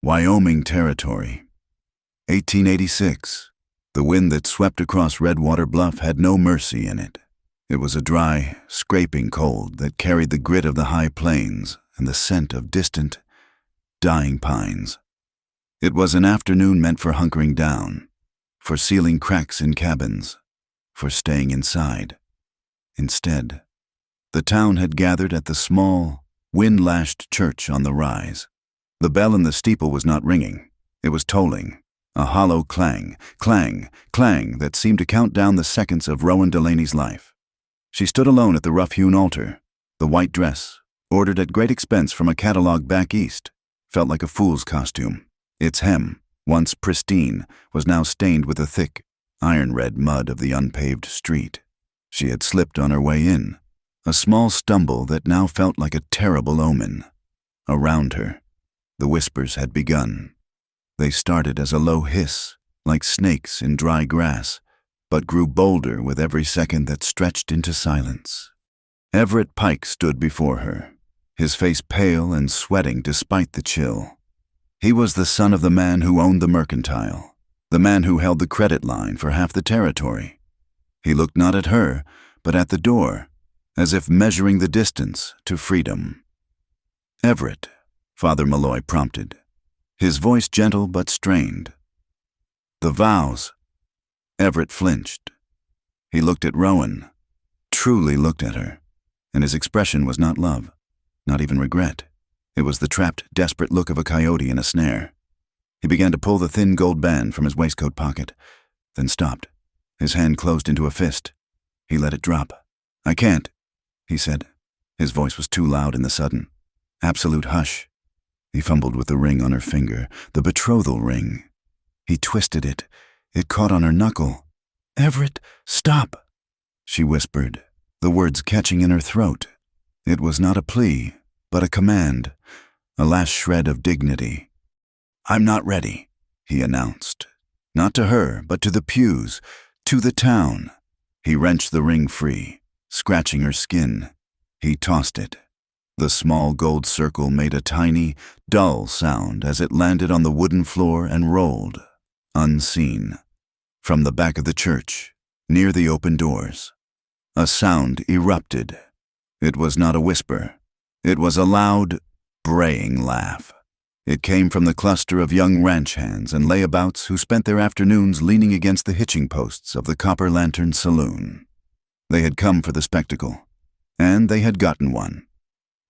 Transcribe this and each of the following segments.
Wyoming Territory. 1886. The wind that swept across Redwater Bluff had no mercy in it. It was a dry, scraping cold that carried the grit of the high plains and the scent of distant, dying pines. It was an afternoon meant for hunkering down, for sealing cracks in cabins, for staying inside. Instead, the town had gathered at the small, wind-lashed church on the rise. The bell in the steeple was not ringing. It was tolling, a hollow clang, clang, clang that seemed to count down the seconds of Rowan Delaney's life. She stood alone at the rough-hewn altar. The white dress, ordered at great expense from a catalog back east, felt like a fool's costume. Its hem, once pristine, was now stained with the thick, iron-red mud of the unpaved street. She had slipped on her way in, a small stumble that now felt like a terrible omen. Around her, the whispers had begun. They started as a low hiss, like snakes in dry grass, but grew bolder with every second that stretched into silence. Everett Pike stood before her, his face pale and sweating despite the chill. He was the son of the man who owned the mercantile, the man who held the credit line for half the territory. He looked not at her, but at the door, as if measuring the distance to freedom. "Everett," Father Malloy prompted, his voice gentle but strained. "The vows." Everett flinched. He looked at Rowan, truly looked at her, and his expression was not love, not even regret. It was the trapped, desperate look of a coyote in a snare. He began to pull the thin gold band from his waistcoat pocket, then stopped. His hand closed into a fist. He let it drop. "I can't," he said. His voice was too loud in the sudden, absolute hush. He fumbled with the ring on her finger, the betrothal ring. He twisted it. It caught on her knuckle. "Everett, stop," she whispered, the words catching in her throat. It was not a plea, but a command, a last shred of dignity. "I'm not ready," he announced. Not to her, but to the pews, to the town. He wrenched the ring free, scratching her skin. He tossed it. The small gold circle made a tiny, dull sound as it landed on the wooden floor and rolled, unseen, from the back of the church, near the open doors. A sound erupted. It was not a whisper. It was a loud, braying laugh. It came from the cluster of young ranch hands and layabouts who spent their afternoons leaning against the hitching posts of the Copper Lantern Saloon. They had come for the spectacle, and they had gotten one.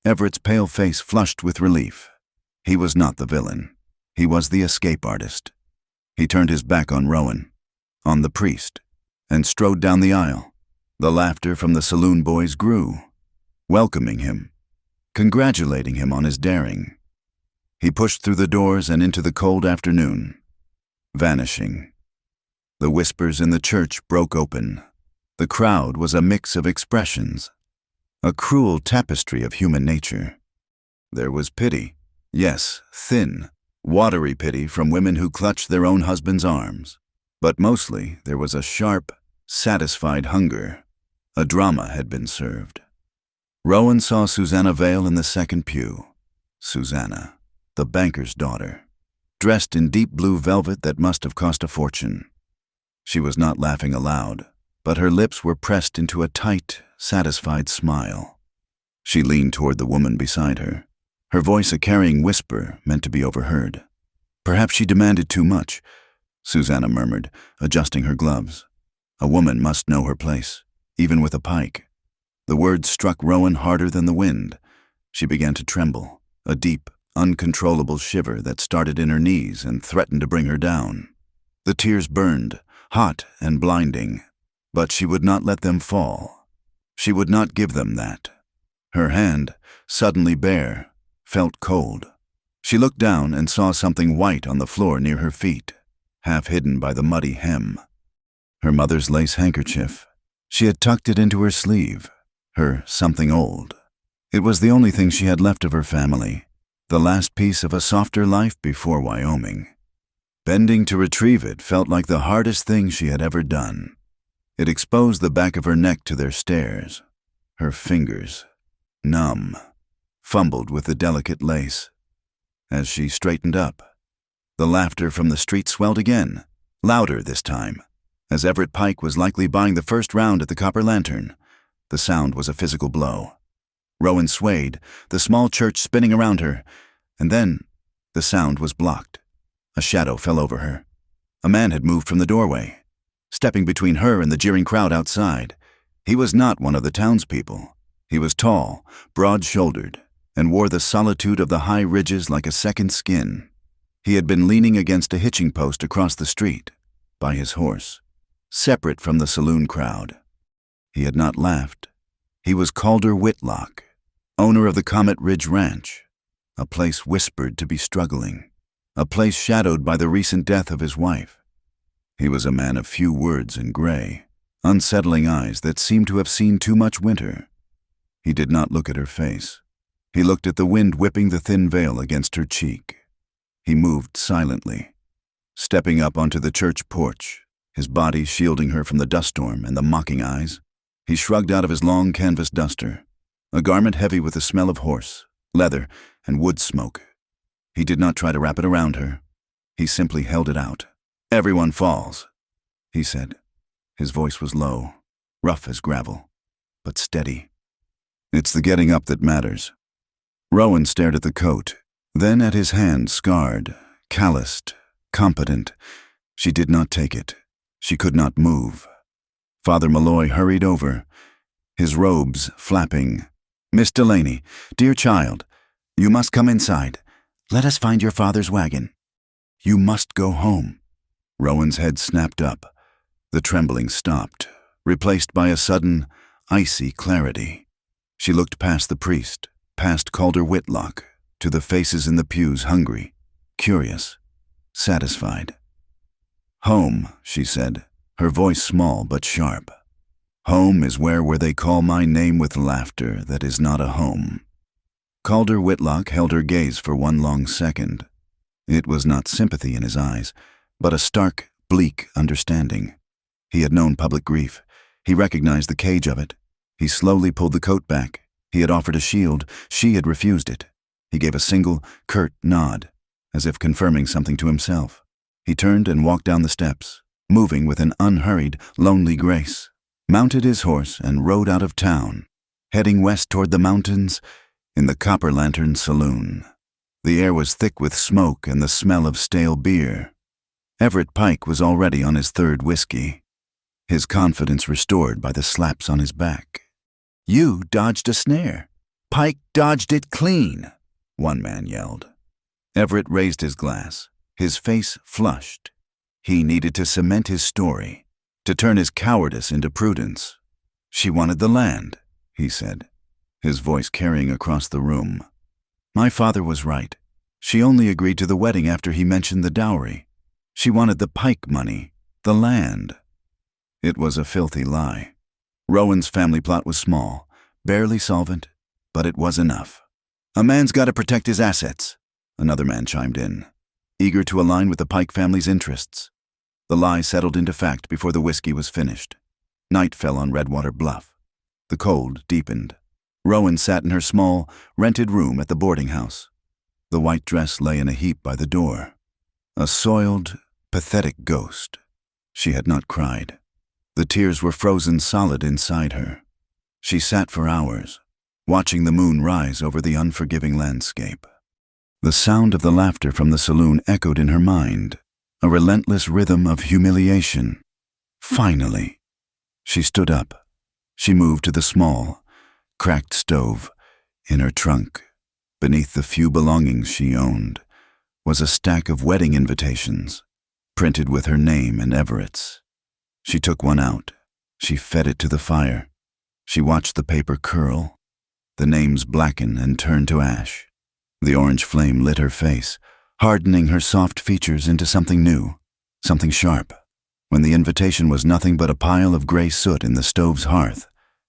Everett's pale face flushed with relief. He was not the villain. He was the escape artist. He turned his back on Rowan, on the priest, and strode down the aisle. The laughter from the saloon boys grew, welcoming him, congratulating him on his daring. He pushed through the doors and into the cold afternoon, vanishing. The whispers in the church broke open. The crowd was a mix of expressions, a cruel tapestry of human nature. There was pity, yes, thin, watery pity from women who clutched their own husbands' arms. But mostly there was a sharp, satisfied hunger. A drama had been served. Rowan saw Susanna Vale in the second pew. Susanna, the banker's daughter, dressed in deep blue velvet that must have cost a fortune. She was not laughing aloud, but her lips were pressed into a tight, satisfied smile. She leaned toward the woman beside her, her voice a carrying whisper meant to be overheard. "Perhaps she demanded too much," Susanna murmured, adjusting her gloves. A woman must know her place, even with a pike. The words struck Rowan harder than the wind. She began to tremble, a deep, uncontrollable shiver that started in her knees and threatened to bring her down. The tears burned, hot and blinding, but she would not let them fall. She would not give them that. Her hand, suddenly bare, felt cold. She looked down and saw something white on the floor near her feet, half hidden by the muddy hem. Her mother's lace handkerchief. She had tucked it into her sleeve, her something old. It was the only thing she had left of her family, the last piece of a softer life before Wyoming. Bending to retrieve it felt like the hardest thing she had ever done. It exposed the back of her neck to their stares. Her fingers, numb, fumbled with the delicate lace. As she straightened up, The laughter from the street swelled again, louder this time, as Everett Pike was likely buying the first round at the Copper Lantern. The sound was a physical blow. Rowan swayed, the small church spinning around her, and then the sound was blocked. A shadow fell over her. A man had moved from the doorway, stepping between her and the jeering crowd outside. He was not one of the townspeople. He was tall, broad-shouldered, and wore the solitude of the high ridges like a second skin. He had been leaning against a hitching post across the street, by his horse, separate from the saloon crowd. He had not laughed. He was Calder Whitlock, owner of the Comet Ridge Ranch, a place whispered to be struggling, a place shadowed by the recent death of his wife. He was a man of few words and gray, unsettling eyes that seemed to have seen too much winter. He did not look at her face. He looked at the wind whipping the thin veil against her cheek. He moved silently, stepping up onto the church porch, his body shielding her from the dust storm and the mocking eyes. He shrugged out of his long canvas duster, a garment heavy with the smell of horse, leather, and wood smoke. He did not try to wrap it around her. He simply held it out. "Everyone falls," he said. His voice was low, rough as gravel, but steady. "It's the getting up that matters." Rowan stared at the coat, then at his hand, scarred, calloused, competent. She did not take it. She could not move. Father Malloy hurried over, his robes flapping. "Miss Delaney, dear child, you must come inside. Let us find your father's wagon. You must go home." Rowan's head snapped up. The trembling stopped, replaced by a sudden, icy clarity. She looked past the priest, past Calder Whitlock, to the faces in the pews, hungry, curious, satisfied. "Home," she said, her voice small but sharp. "Home is where they call my name with laughter that is not a home." Calder Whitlock held her gaze for one long second. It was not sympathy in his eyes, but a stark, bleak understanding. He had known public grief. He recognized the cage of it. He slowly pulled the coat back. He had offered a shield. She had refused it. He gave a single, curt nod, as if confirming something to himself. He turned and walked down the steps, moving with an unhurried, lonely grace, mounted his horse and rode out of town, heading west toward the mountains in the Copper Lantern Saloon. The air was thick with smoke and the smell of stale beer. Everett Pike was already on his third whiskey, his confidence restored by the slaps on his back. "You dodged a snare. Pike dodged it clean," one man yelled. Everett raised his glass, his face flushed. He needed to cement his story, to turn his cowardice into prudence. "She wanted the land," he said, his voice carrying across the room. "My father was right. She only agreed to the wedding after he mentioned the dowry. She wanted the Pike money, the land." It was a filthy lie. Rowan's family plot was small, barely solvent, but it was enough. "A man's got to protect his assets," another man chimed in, eager to align with the Pike family's interests. The lie settled into fact before the whiskey was finished. Night fell on Redwater Bluff. The cold deepened. Rowan sat in her small, rented room at the boarding house. The white dress lay in a heap by the door. A soiled, pathetic ghost. She had not cried. The tears were frozen solid inside her. She sat for hours, watching the moon rise over the unforgiving landscape. The sound of the laughter from the saloon echoed in her mind, a relentless rhythm of humiliation. Finally, she stood up. She moved to the small, cracked stove. In her trunk, beneath the few belongings she owned, was a stack of wedding invitations, printed with her name and Everett's. She took one out. She fed it to the fire. She watched the paper curl, the names blacken and turn to ash. The orange flame lit her face, hardening her soft features into something new, something sharp. When the invitation was nothing but a pile of gray soot in the stove's hearth,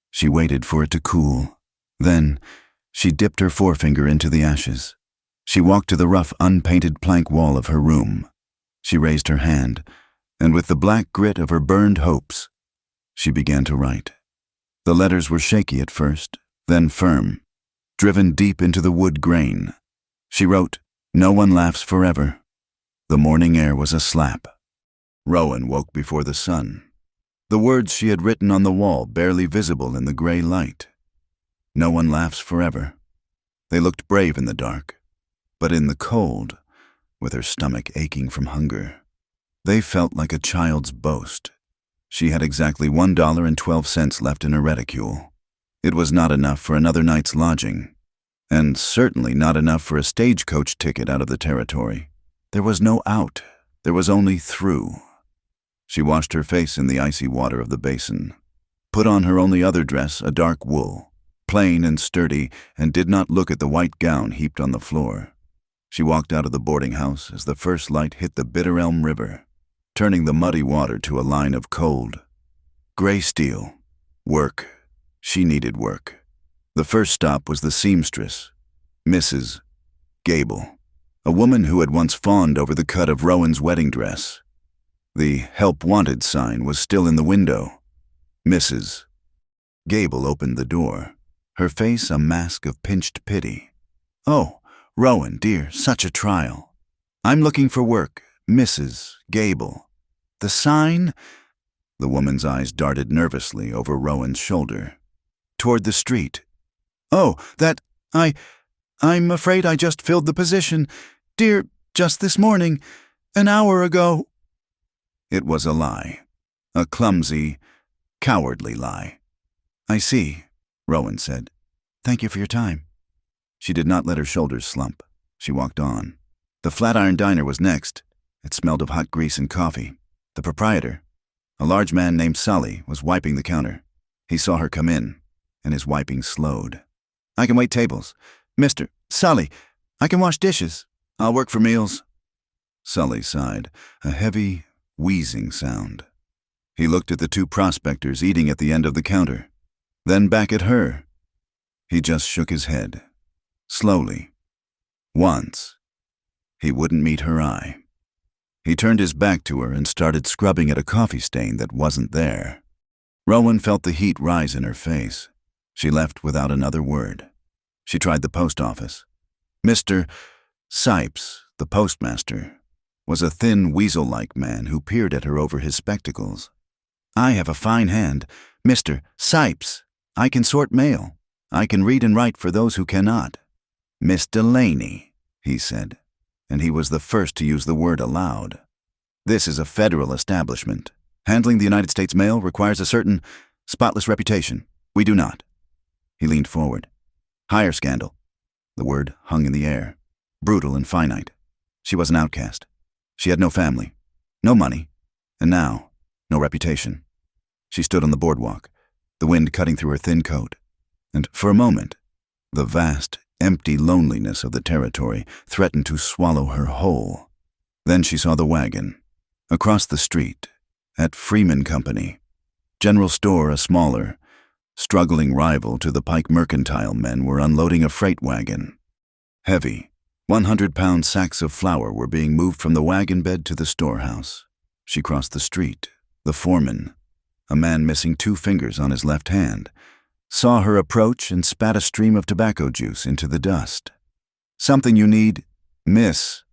she waited for it to cool. Then, she dipped her forefinger into the ashes. She walked to the rough, unpainted plank wall of her room. She raised her hand, and with the black grit of her burned hopes, she began to write. The letters were shaky at first, then firm, driven deep into the wood grain. She wrote, "No one laughs forever." The morning air was a slap. Rowan woke before the sun. The words she had written on the wall barely visible in the gray light. No one laughs forever. They looked brave in the dark, but in the cold, with her stomach aching from hunger, they felt like a child's boast. She had exactly $1.12 left in her reticule. It was not enough for another night's lodging, and certainly not enough for a stagecoach ticket out of the territory. There was no out. There was only through. She washed her face in the icy water of the basin, put on her only other dress, a dark wool, plain and sturdy, and did not look at the white gown heaped on the floor. She walked out of the boarding house as the first light hit the Bitter Elm River, turning the muddy water to a line of cold, gray steel. Work. She needed work. The first stop was the seamstress, Mrs. Gable, a woman who had once fawned over the cut of Rowan's wedding dress. The Help Wanted sign was still in the window. Mrs. Gable opened the door, her face a mask of pinched pity. "Oh, Rowan, dear, such a trial. I'm looking for work, Mrs. Gable. The sign?" The woman's eyes darted nervously over Rowan's shoulder, toward the street. "Oh, that, I'm afraid I just filled the position. Dear, just this morning, an hour ago." It was a lie. A clumsy, cowardly lie. "I see," Rowan said. "Thank you for your time." She did not let her shoulders slump. She walked on. The Flatiron Diner was next. It smelled of hot grease and coffee. The proprietor, a large man named Sully, was wiping the counter. He saw her come in, and his wiping slowed. "I can wait tables. Mr. Sully, I can wash dishes. I'll work for meals." Sully sighed, a heavy, wheezing sound. He looked at the two prospectors eating at the end of the counter, then back at her. He just shook his head, slowly. Once. He wouldn't meet her eye. He turned his back to her and started scrubbing at a coffee stain that wasn't there. Rowan felt the heat rise in her face. She left without another word. She tried the post office. Mr. Sipes, the postmaster, was a thin, weasel-like man who peered at her over his spectacles. "I have a fine hand. Mr. Sipes, I can sort mail. I can read and write for those who cannot." "Miss Delaney," he said, and he was the first to use the word aloud. "This is a federal establishment. Handling the United States mail requires a certain spotless reputation. We do not." He leaned forward. "Hire scandal." The word hung in the air, brutal and finite. She was an outcast. She had no family, no money, and now, no reputation. She stood on the boardwalk, the wind cutting through her thin coat, and for a moment, the vast, empty loneliness of the territory threatened to swallow her whole. Then she saw the wagon, across the street, at Freeman Company. General Store, a smaller, struggling rival to the Pike Mercantile men, were unloading a freight wagon. Heavy, 100-pound sacks of flour were being moved from the wagon bed to the storehouse. She crossed the street. The foreman, a man missing 2 fingers on his left hand, saw her approach and spat a stream of tobacco juice into the dust. "Something you need, miss?"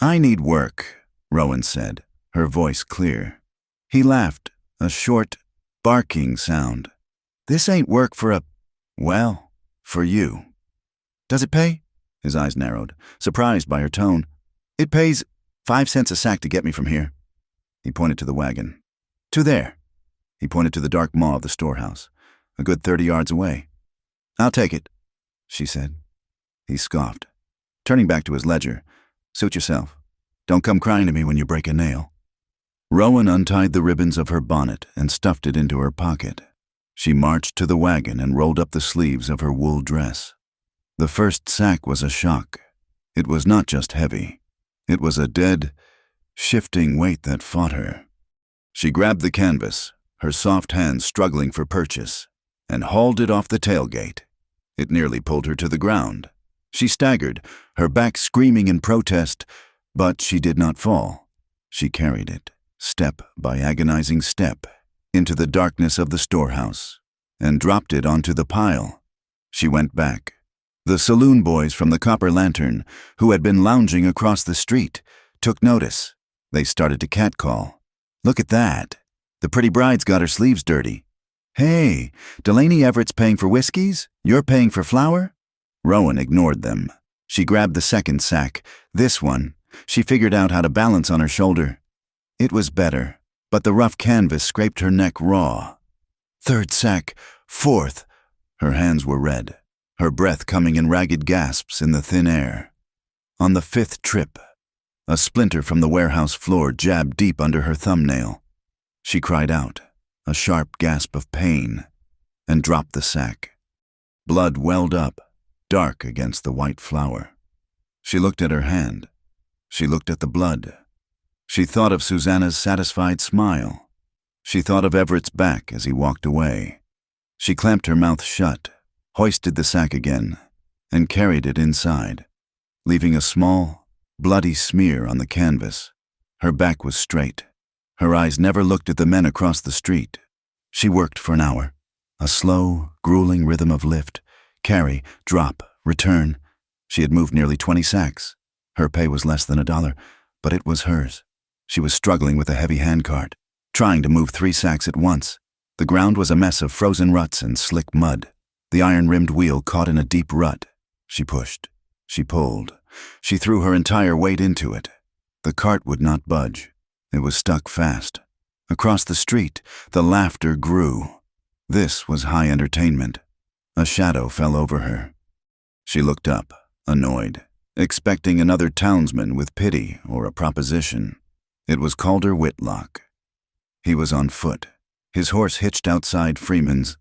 "I need work," Rowan said, her voice clear. He laughed, a short, barking sound. "This ain't work for for you." "Does it pay?" His eyes narrowed, surprised by her tone. "It pays 5 cents a sack to get me from here." He pointed to the wagon. "To there." He pointed to the dark maw of the storehouse, a good 30 yards away. "I'll take it," she said. He scoffed, turning back to his ledger. "Suit yourself. Don't come crying to me when you break a nail." Rowan untied the ribbons of her bonnet and stuffed it into her pocket. She marched to the wagon and rolled up the sleeves of her wool dress. The first sack was a shock. It was not just heavy. It was a dead, shifting weight that fought her. She grabbed the canvas, her soft hands struggling for purchase, and hauled it off the tailgate. It nearly pulled her to the ground. She staggered, her back screaming in protest, but she did not fall. She carried it, step by agonizing step, into the darkness of the storehouse, and dropped it onto the pile. She went back. The saloon boys from the Copper Lantern, who had been lounging across the street, took notice. They started to catcall. "Look at that. The pretty bride's got her sleeves dirty. Hey, Delaney Everett's paying for whiskeys? You're paying for flour?" Rowan ignored them. She grabbed the second sack. This one, she figured out how to balance on her shoulder. It was better, but the rough canvas scraped her neck raw. Third sack, fourth. Her hands were red, her breath coming in ragged gasps in the thin air. On the fifth trip, a splinter from the warehouse floor jabbed deep under her thumbnail. She cried out, a sharp gasp of pain, and dropped the sack. Blood welled up, dark against the white flour. She looked at her hand. She looked at the blood. She thought of Susanna's satisfied smile. She thought of Everett's back as he walked away. She clamped her mouth shut, hoisted the sack again, and carried it inside, leaving a small, bloody smear on the canvas. Her back was straight. Her eyes never looked at the men across the street. She worked for an hour, a slow, grueling rhythm of lift, carry, drop, return. She had moved nearly 20 sacks. Her pay was less than $1, but it was hers. She was struggling with a heavy handcart, trying to move 3 sacks at once. The ground was a mess of frozen ruts and slick mud. The iron-rimmed wheel caught in a deep rut. She pushed. She pulled. She threw her entire weight into it. The cart would not budge. It was stuck fast. Across the street, the laughter grew. This was high entertainment. A shadow fell over her. She looked up, annoyed, expecting another townsman with pity or a proposition. It was Calder Whitlock. He was on foot, his horse hitched outside Freeman's.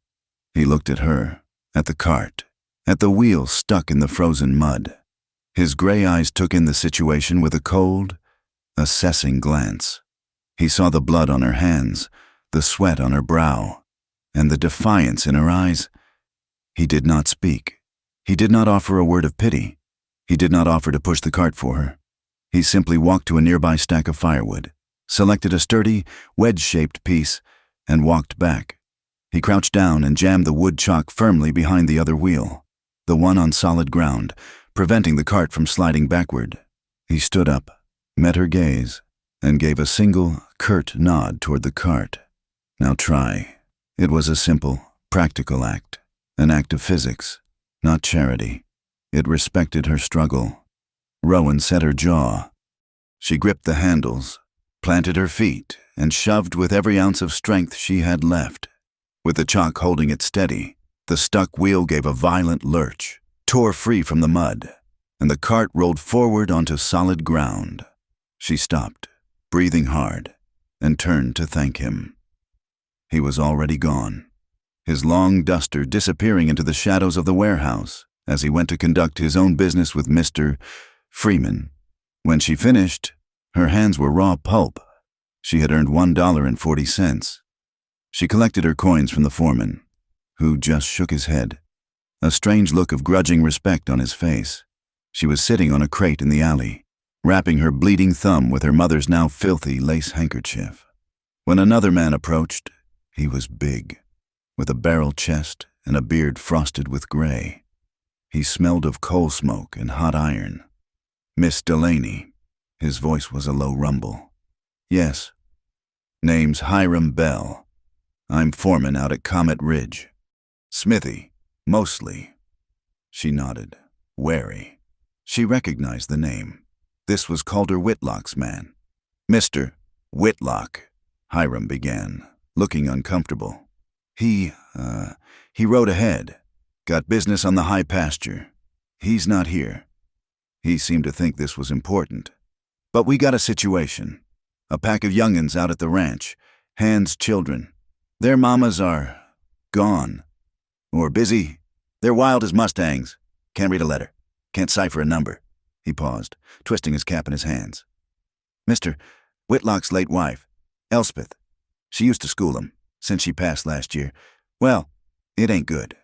He looked at her, at the cart, at the wheel stuck in the frozen mud. His gray eyes took in the situation with a cold, assessing glance. He saw the blood on her hands, the sweat on her brow, and the defiance in her eyes. He did not speak. He did not offer a word of pity. He did not offer to push the cart for her. He simply walked to a nearby stack of firewood, selected a sturdy, wedge-shaped piece, and walked back. He crouched down and jammed the wood chock firmly behind the other wheel, the one on solid ground, preventing the cart from sliding backward. He stood up, met her gaze, and gave a single, curt nod toward the cart. "Now try." It was a simple, practical act, an act of physics, not charity. It respected her struggle. Rowan set her jaw. She gripped the handles, planted her feet, and shoved with every ounce of strength she had left. With the chock holding it steady, the stuck wheel gave a violent lurch, tore free from the mud, and the cart rolled forward onto solid ground. She stopped, breathing hard, and turned to thank him. He was already gone, his long duster disappearing into the shadows of the warehouse as he went to conduct his own business with Mr. Freeman. When she finished, her hands were raw pulp. She had earned $1.40. She collected her coins from the foreman, who just shook his head, a strange look of grudging respect on his face. She was sitting on a crate in the alley, wrapping her bleeding thumb with her mother's now filthy lace handkerchief. When another man approached, he was big, with a barrel chest and a beard frosted with gray. He smelled of coal smoke and hot iron. "Miss Delaney." His voice was a low rumble. "Yes. Name's Hiram Bell. I'm foreman out at Comet Ridge. Smithy, mostly." She nodded, wary. She recognized the name. This was Calder Whitlock's man. "Mr. Whitlock," Hiram began, looking uncomfortable. He rode ahead. Got business on the high pasture. He's not here." He seemed to think this was important. "But we got a situation. A pack of young'uns out at the ranch, Hand's children. Their mamas are gone. Or busy. They're wild as mustangs. Can't read a letter. Can't cipher a number." He paused, twisting his cap in his hands. "Mr. Whitlock's late wife, Elspeth. She used to school 'em, since she passed last year. Well, it ain't good."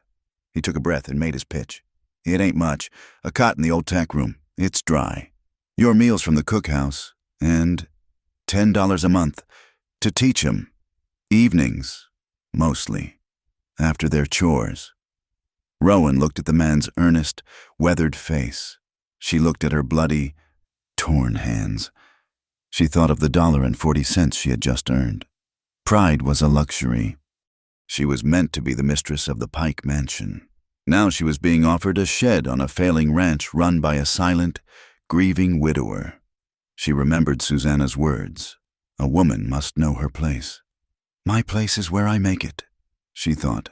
He took a breath and made his pitch. "It ain't much. A cot in the old tack room. It's dry. Your meals from the cookhouse, and $10 a month to teach 'em. Evenings, mostly, after their chores." Rowan looked at the man's earnest, weathered face. She looked at her bloody, torn hands. She thought of the $1.40 she had just earned. Pride was a luxury. She was meant to be the mistress of the Pike Mansion. Now she was being offered a shed on a failing ranch run by a silent, grieving widower. She remembered Susanna's words. A woman must know her place. My place is where I make it, she thought,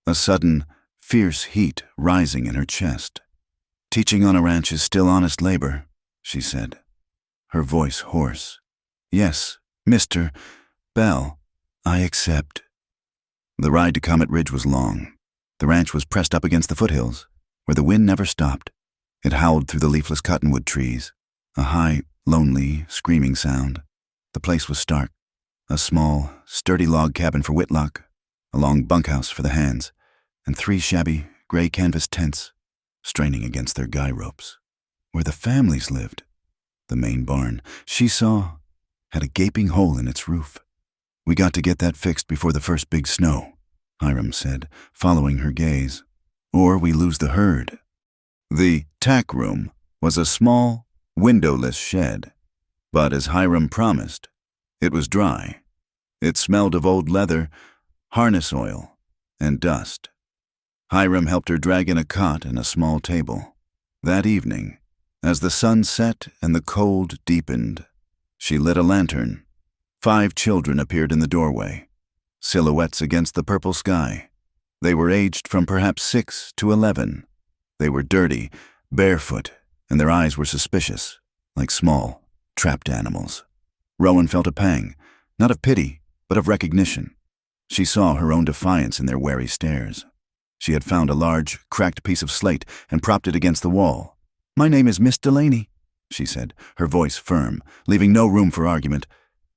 a sudden, fierce heat rising in her chest. Teaching on a ranch is still honest labor, she said, her voice hoarse. Yes, Mr. Bell, I accept. The ride to Comet Ridge was long. The ranch was pressed up against the foothills, where the wind never stopped. It howled through the leafless cottonwood trees, a high, lonely, screaming sound. The place was stark. A small, sturdy log cabin for Whitlock, a long bunkhouse for the hands, and 3 shabby, gray canvas tents, straining against their guy ropes. Where the families lived. The main barn, she saw, had a gaping hole in its roof. We got to get that fixed before the first big snow, Hiram said, following her gaze, or we lose the herd. The tack room was a small, windowless shed, but as Hiram promised, it was dry. It smelled of old leather, harness oil, and dust. Hiram helped her drag in a cot and a small table. That evening, as the sun set and the cold deepened, she lit a lantern. 5 children appeared in the doorway, silhouettes against the purple sky. They were aged from perhaps 6 to 11. They were dirty, barefoot, and their eyes were suspicious, like small, trapped animals. Rowan felt a pang, not of pity, but of recognition. She saw her own defiance in their wary stares. She had found a large, cracked piece of slate and propped it against the wall. My name is Miss Delaney, she said, her voice firm, leaving no room for argument.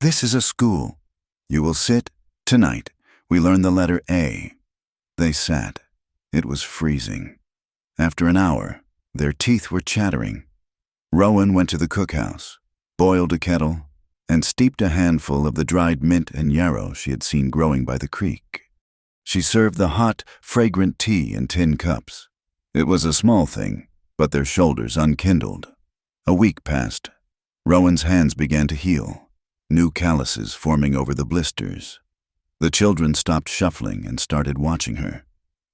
This is a school. You will sit tonight. We learn the letter A. They sat. It was freezing. After an hour, their teeth were chattering. Rowan went to the cookhouse, boiled a kettle, and steeped a handful of the dried mint and yarrow she had seen growing by the creek. She served the hot, fragrant tea in tin cups. It was a small thing, but their shoulders unkindled. A week passed. Rowan's hands began to heal, new calluses forming over the blisters. The children stopped shuffling and started watching her.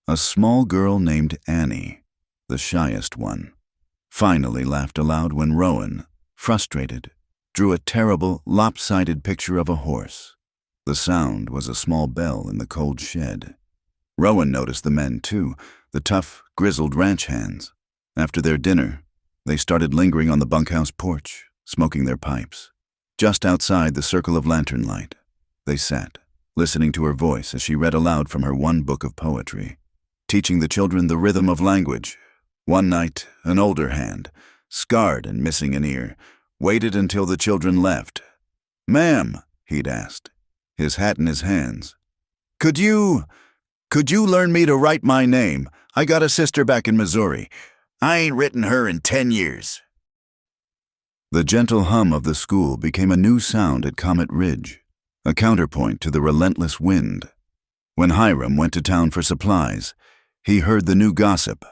A small girl named Annie, the shyest one, finally laughed aloud when Rowan, frustrated, drew a terrible, lopsided picture of a horse. The sound was a small bell in the cold shed. Rowan noticed the men, too, the tough, grizzled ranch hands. After their dinner, they started lingering on the bunkhouse porch, smoking their pipes. Just outside the circle of lantern light, they sat, listening to her voice as she read aloud from her one book of poetry, teaching the children the rhythm of language. One night, an older hand, scarred and missing an ear, waited until the children left. Ma'am, he'd asked, his hat in his hands, Could you learn me to write my name? I got a sister back in Missouri. I ain't written her in 10 years. The gentle hum of the school became a new sound at Comet Ridge, a counterpoint to the relentless wind. When Hiram went to town for supplies, he heard the new gossip.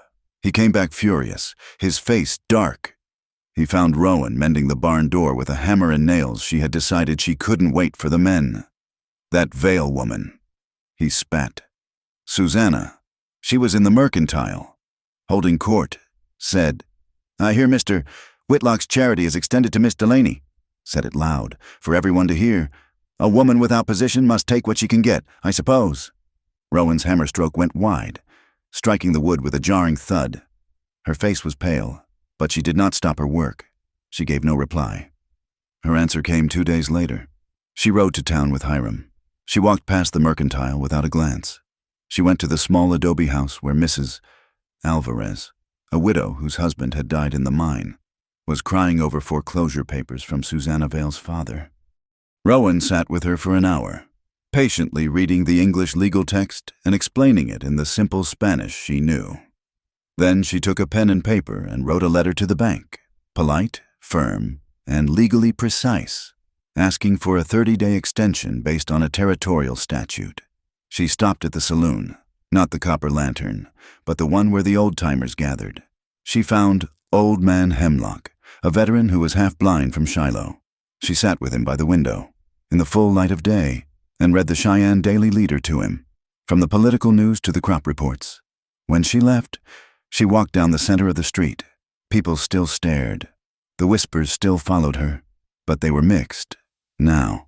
He came back furious, his face dark. He found Rowan mending the barn door with a hammer and nails she had decided she couldn't wait for the men. That Vale woman. He spat. Susanna, she was in the mercantile, holding court, said, I hear Mr. Whitlock's charity is extended to Miss Delaney. Said it loud, for everyone to hear. A woman without position must take what she can get, I suppose. Rowan's hammer stroke went wide, striking the wood with a jarring thud. Her face was pale, but she did not stop her work. She gave no reply. Her answer came 2 days later. She rode to town with Hiram. She walked past the mercantile without a glance. She went to the small adobe house where Mrs. Alvarez, a widow whose husband had died in the mine, was crying over foreclosure papers from Susanna Vale's father. Rowan sat with her for an hour, patiently reading the English legal text and explaining it in the simple Spanish she knew. Then she took a pen and paper and wrote a letter to the bank, polite, firm, and legally precise, asking for a 30-day extension based on a territorial statute. She stopped at the saloon, not the Copper Lantern, but the one where the old-timers gathered. She found Old Man Hemlock, a veteran who was half blind from Shiloh. She sat with him by the window, in the full light of day, and read the Cheyenne Daily Leader to him, from the political news to the crop reports. When she left, she walked down the center of the street. People still stared. The whispers still followed her, but they were mixed. Now,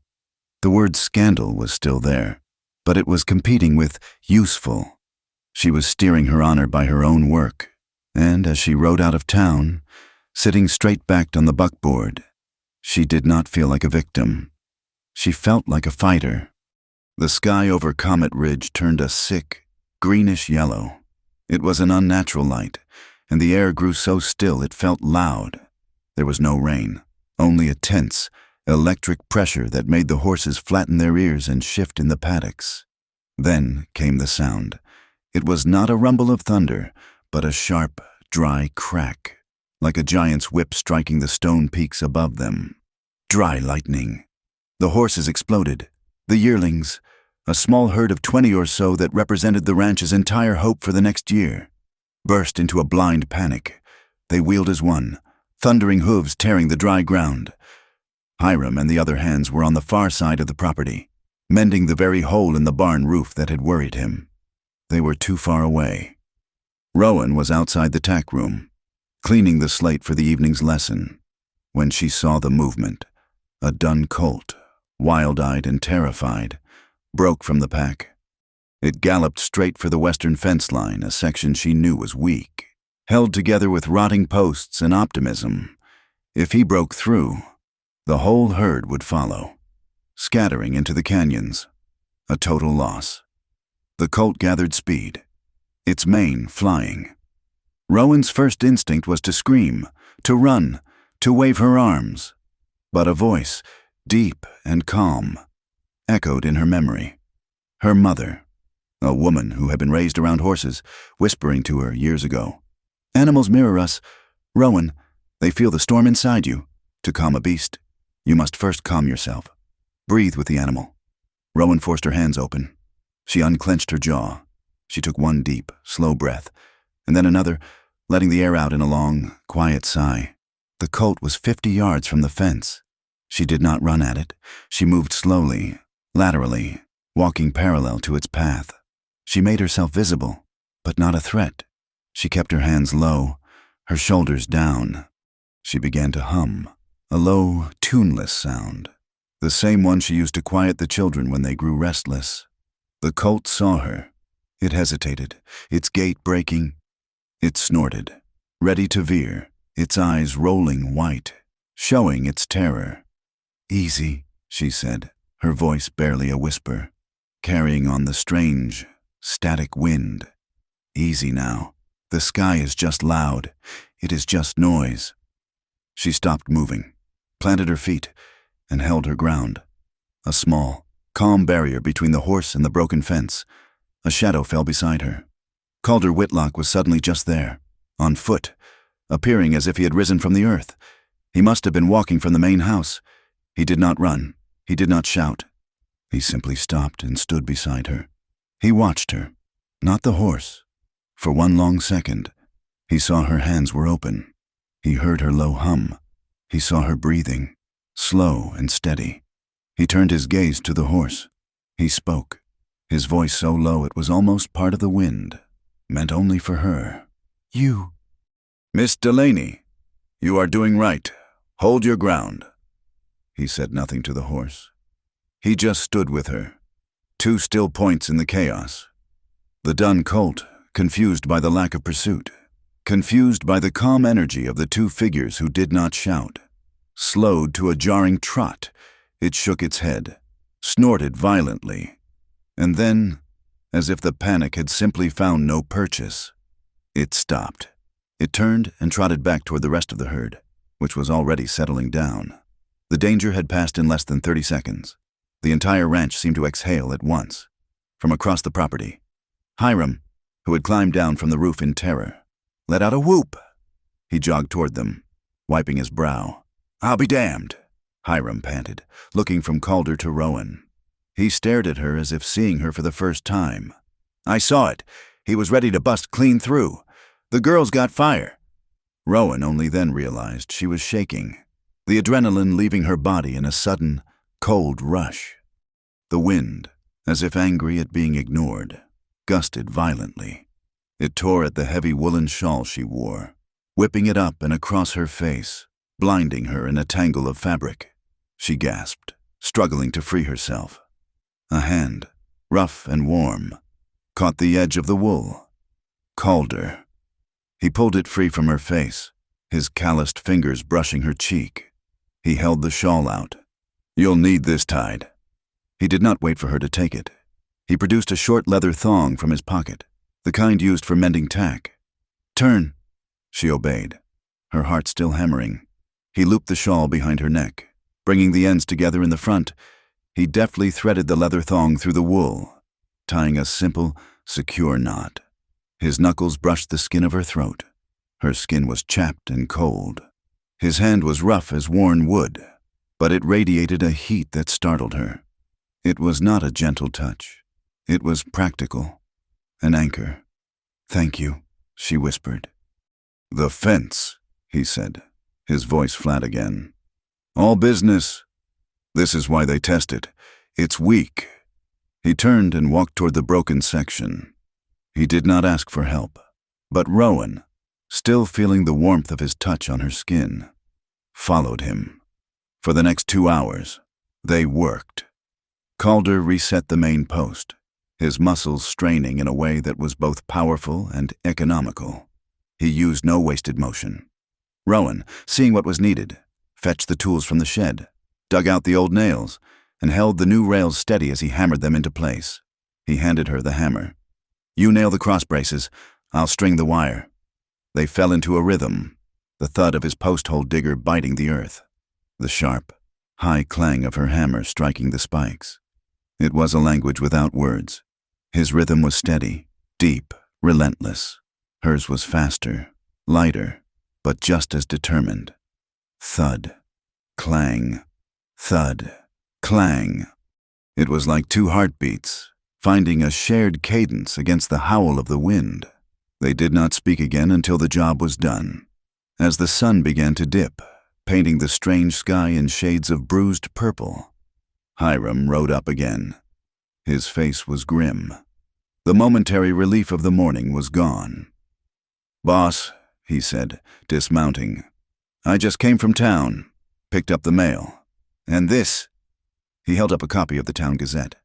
the word scandal was still there, but it was competing with useful. She was steering her honor by her own work, and as she rode out of town, sitting straight-backed on the buckboard, she did not feel like a victim. She felt like a fighter. The sky over Comet Ridge turned a sick, greenish yellow. It was an unnatural light, and the air grew so still it felt loud. There was no rain, only a tense, electric pressure that made the horses flatten their ears and shift in the paddocks. Then came the sound. It was not a rumble of thunder, but a sharp, dry crack, like a giant's whip striking the stone peaks above them. Dry lightning. The horses exploded. The yearlings, a small herd of 20 or so that represented the ranch's entire hope for the next year, burst into a blind panic. They wheeled as one, thundering hooves tearing the dry ground. Hiram and the other hands were on the far side of the property, mending the very hole in the barn roof that had worried him. They were too far away. Rowan was outside the tack room, cleaning the slate for the evening's lesson, when she saw the movement. A dun colt, wild-eyed and terrified, broke from the pack. It galloped straight for the western fence line, a section she knew was weak, held together with rotting posts and optimism. If he broke through, the whole herd would follow, scattering into the canyons. A total loss. The colt gathered speed, its mane flying. Rowan's first instinct was to scream, to run, to wave her arms. But a voice, deep and calm, echoed in her memory. Her mother, a woman who had been raised around horses, whispering to her years ago. Animals mirror us. Rowan, they feel the storm inside you. To calm a beast, you must first calm yourself. Breathe with the animal. Rowan forced her hands open. She unclenched her jaw. She took one deep, slow breath, and then another, letting the air out in a long, quiet sigh. The colt was 50 yards from the fence. She did not run at it. She moved slowly, laterally, walking parallel to its path. She made herself visible, but not a threat. She kept her hands low, her shoulders down. She began to hum, a low, tuneless sound, the same one she used to quiet the children when they grew restless. The colt saw her. It hesitated, its gait breaking. It snorted, ready to veer, its eyes rolling white, showing its terror. "Easy," she said, her voice barely a whisper, carrying on the strange, static wind. "Easy now. The sky is just loud. It is just noise." She stopped moving, planted her feet, and held her ground. A small, calm barrier between the horse and the broken fence. A shadow fell beside her. Calder Whitlock was suddenly just there, on foot, appearing as if he had risen from the earth. He must have been walking from the main house. He did not run. He did not shout. He simply stopped and stood beside her. He watched her, not the horse. For one long second, he saw her hands were open. He heard her low hum. He saw her breathing, slow and steady. He turned his gaze to the horse. He spoke, his voice so low it was almost part of the wind, meant only for her. "You." "Miss Delaney, you are doing right. Hold your ground." He said nothing to the horse. He just stood with her, two still points in the chaos. The dun colt, confused by the lack of pursuit, confused by the calm energy of the two figures who did not shout, slowed to a jarring trot. It shook its head, snorted violently, and then, as if the panic had simply found no purchase, it stopped. It turned and trotted back toward the rest of the herd, which was already settling down. The danger had passed in less than 30 seconds. The entire ranch seemed to exhale at once. From across the property, Hiram, who had climbed down from the roof in terror, let out a whoop. He jogged toward them, wiping his brow. "I'll be damned," Hiram panted, looking from Calder to Rowan. He stared at her as if seeing her for the first time. "I saw it. He was ready to bust clean through. The girl's got fire." Rowan only then realized she was shaking. the adrenaline leaving her body in a sudden, cold rush. The wind, as if angry at being ignored, gusted violently. It tore at the heavy woolen shawl she wore, whipping it up and across her face, blinding her in a tangle of fabric. She gasped, struggling to free herself. A hand, rough and warm, caught the edge of the wool. Calder. He pulled it free from her face, his calloused fingers brushing her cheek. He held the shawl out. "You'll need this tied." He did not wait for her to take it. He produced a short leather thong from his pocket, the kind used for mending tack. "Turn." She obeyed, her heart still hammering. He looped the shawl behind her neck. Bringing the ends together in the front, he deftly threaded the leather thong through the wool, tying a simple, secure knot. His knuckles brushed the skin of her throat. Her skin was chapped and cold. His hand was rough as worn wood, but it radiated a heat that startled her. It was not a gentle touch. It was practical, an anchor. "Thank you," she whispered. "The fence," he said, his voice flat again. "All business. This is why they test it. It's weak." He turned and walked toward the broken section. He did not ask for help, but Rowan, still feeling the warmth of his touch on her skin, followed him. For the next 2 hours, they worked. Calder reset the main post, his muscles straining in a way that was both powerful and economical. He used no wasted motion. Rowan, seeing what was needed, fetched the tools from the shed, dug out the old nails, and held the new rails steady as he hammered them into place. He handed her the hammer. "You nail the cross braces, I'll string the wire." They fell into a rhythm, the thud of his post-hole digger biting the earth, the sharp, high clang of her hammer striking the spikes. It was a language without words. His rhythm was steady, deep, relentless. Hers was faster, lighter, but just as determined. Thud, clang, thud, clang. It was like 2 heartbeats, finding a shared cadence against the howl of the wind. They did not speak again until the job was done. As the sun began to dip, painting the strange sky in shades of bruised purple, Hiram rode up again. His face was grim. The momentary relief of the morning was gone. "Boss," he said, dismounting, "I just came from town, picked up the mail. And this." He held up a copy of the Town Gazette.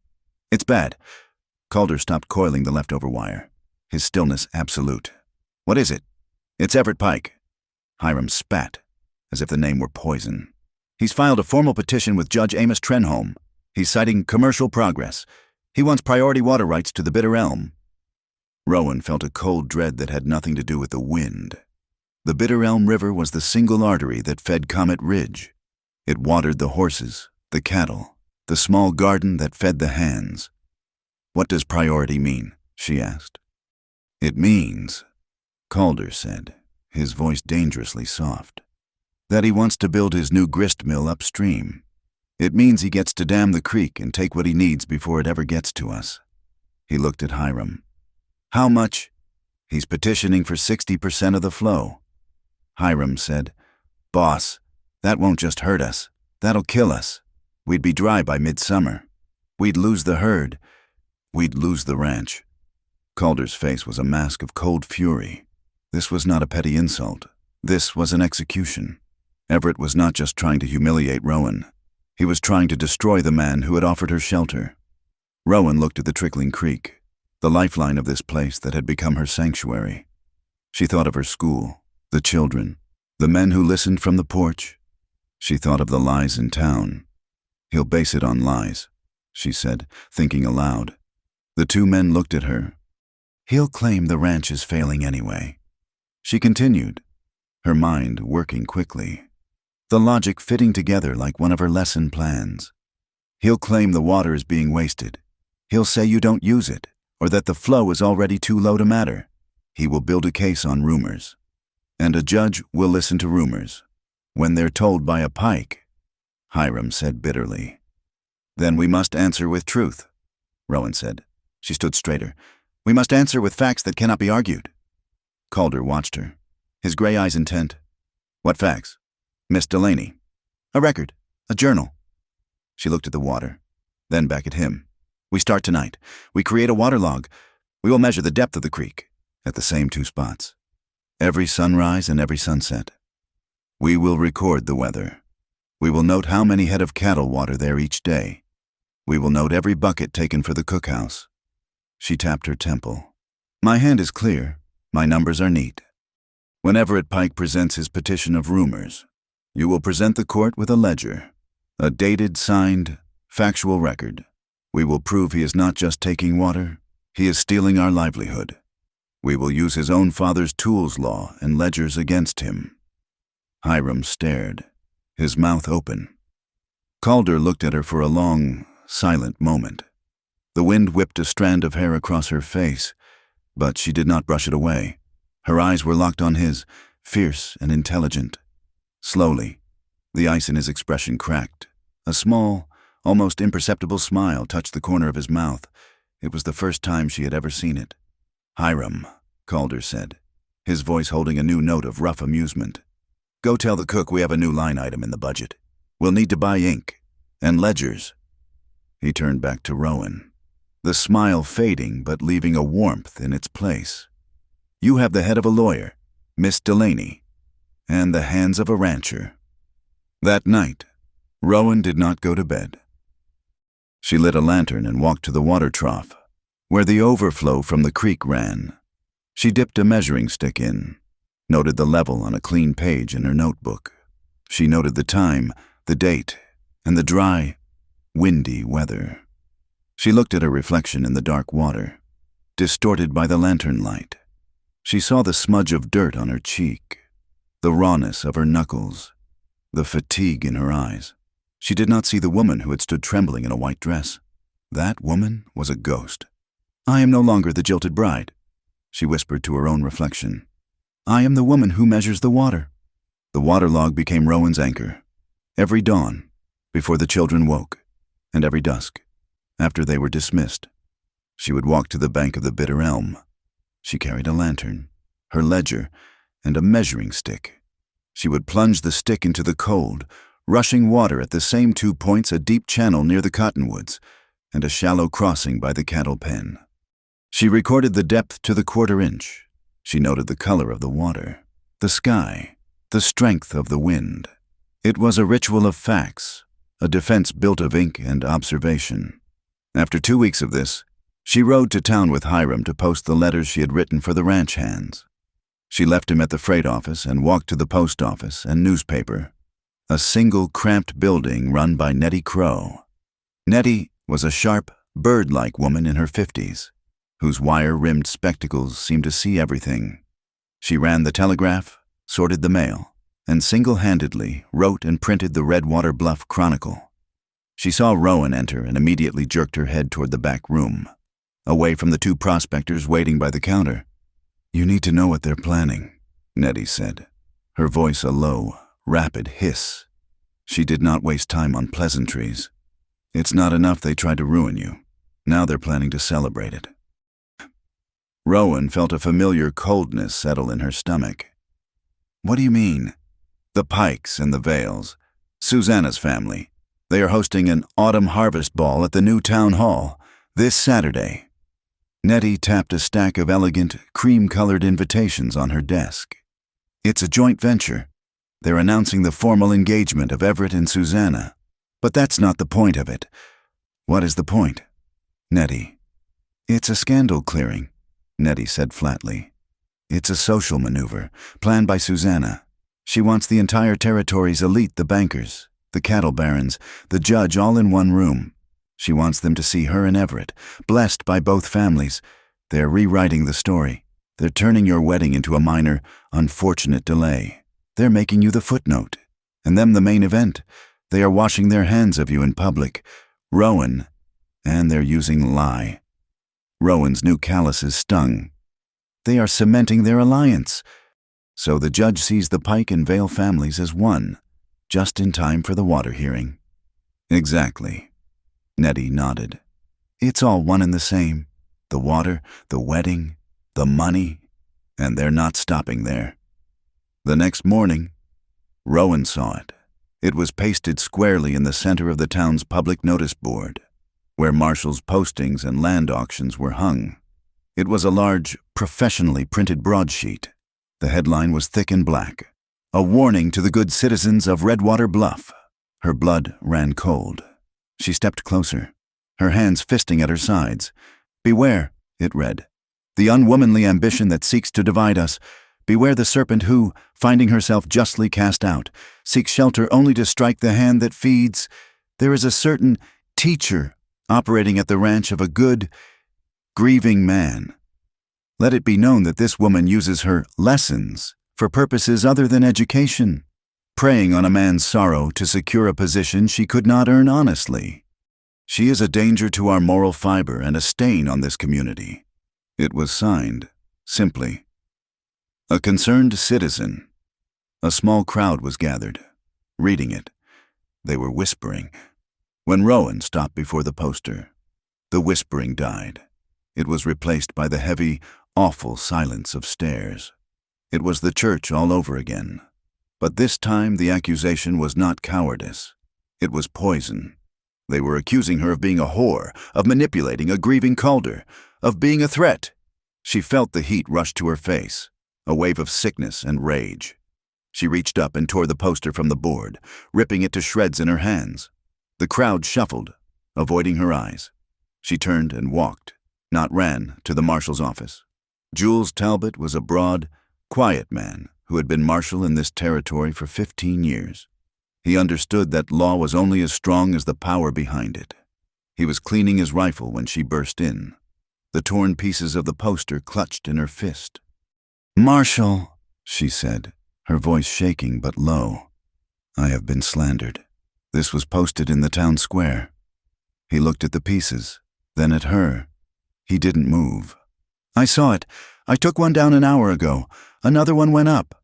"It's bad." Calder stopped coiling the leftover wire, his stillness absolute. "What is it?" "It's Everett Pike." Hiram spat, as if the name were poison. "He's filed a formal petition with Judge Amos Trenholm. He's citing commercial progress. He wants priority water rights to the Bitter Elm." Rowan felt a cold dread that had nothing to do with the wind. The Bitter Elm River was the single artery that fed Comet Ridge. It watered the horses, the cattle, the small garden that fed the hands. "What does priority mean?" she asked. "It means," Calder said, his voice dangerously soft, "that he wants to build his new grist mill upstream. It means he gets to dam the creek and take what he needs before it ever gets to us." He looked at Hiram. "How much?" "He's petitioning for 60% of the flow." Hiram said, "Boss, that won't just hurt us. That'll kill us. We'd be dry by midsummer. We'd lose the herd. We'd lose the ranch." Calder's face was a mask of cold fury. This was not a petty insult. This was an execution. Everett was not just trying to humiliate Rowan. He was trying to destroy the man who had offered her shelter. Rowan looked at the trickling creek, the lifeline of this place that had become her sanctuary. She thought of her school, the children, the men who listened from the porch. She thought of the lies in town. "He'll base it on lies," she said, thinking aloud. The 2 men looked at her. "He'll claim the ranch is failing anyway." She continued, her mind working quickly, the logic fitting together like one of her lesson plans. "He'll claim the water is being wasted. He'll say you don't use it, or that the flow is already too low to matter. He will build a case on rumors. And a judge will listen to rumors when they're told by a Pike," Hiram said bitterly. "Then we must answer with truth," Rowan said. She stood straighter. "We must answer with facts that cannot be argued." Calder watched her, his gray eyes intent. "What facts?" "Miss Delaney." A record. A journal. She looked at the water, then back at him. We start tonight. We create a water log. We will measure the depth of the creek at the same 2 spots. Every sunrise and every sunset. We will record the weather. We will note how many head of cattle water there each day. We will note every bucket taken for the cookhouse. She tapped her temple. My hand is clear. My numbers are neat. When Everett Pike presents his petition of rumors, you will present the court with a ledger, a dated, signed, factual record. We will prove he is not just taking water, he is stealing our livelihood. We will use his own father's tools law and ledgers against him. Hiram stared, his mouth open. Calder looked at her for a long, silent moment. The wind whipped a strand of hair across her face, but she did not brush it away. Her eyes were locked on his, fierce and intelligent. Slowly, the ice in his expression cracked. A small, almost imperceptible smile touched the corner of his mouth. It was the first time she had ever seen it. Hiram, Calder said, his voice holding a new note of rough amusement. Go tell the cook we have a new line item in the budget. We'll need to buy ink and ledgers. He turned back to Rowan, the smile fading but leaving a warmth in its place. You have the head of a lawyer, Miss Delaney, and the hands of a rancher. That night, Rowan did not go to bed. She lit a lantern and walked to the water trough, where the overflow from the creek ran. She dipped a measuring stick in, noted the level on a clean page in her notebook. She noted the time, the date, and the dry, windy weather. She looked at her reflection in the dark water, distorted by the lantern light. She saw the smudge of dirt on her cheek, the rawness of her knuckles, the fatigue in her eyes. She did not see the woman who had stood trembling in a white dress. That woman was a ghost. I am no longer the jilted bride, she whispered to her own reflection. I am the woman who measures the water. The water log became Rowan's anchor. Every dawn, before the children woke, and every dusk, after they were dismissed, she would walk to the bank of the bitter elm. She carried a lantern, her ledger, and a measuring stick. She would plunge the stick into the cold, rushing water at the same 2 points, a deep channel near the cottonwoods and a shallow crossing by the cattle pen. She recorded the depth to the 1/4 inch. She noted the color of the water, the sky, the strength of the wind. It was a ritual of facts, a defense built of ink and observation. After 2 weeks of this, she rode to town with Hiram to post the letters she had written for the ranch hands. She left him at the freight office and walked to the post office and newspaper, a single cramped building run by Nettie Crow. Nettie was a sharp, bird-like woman in her 50s, whose wire-rimmed spectacles seemed to see everything. She ran the telegraph, sorted the mail, and single-handedly wrote and printed the Redwater Bluff Chronicle. She saw Rowan enter and immediately jerked her head toward the back room, away from the 2 prospectors waiting by the counter. You need to know what they're planning, Nettie said, her voice a low, rapid hiss. She did not waste time on pleasantries. It's not enough they tried to ruin you. Now they're planning to celebrate it. Rowan felt a familiar coldness settle in her stomach. What do you mean? The Pikes and the Vales, Susanna's family. They are hosting an autumn harvest ball at the new town hall this Saturday. Nettie tapped a stack of elegant, cream-colored invitations on her desk. It's a joint venture. They're announcing the formal engagement of Everett and Susanna. But that's not the point of it. What is the point? Nettie. It's a scandal clearing, Nettie said flatly. It's a social maneuver, planned by Susanna. She wants the entire territory's elite, the bankers, the cattle barons, the judge, all in one room. She wants them to see her and Everett, blessed by both families. They're rewriting the story. They're turning your wedding into a minor, unfortunate delay. They're making you the footnote, and them the main event. They are washing their hands of you in public. Rowan, and they're using lie. Rowan's new calluses stung. They are cementing their alliance. So the judge sees the Pike and Vale families as one, just in time for the water hearing. Exactly. Nettie nodded. It's all one and the same. The water, the wedding, the money, and they're not stopping there. The next morning, Rowan saw it, It was pasted squarely in the center of the town's public notice board, where marshals' postings and land auctions were hung. It was a large, professionally printed broadsheet. The headline was thick and black. A warning to the good citizens of Redwater Bluff. Her blood ran cold. She stepped closer, her hands fisting at her sides. Beware, it read. The unwomanly ambition that seeks to divide us. Beware the serpent who, finding herself justly cast out, seeks shelter only to strike the hand that feeds. There is a certain teacher operating at the ranch of a good, grieving man. Let it be known that this woman uses her lessons for purposes other than education, preying on a man's sorrow to secure a position she could not earn honestly. She is a danger to our moral fiber and a stain on this community. It was signed, simply, a concerned citizen. A small crowd was gathered, reading it. They were whispering. When Rowan stopped before the poster, the whispering died. It was replaced by the heavy, awful silence of stairs. It was the church all over again. But this time the accusation was not cowardice. It was poison. They were accusing her of being a whore, of manipulating a grieving Calder, of being a threat. She felt the heat rush to her face, a wave of sickness and rage. She reached up and tore the poster from the board, ripping it to shreds in her hands. The crowd shuffled, avoiding her eyes. She turned and walked, not ran, to the marshal's office. Jules Talbot was a broad, quiet man who had been marshal in this territory for 15 years. He understood that law was only as strong as the power behind it. He was cleaning his rifle when she burst in, the torn pieces of the poster clutched in her fist. "Marshal," she said, her voice shaking but low. "I have been slandered. This was posted in the town square." He looked at the pieces, then at her. He didn't move. "I saw it. I took one down an hour ago. Another one went up."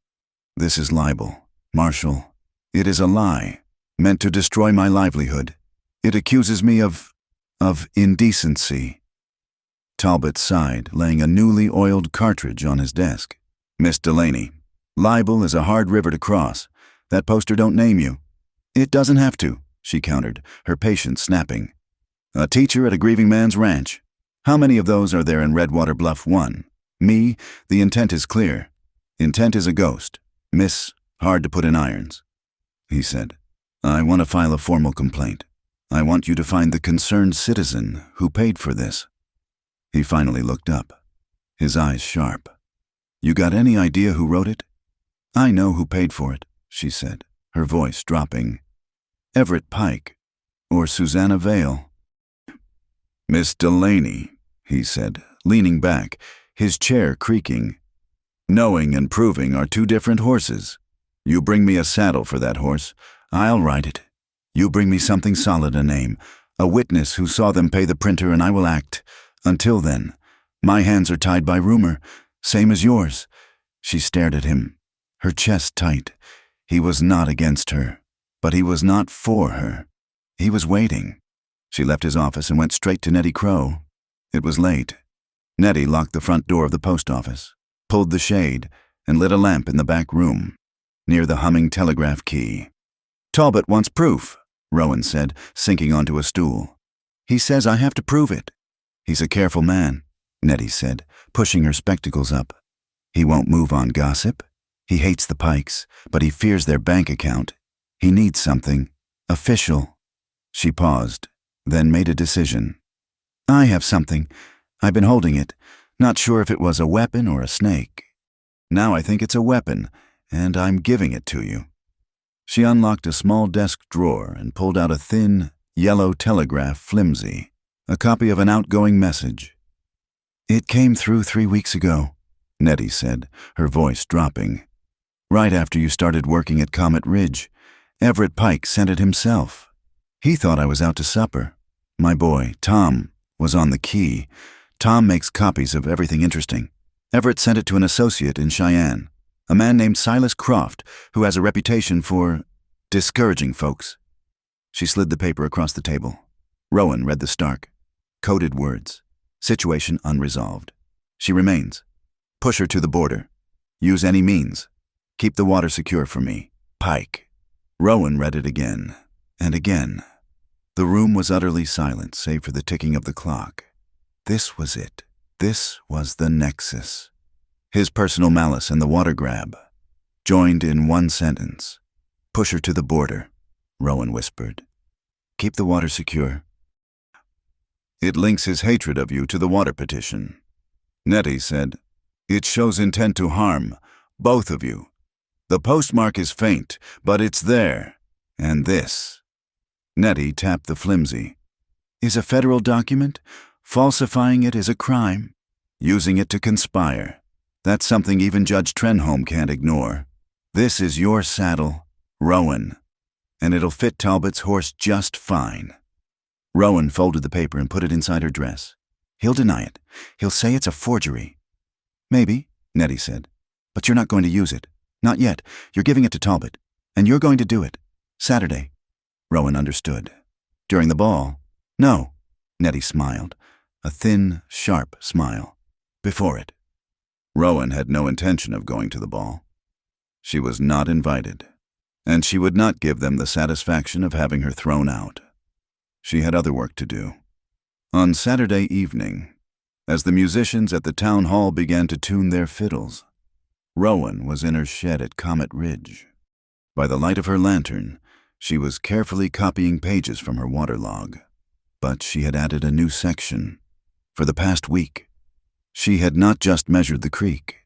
"This is libel, Marshal. It is a lie, meant to destroy my livelihood. It accuses me of indecency." Talbot sighed, laying a newly oiled cartridge on his desk. "Miss Delaney, libel is a hard river to cross. That poster don't name you." "It doesn't have to," she countered, her patience snapping. "A teacher at a grieving man's ranch. How many of those are there in Redwater Bluff 1? Me, the intent is clear. Intent is a ghost. Miss, hard to put in irons." He said, "I want to file a formal complaint. I want you to find the concerned citizen who paid for this." He finally looked up, his eyes sharp. "You got any idea who wrote it?" "I know who paid for it," she said, her voice dropping. "Everett Pike, or Susanna Vale." "Miss Delaney," he said, leaning back, his chair creaking. "Knowing and proving are two different horses. You bring me a saddle for that horse, I'll ride it. You bring me something solid, a name, a witness who saw them pay the printer, and I will act. Until then, my hands are tied by rumor, same as yours." She stared at him, her chest tight. He was not against her, but he was not for her. He was waiting. She left his office and went straight to Nettie Crow. It was late. Nettie locked the front door of the post office, pulled the shade, and lit a lamp in the back room, near the humming telegraph key. "Talbot wants proof," Rowan said, sinking onto a stool. "He says I have to prove it." "He's a careful man," Nettie said, pushing her spectacles up. "He won't move on gossip. He hates the Pikes, but he fears their bank account. He needs something official." She paused, then made a decision. "I have something. I've been holding it, not sure if it was a weapon or a snake. Now I think it's a weapon, and I'm giving it to you." She unlocked a small desk drawer and pulled out a thin, yellow telegraph flimsy, a copy of an outgoing message. "It came through 3 weeks ago," Nettie said, her voice dropping. "Right after you started working at Comet Ridge. Everett Pike sent it himself. He thought I was out to supper. My boy, Tom, was on the key. Tom makes copies of everything interesting. Everett sent it to an associate in Cheyenne, a man named Silas Croft, who has a reputation for discouraging folks." She slid the paper across the table. Rowan read the stark, coded words. Situation unresolved. She remains. Push her to the border. Use any means. Keep the water secure for me. Pike. Rowan read it again, and again. The room was utterly silent, save for the ticking of the clock. This was it. This was the nexus. His personal malice and the water grab, joined in one sentence. "Push her to the border," Rowan whispered. "Keep the water secure." "It links his hatred of you to the water petition," Nettie said. "It shows intent to harm, both of you. The postmark is faint, but it's there. And this." Nettie tapped the flimsy. "Is a federal document. Falsifying it is a crime. Using it to conspire. That's something even Judge Trenholm can't ignore. This is your saddle, Rowan, and it'll fit Talbot's horse just fine." Rowan folded the paper and put it inside her dress. "He'll deny it. He'll say it's a forgery." "Maybe," Nettie said, "but you're not going to use it. Not yet. You're giving it to Talbot, and you're going to do it. Saturday." Rowan understood. "During the ball?" "No." Nettie smiled, a thin, sharp smile. "Before it." Rowan had no intention of going to the ball. She was not invited, and she would not give them the satisfaction of having her thrown out. She had other work to do. On Saturday evening, as the musicians at the town hall began to tune their fiddles, Rowan was in her shed at Comet Ridge. By the light of her lantern, she was carefully copying pages from her waterlog. But she had added a new section. For the past week, she had not just measured the creek.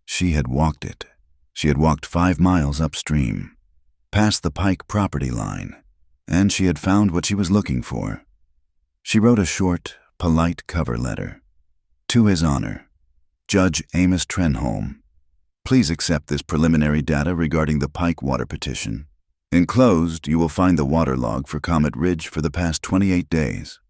She had walked it. She had walked 5 miles upstream, past the Pike property line, and she had found what she was looking for. She wrote a short, polite cover letter. "To His Honor, Judge Amos Trenholm. Please accept this preliminary data regarding the Pike water petition. Enclosed, you will find the water log for Comet Ridge for the past 28 days.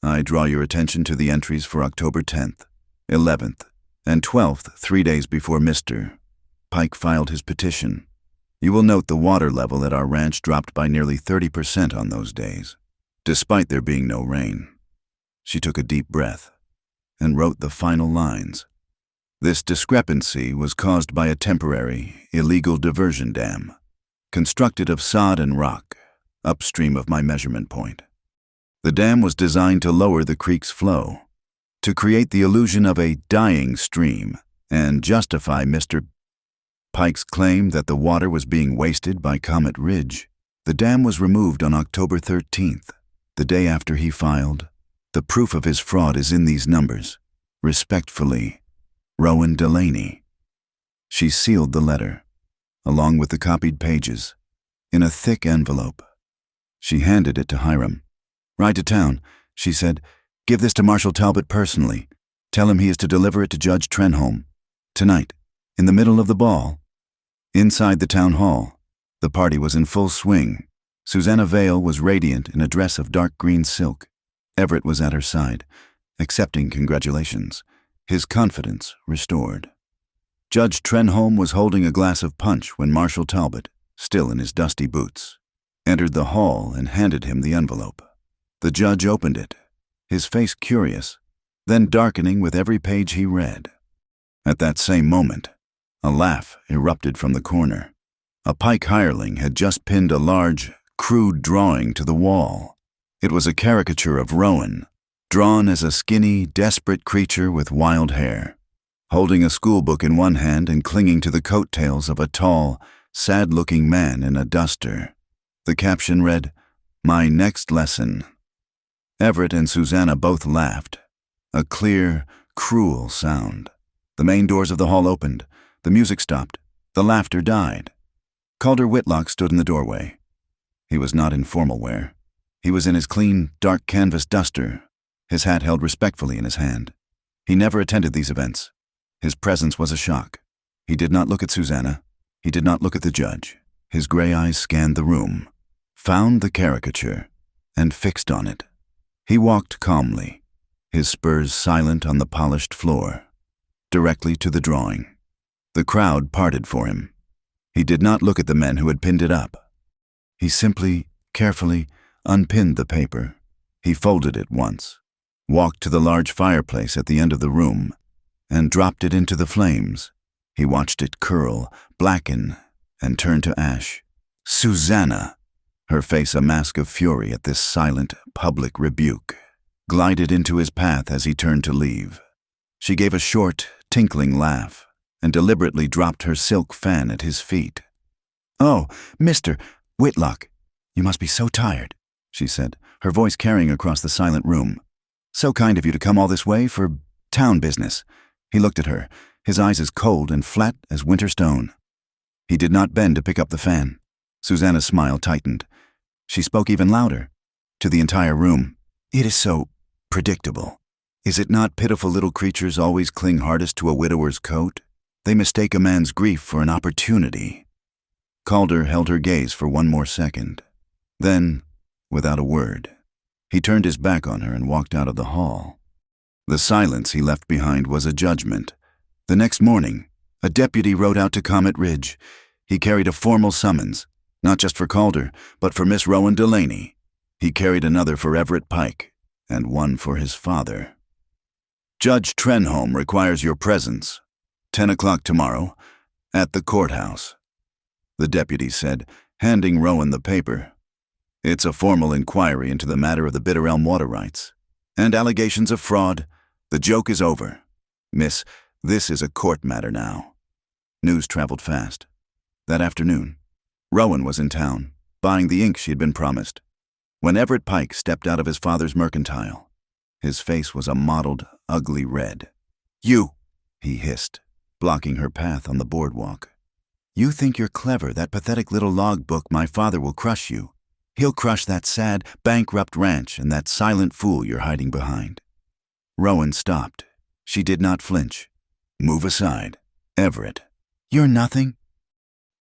I draw your attention to the entries for October 10th, 11th, and 12th, 3 days before Mr. Pike filed his petition. You will note the water level at our ranch dropped by nearly 30% on those days, despite there being no rain." She took a deep breath and wrote the final lines. "This discrepancy was caused by a temporary, illegal diversion dam, constructed of sod and rock, upstream of my measurement point. The dam was designed to lower the creek's flow, to create the illusion of a dying stream, and justify Mr. Pike's claim that the water was being wasted by Comet Ridge. The dam was removed on October 13th, the day after he filed. The proof of his fraud is in these numbers. Respectfully, Rowan Delaney." She sealed the letter, along with the copied pages, in a thick envelope. She handed it to Hiram. "Ride to town," she said. "Give this to Marshal Talbot personally. Tell him he is to deliver it to Judge Trenholm. Tonight, in the middle of the ball." Inside the town hall, the party was in full swing. Susanna Vale was radiant in a dress of dark green silk. Everett was at her side, accepting congratulations, his confidence restored. Judge Trenholm was holding a glass of punch when Marshal Talbot, still in his dusty boots, entered the hall and handed him the envelope. The judge opened it, his face curious, then darkening with every page he read. At that same moment, a laugh erupted from the corner. A Pike hireling had just pinned a large, crude drawing to the wall. It was a caricature of Rowan, drawn as a skinny, desperate creature with wild hair, holding a schoolbook in one hand and clinging to the coattails of a tall, sad-looking man in a duster. The caption read, "My next lesson." Everett and Susanna both laughed, a clear, cruel sound. The main doors of the hall opened. The music stopped. The laughter died. Calder Whitlock stood in the doorway. He was not in formal wear. He was in his clean, dark canvas duster, his hat held respectfully in his hand. He never attended these events. His presence was a shock. He did not look at Susanna. He did not look at the judge. His gray eyes scanned the room, found the caricature, and fixed on it. He walked calmly, his spurs silent on the polished floor, directly to the drawing. The crowd parted for him. He did not look at the men who had pinned it up. He simply, carefully, unpinned the paper. He folded it once, walked to the large fireplace at the end of the room, and dropped it into the flames. He watched it curl, blacken, and turn to ash. Susanna, her face a mask of fury at this silent, public rebuke, glided into his path as he turned to leave. She gave a short, tinkling laugh and deliberately dropped her silk fan at his feet. "Oh, Mr. Whitlock, you must be so tired," she said, her voice carrying across the silent room. "So kind of you to come all this way for town business." He looked at her, his eyes as cold and flat as winter stone. He did not bend to pick up the fan. Susanna's smile tightened. She spoke even louder, to the entire room. "It is so predictable. Is it not pitiful little creatures always cling hardest to a widower's coat? They mistake a man's grief for an opportunity." Calder held her gaze for one more second. Then, without a word, he turned his back on her and walked out of the hall. The silence he left behind was a judgment. The next morning, a deputy rode out to Comet Ridge. He carried a formal summons, not just for Calder, but for Miss Rowan Delaney. He carried another for Everett Pike, and one for his father. "Judge Trenholm requires your presence. 10 o'clock tomorrow, at the courthouse," the deputy said, handing Rowan the paper. "It's a formal inquiry into the matter of the Bitter Elm water rights, and allegations of fraud. The joke is over. Miss, this is a court matter now." News traveled fast. That afternoon, Rowan was in town, buying the ink she had been promised, when Everett Pike stepped out of his father's mercantile. His face was a mottled, ugly red. "You," he hissed, blocking her path on the boardwalk. "You think you're clever. That pathetic little logbook my father will crush you. He'll crush that sad, bankrupt ranch and that silent fool you're hiding behind." Rowan stopped. She did not flinch. "Move aside, Everett." "You're nothing,"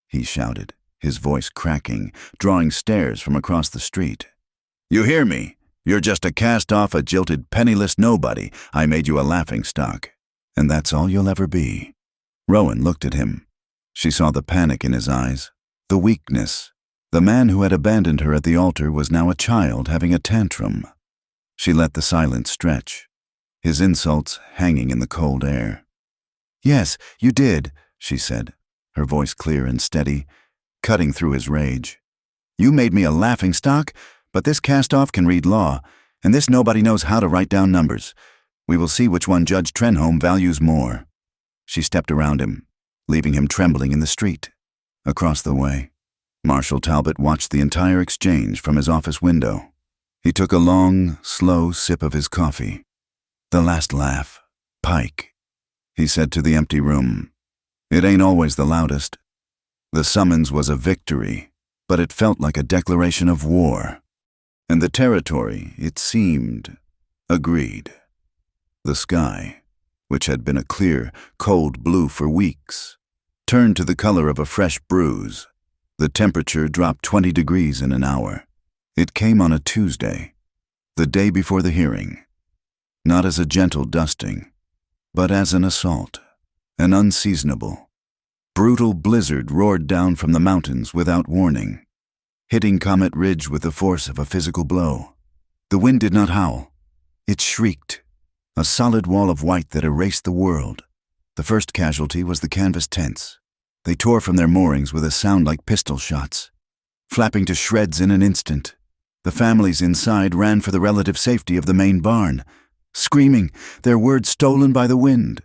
he shouted, his voice cracking, drawing stares from across the street. "You hear me? You're just a cast-off, a jilted, penniless nobody. I made you a laughingstock, and that's all you'll ever be." Rowan looked at him. She saw the panic in his eyes, the weakness. The man who had abandoned her at the altar was now a child having a tantrum. She let the silence stretch, his insults hanging in the cold air. "Yes, you did," she said, her voice clear and steady, cutting through his rage. "You made me a laughingstock, but this cast-off can read law, and this nobody knows how to write down numbers. We will see which one Judge Trenholm values more." She stepped around him, leaving him trembling in the street. Across the way, Marshal Talbot watched the entire exchange from his office window. He took a long, slow sip of his coffee. "The last laugh, Pike," he said to the empty room. "It ain't always the loudest." The summons was a victory, but it felt like a declaration of war. And the territory, it seemed, agreed. The sky, which had been a clear, cold blue for weeks, turned to the color of a fresh bruise. The temperature dropped 20 degrees in an hour. It came on a Tuesday, the day before the hearing, not as a gentle dusting, but as an assault, an unseasonable, brutal blizzard roared down from the mountains without warning, hitting Comet Ridge with the force of a physical blow. The wind did not howl. It shrieked, a solid wall of white that erased the world. The first casualty was the canvas tents. They tore from their moorings with a sound like pistol shots, flapping to shreds in an instant. The families inside ran for the relative safety of the main barn, screaming, their words stolen by the wind.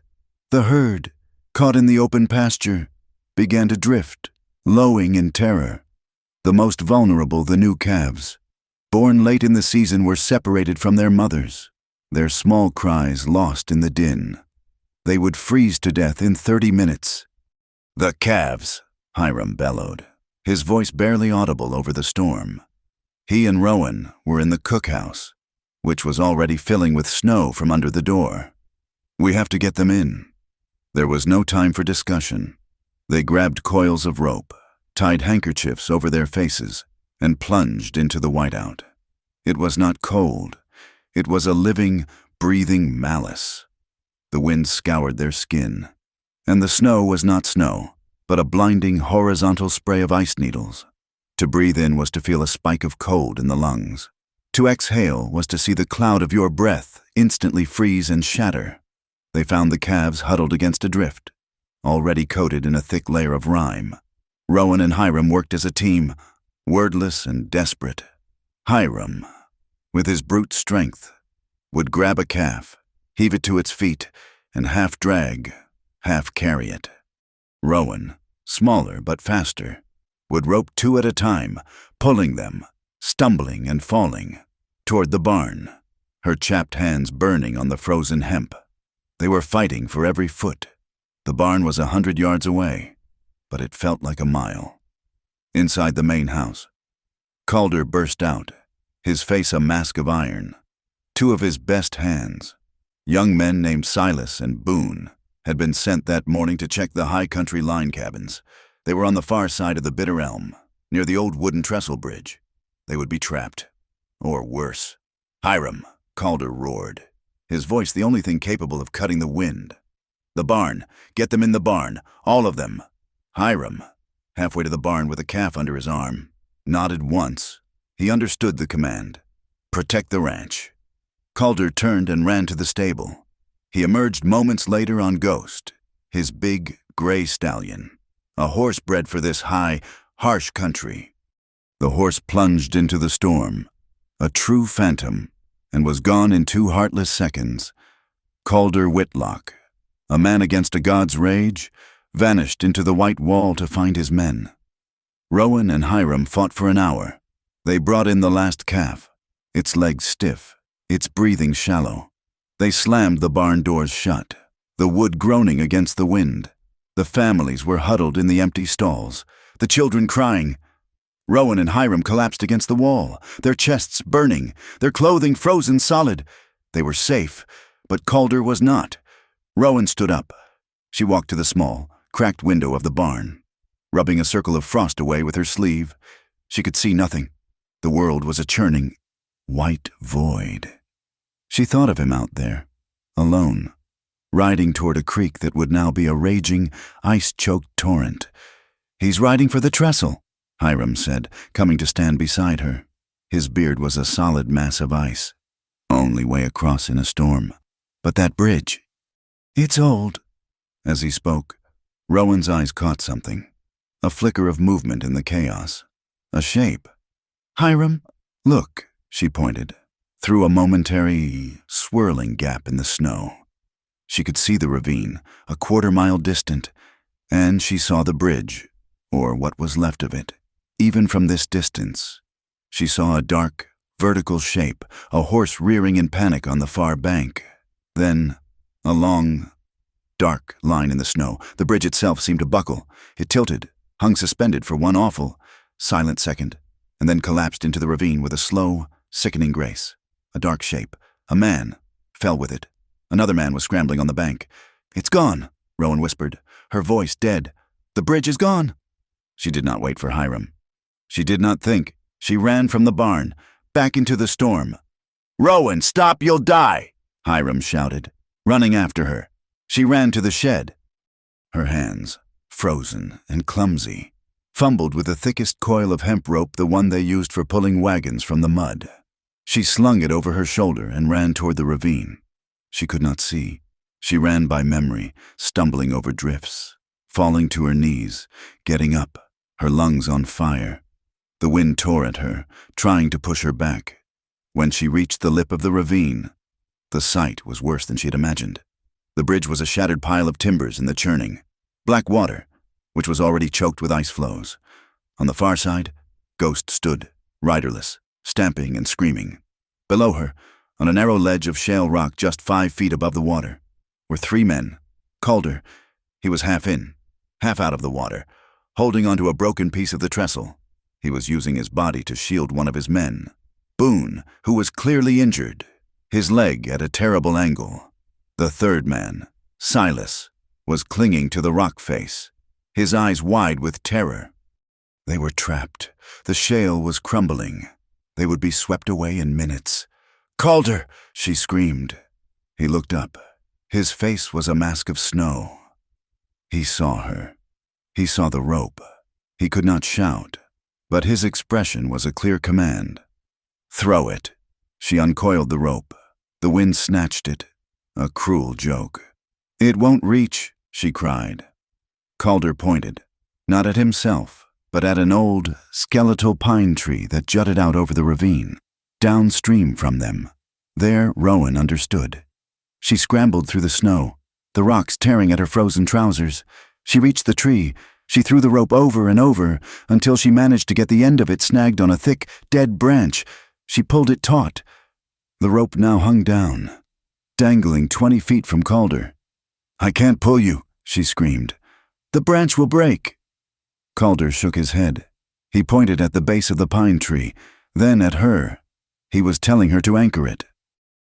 The herd, caught in the open pasture, began to drift, lowing in terror. The most vulnerable, the new calves, born late in the season, were separated from their mothers, their small cries lost in the din. They would freeze to death in 30 minutes. "The calves," Hiram bellowed, his voice barely audible over the storm. He and Rowan were in the cookhouse, which was already filling with snow from under the door. "We have to get them in." There was no time for discussion. They grabbed coils of rope, tied handkerchiefs over their faces, and plunged into the whiteout. It was not cold. It was a living, breathing malice. The wind scoured their skin, and the snow was not snow, but a blinding horizontal spray of ice needles. To breathe in was to feel a spike of cold in the lungs. To exhale was to see the cloud of your breath instantly freeze and shatter. They found the calves huddled against a drift, already coated in a thick layer of rime. Rowan and Hiram worked as a team, Wordless and desperate, Hiram, with his brute strength, would grab a calf, heave it to its feet, and half drag, half carry it. Rowan, smaller but faster, would rope two at a time, pulling them, stumbling and falling, toward the barn, her chapped hands burning on the frozen hemp. They were fighting for every foot. The barn was 100 yards away, but it felt like a mile. Inside the main house, Calder burst out, his face a mask of iron. Two of his best hands, young men named Silas and Boone, had been sent that morning to check the high country line cabins. They were on the far side of the Bitter Elm, near the old wooden trestle bridge. They would be trapped. Or worse. Hiram, Calder roared, his voice the only thing capable of cutting the wind. The barn. Get them in the barn. All of them. Hiram, halfway to the barn with a calf under his arm, nodded once. He understood the command. Protect the ranch. Calder turned and ran to the stable. He emerged moments later on Ghost, his big, gray stallion, a horse bred for this high, harsh country. The horse plunged into the storm, a true phantom, and was gone in 2 heartless seconds. Calder Whitlock, a man against a god's rage, vanished into the white wall to find his men. Rowan and Hiram fought for an hour. They brought in the last calf, its legs stiff, its breathing shallow. They slammed the barn doors shut, the wood groaning against the wind. The families were huddled in the empty stalls, the children crying. Rowan and Hiram collapsed against the wall, their chests burning, their clothing frozen solid. They were safe, but Calder was not. Rowan stood up. She walked to the small, cracked window of the barn. Rubbing a circle of frost away with her sleeve, she could see nothing. The world was a churning, white void. She thought of him out there, alone, riding toward a creek that would now be a raging, ice-choked torrent. "He's riding for the trestle," Hiram said, coming to stand beside her. His beard was a solid mass of ice, only way across in a storm. "But that bridge, it's old." As he spoke, Rowan's eyes caught something, a flicker of movement in the chaos, a shape. "Hiram, look," she pointed, through a momentary, swirling gap in the snow. She could see the ravine, a quarter-mile distant, and she saw the bridge, or what was left of it. Even from this distance, she saw a dark, vertical shape, a horse rearing in panic on the far bank. Then, a long, dark line in the snow. The bridge itself seemed to buckle. It tilted, hung suspended for one awful, silent second, and then collapsed into the ravine with a slow, sickening grace. A dark shape, a man, fell with it. Another man was scrambling on the bank. "It's gone," Rowan whispered, her voice dead. "The bridge is gone." She did not wait for Hiram. She did not think. She ran from the barn, back into the storm. "Rowan, stop, you'll die!" Hiram shouted, running after her. She ran to the shed. Her hands, frozen and clumsy, fumbled with the thickest coil of hemp rope, the one they used for pulling wagons from the mud. She slung it over her shoulder and ran toward the ravine. She could not see. She ran by memory, stumbling over drifts, falling to her knees, getting up, her lungs on fire. The wind tore at her, trying to push her back. When she reached the lip of the ravine, the sight was worse than she had imagined. The bridge was a shattered pile of timbers in the churning. Black water, which was already choked with ice floes. On the far side, Ghost stood, riderless, stamping and screaming. Below her, on a narrow ledge of shale rock just 5 feet above the water, were 3 men. Calder, he was half in, half out of the water, holding onto a broken piece of the trestle. He was using his body to shield one of his men. Boone, who was clearly injured, his leg at a terrible angle. The third man, Silas, was clinging to the rock face, his eyes wide with terror. They were trapped. The shale was crumbling. They would be swept away in minutes. "Calder!" she screamed. He looked up. His face was a mask of snow. He saw her. He saw the rope. He could not shout, but his expression was a clear command. "Throw it." She uncoiled the rope. The wind snatched it. A cruel joke. "It won't reach," she cried. Calder pointed, not at himself, but at an old, skeletal pine tree that jutted out over the ravine, downstream from them. There, Rowan understood. She scrambled through the snow, the rocks tearing at her frozen trousers. She reached the tree. She threw the rope over and over until she managed to get the end of it snagged on a thick, dead branch. She pulled it taut. The rope now hung down, dangling 20 feet from Calder. "I can't pull you," she screamed. "The branch will break." Calder shook his head. He pointed at the base of the pine tree, then at her. He was telling her to anchor it.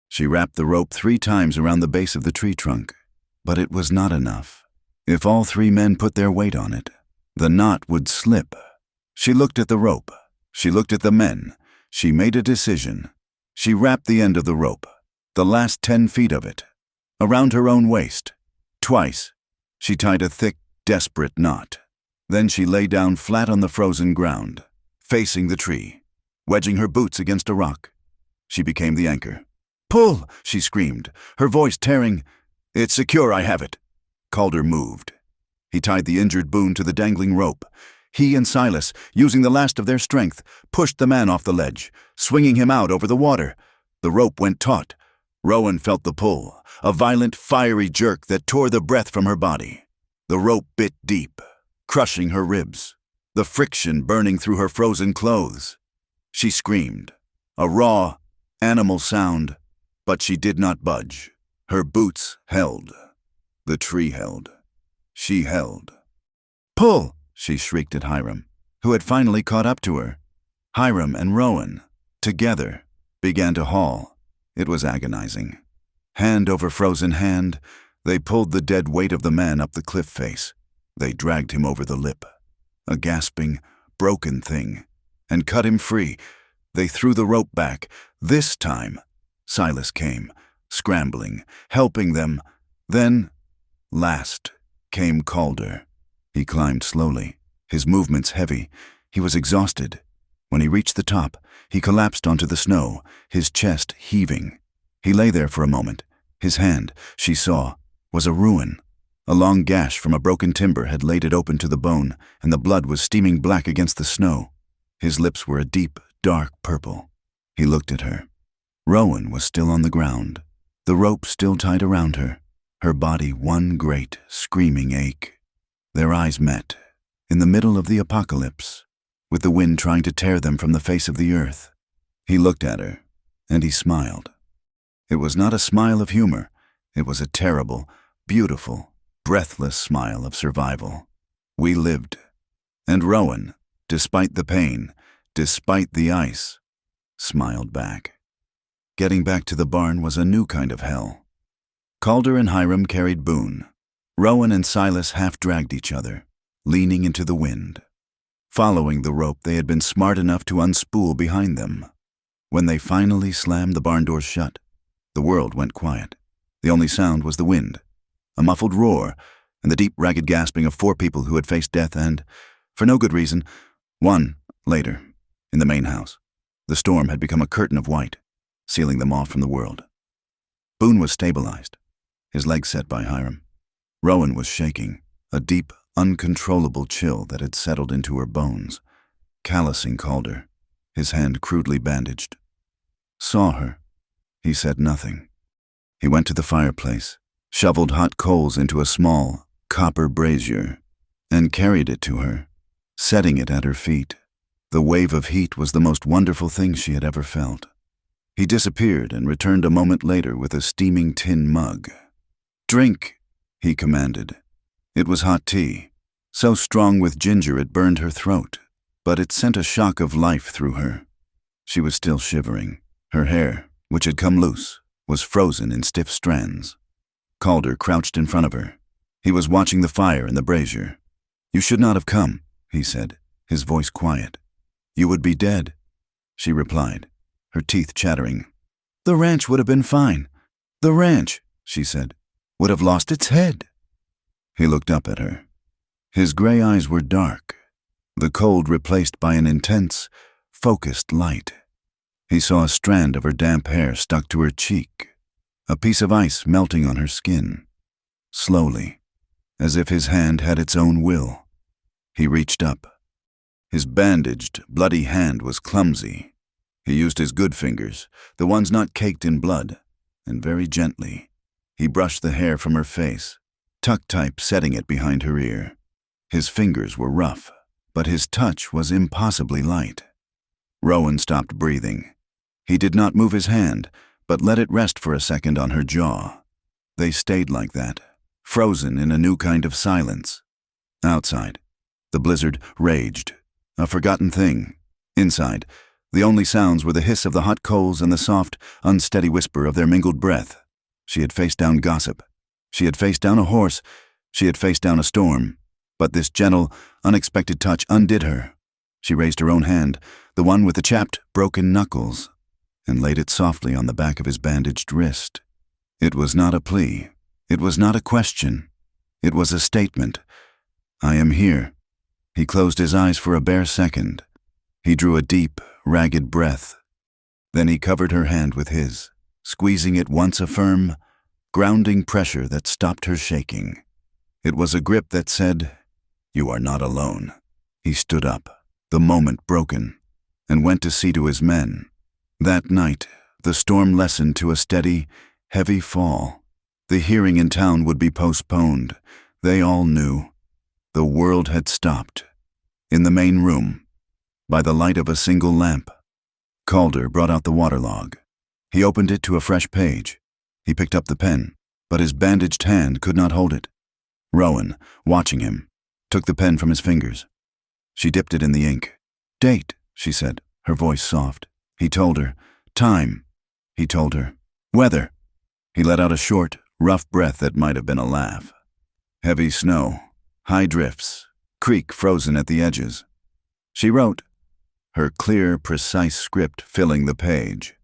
She wrapped the rope 3 times around the base of the tree trunk, but it was not enough. If all 3 men put their weight on it, the knot would slip. She looked at the rope. She looked at the men. She made a decision. She wrapped the end of the rope, the last 10 feet of it, around her own waist. Twice, she tied a thick, desperate knot. Then she lay down flat on the frozen ground, facing the tree, wedging her boots against a rock. She became the anchor. "Pull!" she screamed, her voice tearing. "It's secure, I have it." Calder moved. He tied the injured Boone to the dangling rope. He and Silas, using the last of their strength, pushed the man off the ledge, swinging him out over the water. The rope went taut. Rowan felt the pull, a violent, fiery jerk that tore the breath from her body. The rope bit deep, crushing her ribs, the friction burning through her frozen clothes. She screamed, a raw, animal sound, but she did not budge. Her boots held. The tree held. She held. "Pull!" she shrieked at Hiram, who had finally caught up to her. Hiram and Rowan, together, began to haul. It was agonizing. Hand over frozen hand, they pulled the dead weight of the man up the cliff face. They dragged him over the lip, a gasping, broken thing, and cut him free. They threw the rope back. This time, Silas came, scrambling, helping them. Then, last, came Calder. He climbed slowly, his movements heavy. He was exhausted. When he reached the top, he collapsed onto the snow, his chest heaving. He lay there for a moment. His hand, she saw, was a ruin. A long gash from a broken timber had laid it open to the bone, and the blood was steaming black against the snow. His lips were a deep, dark purple. He looked at her. Rowan was still on the ground, the rope still tied around her, her body one great, screaming ache. Their eyes met, in the middle of the apocalypse, with the wind trying to tear them from the face of the earth. He looked at her, and he smiled. It was not a smile of humor. It was a terrible, beautiful, breathless smile of survival. We lived. And Rowan, despite the pain, despite the ice, smiled back. Getting back to the barn was a new kind of hell. Calder and Hiram carried Boone. Rowan and Silas half-dragged each other, leaning into the wind. Following the rope they had been smart enough to unspool behind them. When they finally slammed the barn doors shut, the world went quiet. The only sound was the wind, a muffled roar, and the deep, ragged gasping of 4 people who had faced death and, for no good reason, one, later, in the main house. The storm had become a curtain of white, sealing them off from the world. Boone was stabilized, his legs set by Hiram. Rowan was shaking, a deep, uncontrollable chill that had settled into her bones, callousing Calder, his hand crudely bandaged. Saw her. He said nothing. He went to the fireplace, shoveled hot coals into a small, copper brazier, and carried it to her, setting it at her feet. The wave of heat was the most wonderful thing she had ever felt. He disappeared and returned a moment later with a steaming tin mug. "Drink," he commanded. It was hot tea, so strong with ginger it burned her throat, but it sent a shock of life through her. She was still shivering. Her hair, which had come loose, was frozen in stiff strands. Calder crouched in front of her. He was watching the fire in the brazier. "You should not have come," he said, his voice quiet. "You would be dead," she replied, her teeth chattering. "The ranch would have been fine. The ranch," she said, "would have lost its head." He looked up at her. His gray eyes were dark, the cold replaced by an intense, focused light. He saw a strand of her damp hair stuck to her cheek, a piece of ice melting on her skin. Slowly, as if his hand had its own will, he reached up, His bandaged, bloody hand was clumsy. He used his good fingers, the ones not caked in blood, and very gently, he brushed the hair from her face, tuck-type setting it behind her ear. His fingers were rough, but his touch was impossibly light. Rowan stopped breathing. He did not move his hand, but let it rest for a second on her jaw. They stayed like that, frozen in a new kind of silence. Outside, the blizzard raged, a forgotten thing. Inside, the only sounds were the hiss of the hot coals and the soft, unsteady whisper of their mingled breath. She had faced down gossip. She had faced down a horse. She had faced down a storm. But this gentle, unexpected touch undid her. She raised her own hand, the one with the chapped, broken knuckles, and laid it softly on the back of his bandaged wrist. It was not a plea. It was not a question. It was a statement. I am here. He closed his eyes for a bare second. He drew a deep, ragged breath. Then he covered her hand with his, squeezing it once a firm, grounding pressure that stopped her shaking. It was a grip that said, "You are not alone." He stood up, the moment broken, and went to see to his men. That night, the storm lessened to a steady, heavy fall. The hearing in town would be postponed. They all knew. The world had stopped. In the main room, by the light of a single lamp, Calder brought out the waterlog. He opened it to a fresh page. He picked up the pen, but his bandaged hand could not hold it. Rowan, watching him, took the pen from his fingers. She dipped it in the ink. "Date," she said, her voice soft. He told her. "Time." He told her. "Weather." He let out a short, rough breath that might have been a laugh. Heavy snow, high drifts, creek frozen at the edges. She wrote, her clear, precise script filling the page.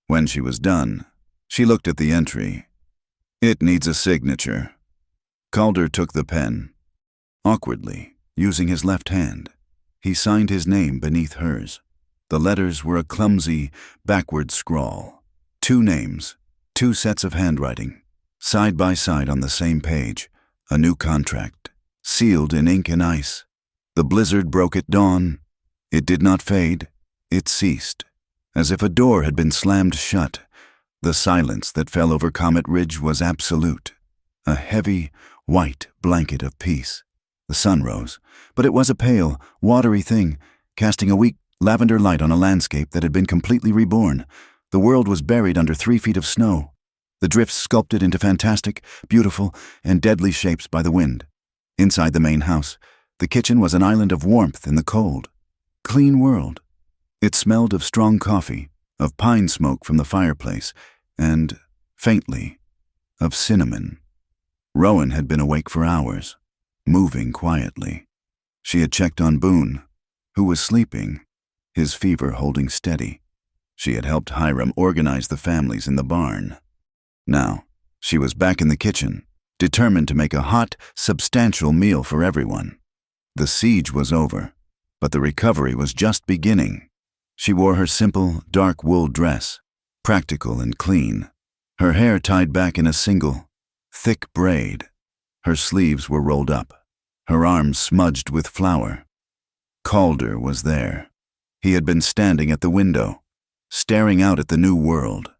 When she was done, she looked at the entry. "It needs a signature." Calder took the pen. Awkwardly, using his left hand, he signed his name beneath hers. The letters were a clumsy, backward scrawl. 2 names, 2 sets of handwriting, side by side on the same page, a new contract, sealed in ink and ice. The blizzard broke at dawn. It did not fade. It ceased, as if a door had been slammed shut. The silence that fell over Comet Ridge was absolute, a heavy, white blanket of peace. The sun rose, but it was a pale, watery thing, casting a weak lavender light on a landscape that had been completely reborn. The world was buried under 3 feet of snow, the drifts sculpted into fantastic, beautiful, and deadly shapes by the wind. Inside the main house, the kitchen was an island of warmth in the cold. Clean world. It smelled of strong coffee, of pine smoke from the fireplace, and, faintly, of cinnamon. Rowan had been awake for hours, moving quietly. She had checked on Boone, who was sleeping, his fever holding steady. She had helped Hiram organize the families in the barn. Now, she was back in the kitchen, determined to make a hot, substantial meal for everyone. The siege was over, but the recovery was just beginning. She wore her simple, dark wool dress, practical and clean, her hair tied back in a single, thick braid. Her sleeves were rolled up, her arms smudged with flour. Calder was there. He had been standing at the window, staring out at the new world,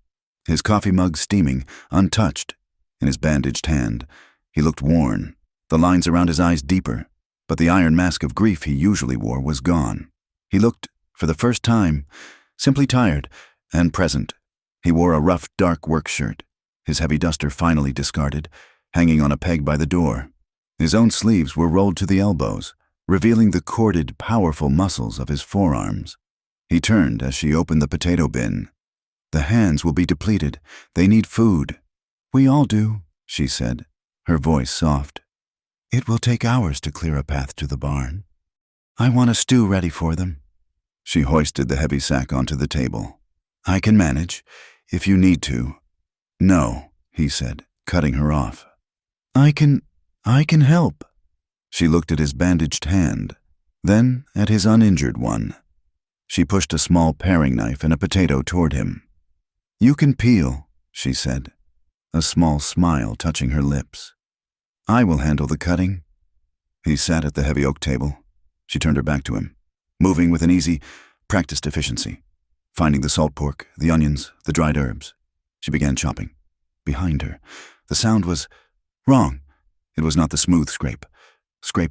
his coffee mug steaming, untouched. In his bandaged hand, he looked worn, the lines around his eyes deeper, but the iron mask of grief he usually wore was gone. He looked, for the first time, simply tired and present. He wore a rough, dark work shirt, his heavy duster finally discarded, hanging on a peg by the door. His own sleeves were rolled to the elbows, revealing the corded, powerful muscles of his forearms. He turned as she opened the potato bin. "The hands will be depleted. They need food." "We all do," she said, her voice soft. "It will take hours to clear a path to the barn. I want a stew ready for them." She hoisted the heavy sack onto the table. "I can manage, if you need to." "No," he said, cutting her off. I can help." She looked at his bandaged hand, then at his uninjured one. She pushed a small paring knife and a potato toward him. "You can peel," she said, a small smile touching her lips. "I will handle the cutting." He sat at the heavy oak table. She turned her back to him. moving with an easy, practiced efficiency, finding the salt pork, the onions, the dried herbs. She began chopping. Behind her, the sound was wrong. It was not the smooth scrape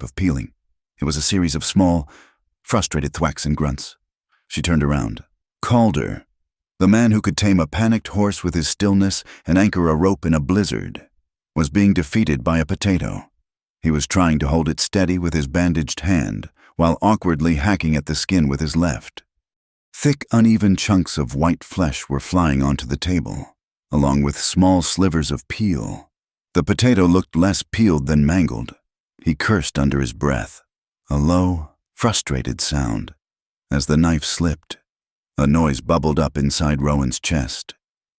of peeling. It was a series of small, frustrated thwacks and grunts. She turned around. Calder, the man who could tame a panicked horse with his stillness and anchor a rope in a blizzard, was being defeated by a potato. He was trying to hold it steady with his bandaged hand, while awkwardly hacking at the skin with his left. Thick, uneven chunks of white flesh were flying onto the table, along with small slivers of peel. The potato looked less peeled than mangled. He cursed under his breath, a low, frustrated sound. As the knife slipped, a noise bubbled up inside Rowan's chest.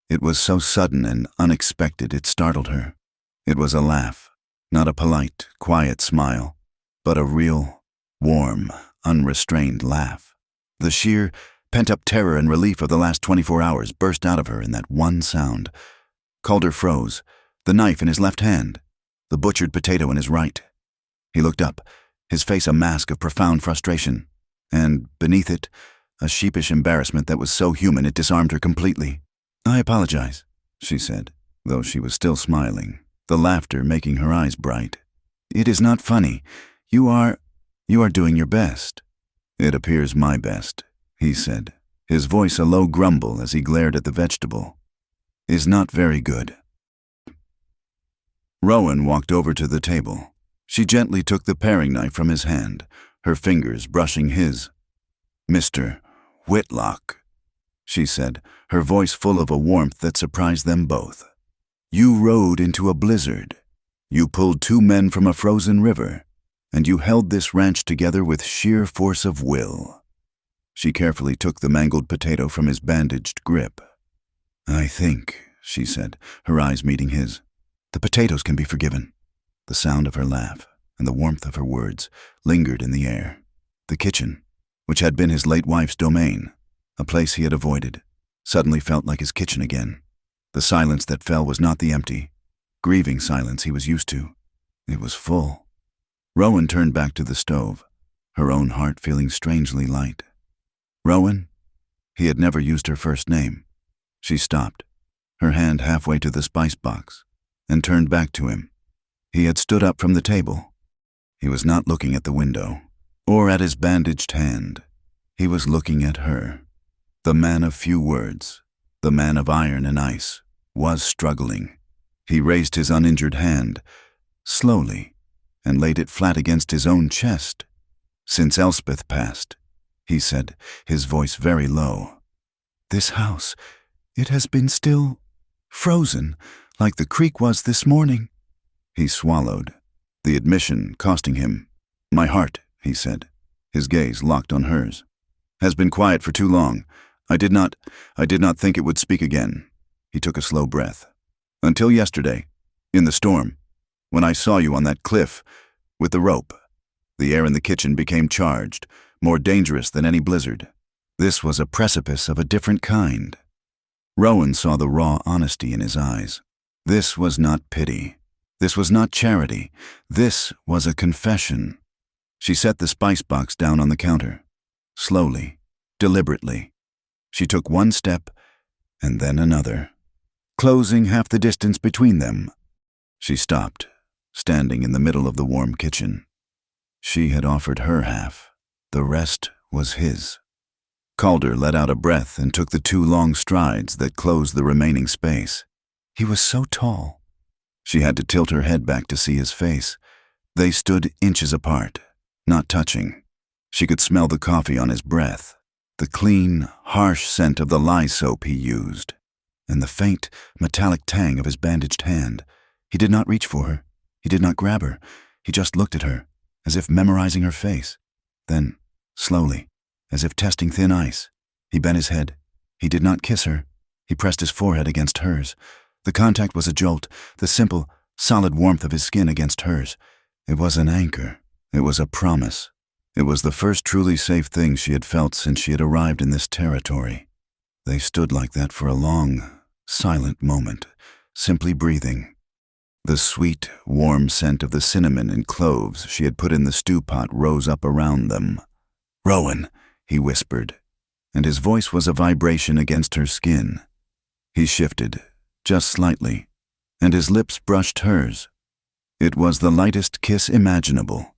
It was so sudden and unexpected it startled her. It was a laugh, not a polite, quiet smile, but a real, warm, unrestrained laugh. The sheer, pent-up terror and relief of the last 24 hours burst out of her in that one sound. Calder froze, the knife in his left hand, the butchered potato in his right. He looked up, his face a mask of profound frustration, and, beneath it, a sheepish embarrassment that was so human it disarmed her completely. "I apologize," she said, though she was still smiling, the laughter making her eyes bright. "It is not funny. You are doing your best." "It appears my best," he said, his voice a low grumble as he glared at the vegetable. "Is not very good." Rowan walked over to the table. She gently took the paring knife from his hand, her fingers brushing his. "Mr. Whitlock," she said, her voice full of a warmth that surprised them both. "You rode into a blizzard. You pulled 2 men from a frozen river, and you held this ranch together with sheer force of will." She carefully took the mangled potato from his bandaged grip. "I think," she said, her eyes meeting his, "the potatoes can be forgiven." The sound of her laugh and the warmth of her words lingered in the air. The kitchen, which had been his late wife's domain, a place he had avoided, suddenly felt like his kitchen again. The silence that fell was not the empty, grieving silence he was used to. It was full. Rowan turned back to the stove, her own heart feeling strangely light. "Rowan?" He had never used her first name. She stopped, her hand halfway to the spice box, and turned back to him. He had stood up from the table. He was not looking at the window, or at his bandaged hand. He was looking at her. The man of few words, the man of iron and ice, was struggling. He raised his uninjured hand, slowly, and laid it flat against his own chest. "Since Elspeth passed," he said, his voice very low, "this house, it has been still frozen, like the creek was this morning." He swallowed, the admission costing him. "My heart," he said, his gaze locked on hers, "has been quiet for too long. I did not think it would speak again." He took a slow breath. "Until yesterday, in the storm, when I saw you on that cliff with the rope. The air in the kitchen became charged, more dangerous than any blizzard. This was a precipice of a different kind." Rowan saw the raw honesty in his eyes. This was not pity. This was not charity. This was a confession. She set the spice box down on the counter. Slowly, deliberately. She took one step, and then another, closing half the distance between them. She stopped, standing in the middle of the warm kitchen. She had offered her half. The rest was his. Calder let out a breath and took the 2 long strides that closed the remaining space. He was so tall. She had to tilt her head back to see his face. They stood inches apart, not touching. She could smell the coffee on his breath, the clean, harsh scent of the lye soap he used, and the faint, metallic tang of his bandaged hand. He did not reach for her. He did not grab her. He just looked at her, as if memorizing her face. Then, slowly, as if testing thin ice, he bent his head. He did not kiss her. He pressed his forehead against hers. The contact was a jolt, the simple, solid warmth of his skin against hers. It was an anchor. It was a promise. It was the first truly safe thing she had felt since she had arrived in this territory. They stood like that for a long, silent moment, simply breathing. The sweet, warm scent of the cinnamon and cloves she had put in the stew pot rose up around them. "Rowan," he whispered, and his voice was a vibration against her skin. He shifted, just slightly, and his lips brushed hers. It was the lightest kiss imaginable.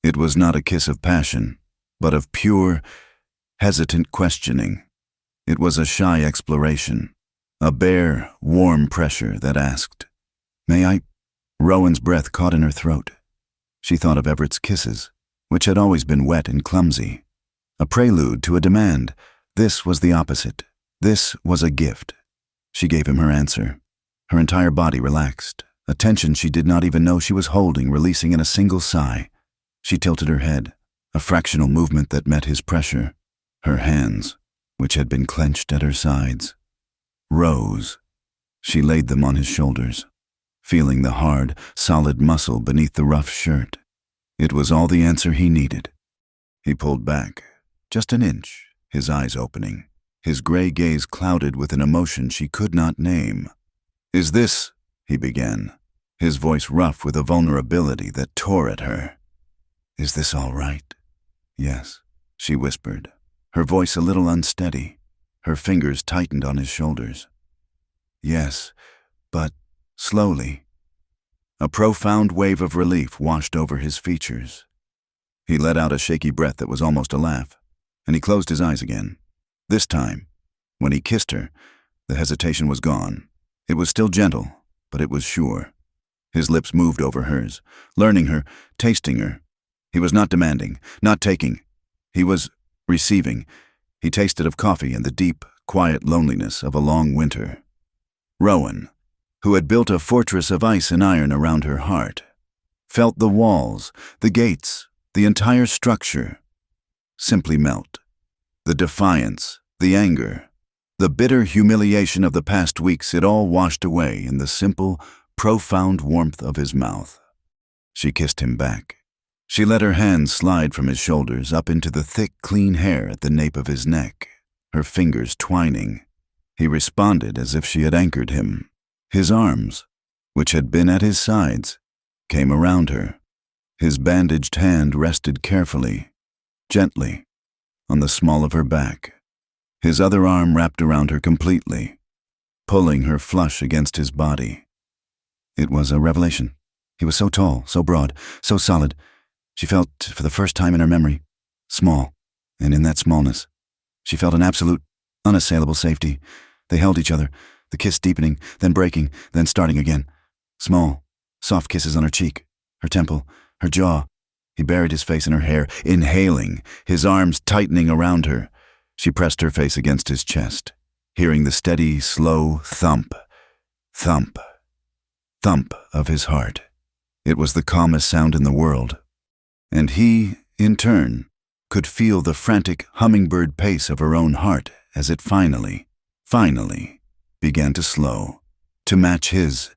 It was not a kiss of passion, but of pure, hesitant questioning. It was a shy exploration, a bare, warm pressure that asked, "May I?" Rowan's breath caught in her throat. She thought of Everett's kisses, which had always been wet and clumsy. A prelude to a demand. This was the opposite. This was a gift. She gave him her answer. Her entire body relaxed, a tension she did not even know she was holding releasing in a single sigh. She tilted her head, a fractional movement that met his pressure. Her hands, which had been clenched at her sides, rose. She laid them on his shoulders, feeling the hard, solid muscle beneath the rough shirt. It was all the answer he needed. He pulled back, just an inch, his eyes opening, his gray gaze clouded with an emotion she could not name. "Is this," he began, his voice rough with a vulnerability that tore at her. "Is this all right?" "Yes," she whispered, her voice a little unsteady. Her fingers tightened on his shoulders. "Yes, but..." Slowly, a profound wave of relief washed over his features. He let out a shaky breath that was almost a laugh, and he closed his eyes again. This time, when he kissed her, the hesitation was gone. It was still gentle, but it was sure. His lips moved over hers, learning her, tasting her. He was not demanding, not taking. He was receiving. He tasted of coffee and the deep, quiet loneliness of a long winter. Rowan, who had built a fortress of ice and iron around her heart, felt the walls, the gates, the entire structure simply melt. The defiance, the anger, the bitter humiliation of the past weeks, it all washed away in the simple, profound warmth of his mouth. She kissed him back. She let her hands slide from his shoulders up into the thick, clean hair at the nape of his neck, her fingers twining. He responded as if she had anchored him. His arms, which had been at his sides, came around her. His bandaged hand rested carefully, gently, on the small of her back. His other arm wrapped around her completely, pulling her flush against his body. It was a revelation. He was so tall, so broad, so solid. She felt, for the first time in her memory, small, and in that smallness, she felt an absolute, unassailable safety. They held each other, the kiss deepening, then breaking, then starting again. Small, soft kisses on her cheek, her temple, her jaw. He buried his face in her hair, inhaling, his arms tightening around her. She pressed her face against his chest, hearing the steady, slow thump, thump, thump of his heart. It was the calmest sound in the world. And he, in turn, could feel the frantic hummingbird pace of her own heart as it finally began to slow, to match his.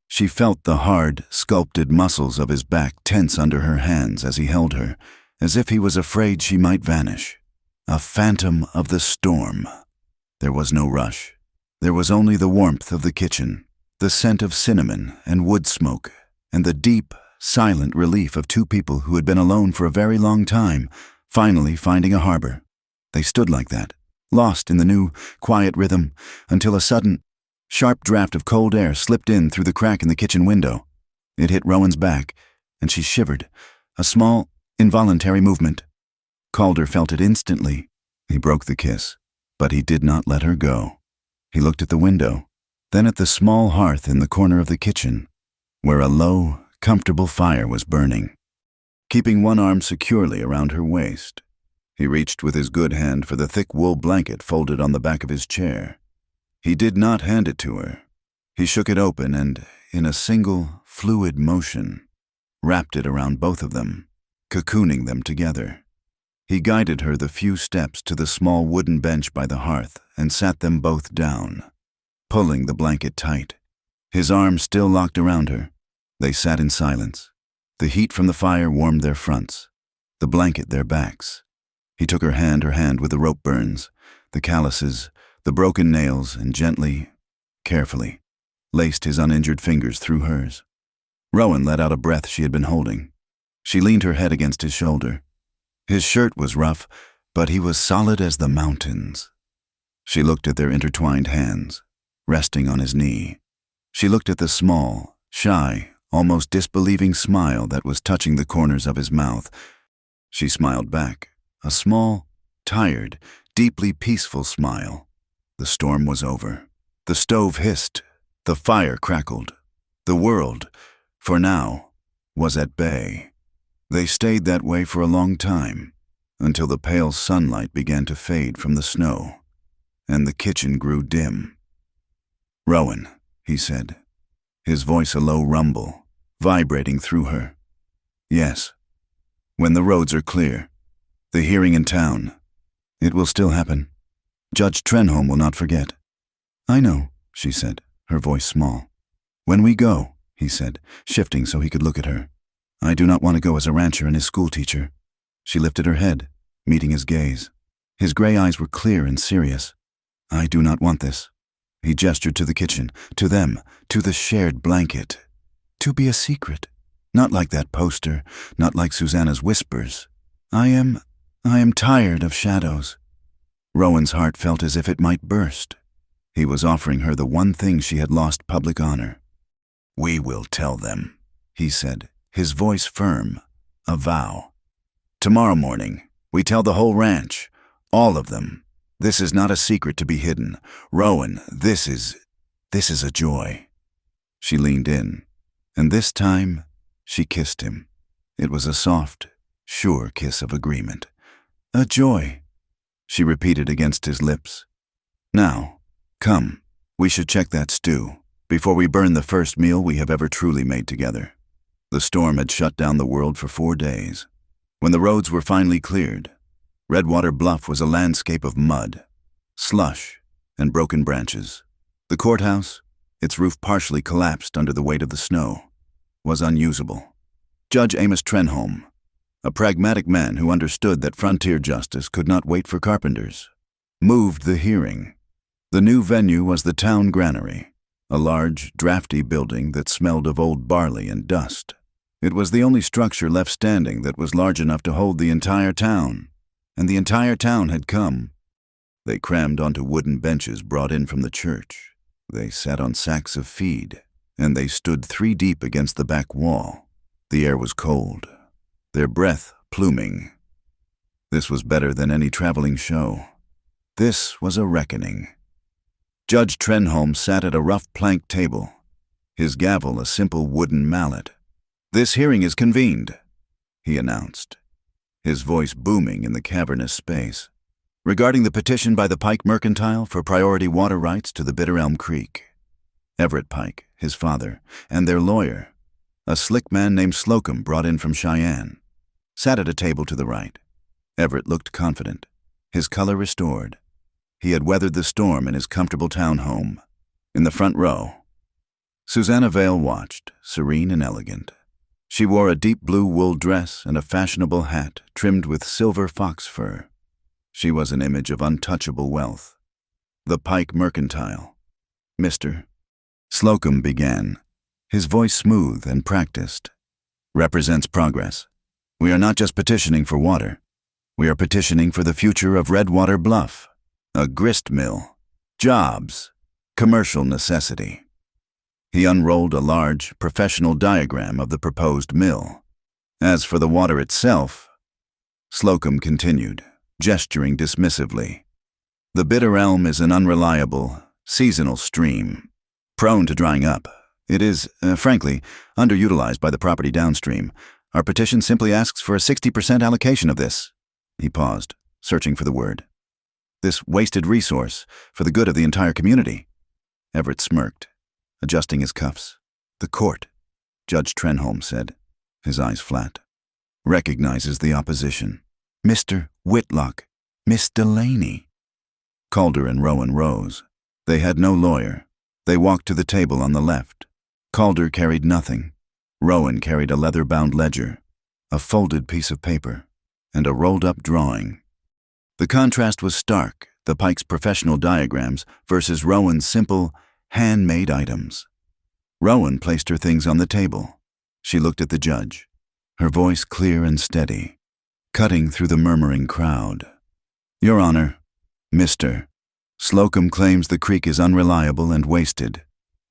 She felt the hard, sculpted muscles of his back tense under her hands as he held her, as if he was afraid she might vanish. A phantom of the storm. There was no rush. There was only the warmth of the kitchen, the scent of cinnamon and wood smoke, and the deep, silent relief of two people who had been alone for a very long time, finally finding a harbor. They stood like that, lost in the new, quiet rhythm, until a sudden, sharp draft of cold air slipped in through the crack in the kitchen window. It hit Rowan's back, and she shivered, a small, involuntary movement. Calder felt it instantly. He broke the kiss, but he did not let her go. He looked at the window, then at the small hearth in the corner of the kitchen, where a low, comfortable fire was burning. Keeping one arm securely around her waist, he reached with his good hand for the thick wool blanket folded on the back of his chair. He did not hand it to her. He shook it open and, in a single, fluid motion, wrapped it around both of them, cocooning them together. He guided her the few steps to the small wooden bench by the hearth and sat them both down, pulling the blanket tight. His arms still locked around her. They sat in silence. The heat from the fire warmed their fronts, the blanket their backs. He took her hand with the rope burns, the calluses, the broken nails, and gently, carefully, laced his uninjured fingers through hers. Rowan let out a breath she had been holding. She leaned her head against his shoulder. His shirt was rough, but he was solid as the mountains. She looked at their intertwined hands, resting on his knee. She looked at the small, shy, almost disbelieving smile that was touching the corners of his mouth. She smiled back, a small, tired, deeply peaceful smile. The storm was over. The stove hissed. The fire crackled. The world, for now, was at bay. They stayed that way for a long time, until the pale sunlight began to fade from the snow, and the kitchen grew dim. "Rowan," he said, his voice a low rumble, vibrating through her. "Yes. When the roads are clear, the hearing in town, it will still happen. Judge Trenholm will not forget." "I know," she said, her voice small. "When we go," he said, shifting so he could look at her. "I do not want to go as a rancher and his schoolteacher." She lifted her head, meeting his gaze. His gray eyes were clear and serious. "I do not want this." He gestured to the kitchen, to them, to the shared blanket. "To be a secret. Not like that poster, not like Susanna's whispers. I am tired of shadows." Rowan's heart felt as if it might burst. He was offering her the one thing she had lost: public honor. "We will tell them," he said, his voice firm, a vow. "Tomorrow morning, we tell the whole ranch, all of them. This is not a secret to be hidden. Rowan, this is a joy." She leaned in, and this time she kissed him. It was a soft, sure kiss of agreement. "A joy," she repeated against his lips. "Now, come, we should check that stew, before we burn the first meal we have ever truly made together." The storm had shut down the world for 4 days. When the roads were finally cleared, Redwater Bluff was a landscape of mud, slush, and broken branches. The courthouse, its roof partially collapsed under the weight of the snow, was unusable. Judge Amos Trenholm, a pragmatic man who understood that frontier justice could not wait for carpenters, moved the hearing. The new venue was the town granary, a large, drafty building that smelled of old barley and dust. It was the only structure left standing that was large enough to hold the entire town, and the entire town had come. They crammed onto wooden benches brought in from the church. They sat on sacks of feed, and they stood 3 deep against the back wall. The air was cold, their breath pluming. This was better than any traveling show. This was a reckoning. Judge Trenholm sat at a rough plank table, his gavel a simple wooden mallet. "This hearing is convened," he announced, his voice booming in the cavernous space, "regarding the petition by the Pike Mercantile for priority water rights to the Bitter Elm Creek." Everett Pike, his father, and their lawyer, a slick man named Slocum brought in from Cheyenne, sat at a table to the right. Everett looked confident, his color restored. He had weathered the storm in his comfortable town home. In the front row, Susanna Vale watched, serene and elegant. She wore a deep blue wool dress and a fashionable hat trimmed with silver fox fur. She was an image of untouchable wealth. "The Pike Mercantile, Mr. Slocum began, his voice smooth and practiced, "represents progress. We are not just petitioning for water. We are petitioning for the future of Redwater Bluff, a grist mill, jobs, commercial necessity." He unrolled a large, professional diagram of the proposed mill. "As for the water itself," Slocum continued, gesturing dismissively, "the Bitter Elm is an unreliable, seasonal stream, prone to drying up. It is, frankly, underutilized by the property downstream. Our petition simply asks for a 60% allocation of this." He paused, searching for the word. "This wasted resource, for the good of the entire community." Everett smirked, adjusting his cuffs. "The court," Judge Trenholm said, his eyes flat, "recognizes the opposition. Mr. Whitlock, Miss Delaney." Calder and Rowan rose. They had no lawyer. They walked to the table on the left. Calder carried nothing. Rowan carried a leather-bound ledger, a folded piece of paper, and a rolled-up drawing. The contrast was stark, the Pike's professional diagrams versus Rowan's simple, handmade items. Rowan placed her things on the table. She looked at the judge, her voice clear and steady, cutting through the murmuring crowd. Your Honor, Mr. Slocum claims the creek is unreliable and wasted.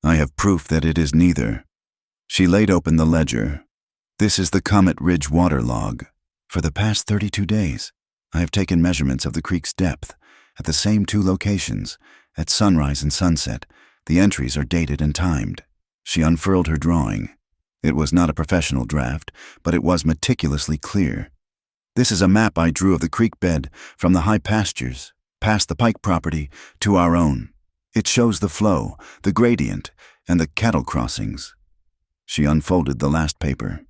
I have proof that it is neither. She laid open the ledger. This is the Comet Ridge water log. For the past 32 days, I have taken measurements of the creek's depth at the same two locations, at sunrise and sunset. The entries are dated and timed. She unfurled her drawing. It was not a professional draft, but it was meticulously clear. This is a map I drew of the creek bed from the high pastures, past the Pike property, to our own. It shows the flow, the gradient, and the cattle crossings. She unfolded the last paper.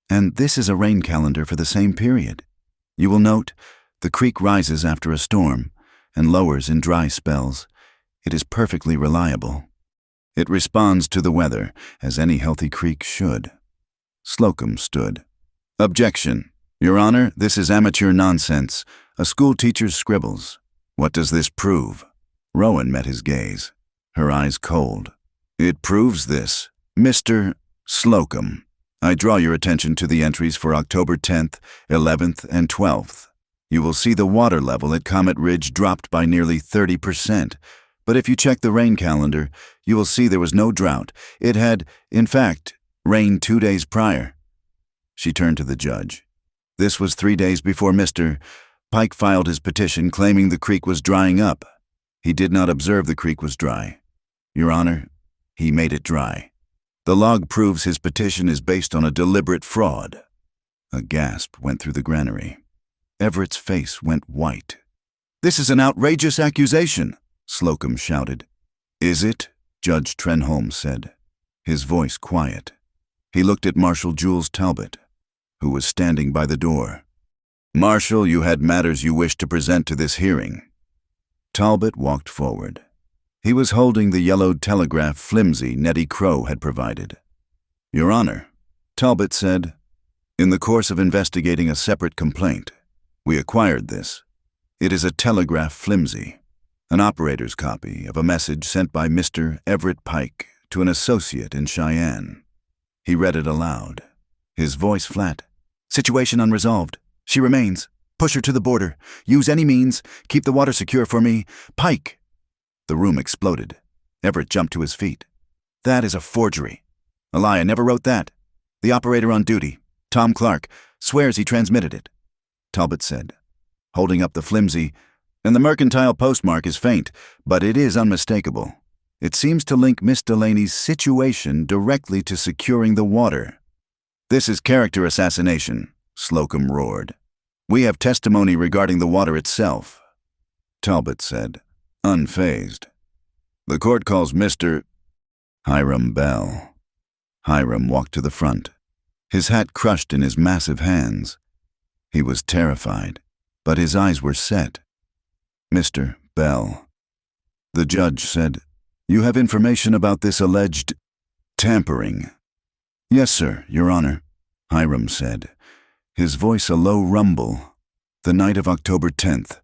And this is a rain calendar for the same period. You will note, the creek rises after a storm and lowers in dry spells. It is perfectly reliable. It responds to the weather, as any healthy creek should. Slocum stood. Objection. Your Honor, this is amateur nonsense, a school teacher's scribbles. What does this prove? Rowan met his gaze, her eyes cold. It proves this. Mr. Slocum, I draw your attention to the entries for October 10th, 11th, and 12th. You will see the water level at Comet Ridge dropped by nearly 30%. But if you check the rain calendar, you will see there was no drought. It had, in fact, rained 2 days prior. She turned to the judge. This was 3 days before Mr. Pike filed his petition claiming the creek was drying up. He did not observe the creek was dry. Your Honor, he made it dry. The log proves his petition is based on a deliberate fraud. A gasp went through the granary. Everett's face went white. This is an outrageous accusation, Slocum shouted. Is it? Judge Trenholm said, his voice quiet. He looked at Marshal Jules Talbot, who was standing by the door. Marshal, you had matters you wished to present to this hearing. Talbot walked forward. He was holding the yellowed telegraph flimsy Nettie Crow had provided. Your Honor, Talbot said, in the course of investigating a separate complaint, we acquired this. It is a telegraph flimsy, an operator's copy of a message sent by Mr. Everett Pike to an associate in Cheyenne. He read it aloud, his voice flat. Situation unresolved. She remains. Push her to the border. Use any means. Keep the water secure for me. Pike! The room exploded. Everett jumped to his feet. That is a forgery. A lie, I never wrote that. The operator on duty, Tom Clark, swears he transmitted it. Talbot said, holding up the flimsy, and the mercantile postmark is faint, but it is unmistakable. It seems to link Miss Delaney's situation directly to securing the water. This is character assassination, Slocum roared. We have testimony regarding the water itself. Talbot said, unfazed. The court calls Mr. Hiram Bell. Hiram walked to the front, his hat crushed in his massive hands. He was terrified, but his eyes were set. Mr. Bell. The judge said, you have information about this alleged tampering. Yes, sir, Your Honor, Hiram said, his voice a low rumble. The night of October 10th,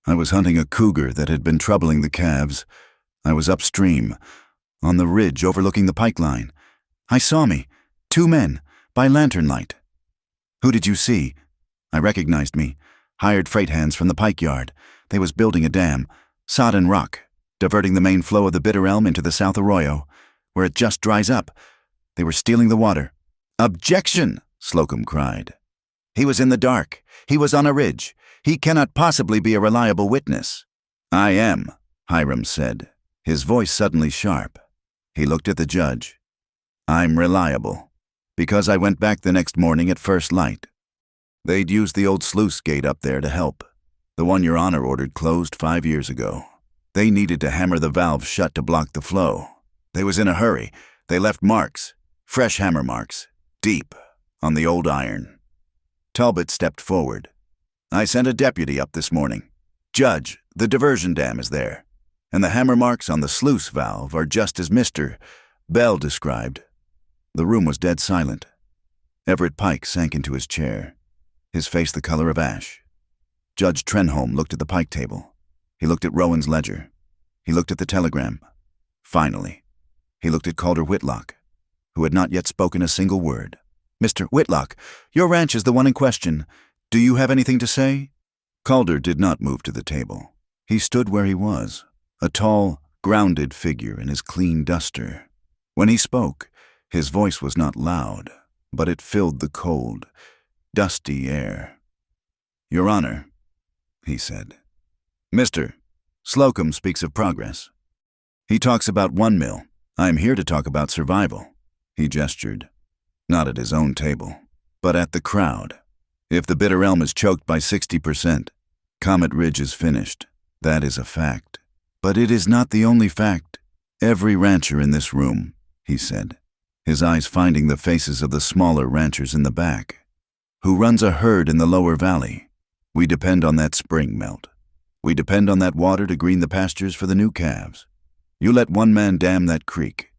I was hunting a cougar that had been troubling the calves. I was upstream, on the ridge overlooking the pipeline. I saw me, 2 men, by lantern light. Who did you see? I recognized me, hired freight hands from the pike yard. They was building a dam, sod and rock, diverting the main flow of the Bitter Elm into the South Arroyo, where it just dries up. They were stealing the water. Objection, Slocum cried. He was in the dark. He was on a ridge. He cannot possibly be a reliable witness. I am, Hiram said, his voice suddenly sharp. He looked at the judge. I'm reliable, because I went back the next morning at first light. They'd used the old sluice gate up there to help. The one Your Honor ordered closed 5 years ago. They needed to hammer the valve shut to block the flow. They was in a hurry. They left marks, fresh hammer marks, deep, on the old iron. Talbot stepped forward. I sent a deputy up this morning. Judge, the diversion dam is there, and the hammer marks on the sluice valve are just as Mr. Bell described. The room was dead silent. Everett Pike sank into his chair, his face the color of ash. Judge Trenholm looked at the pike table. He looked at Rowan's ledger. He looked at the telegram. Finally, he looked at Calder Whitlock, who had not yet spoken a single word. Mr. Whitlock, your ranch is the one in question. Do you have anything to say? Calder did not move to the table. He stood where he was, a tall, grounded figure in his clean duster. When he spoke, his voice was not loud, but it filled the cold, dusty air. "Your Honor," he said, "Mr. Slocum speaks of progress. He talks about 1 mil. I am here to talk about survival." He gestured, not at his own table, but at the crowd. "If the bitter elm is choked by 60%, Comet Ridge is finished. That is a fact. But it is not the only fact. Every rancher in this room," he said, his eyes finding the faces of the smaller ranchers in the back, "who runs a herd in the lower valley. We depend on that spring melt. We depend on that water to green the pastures for the new calves. You let one man dam that creek.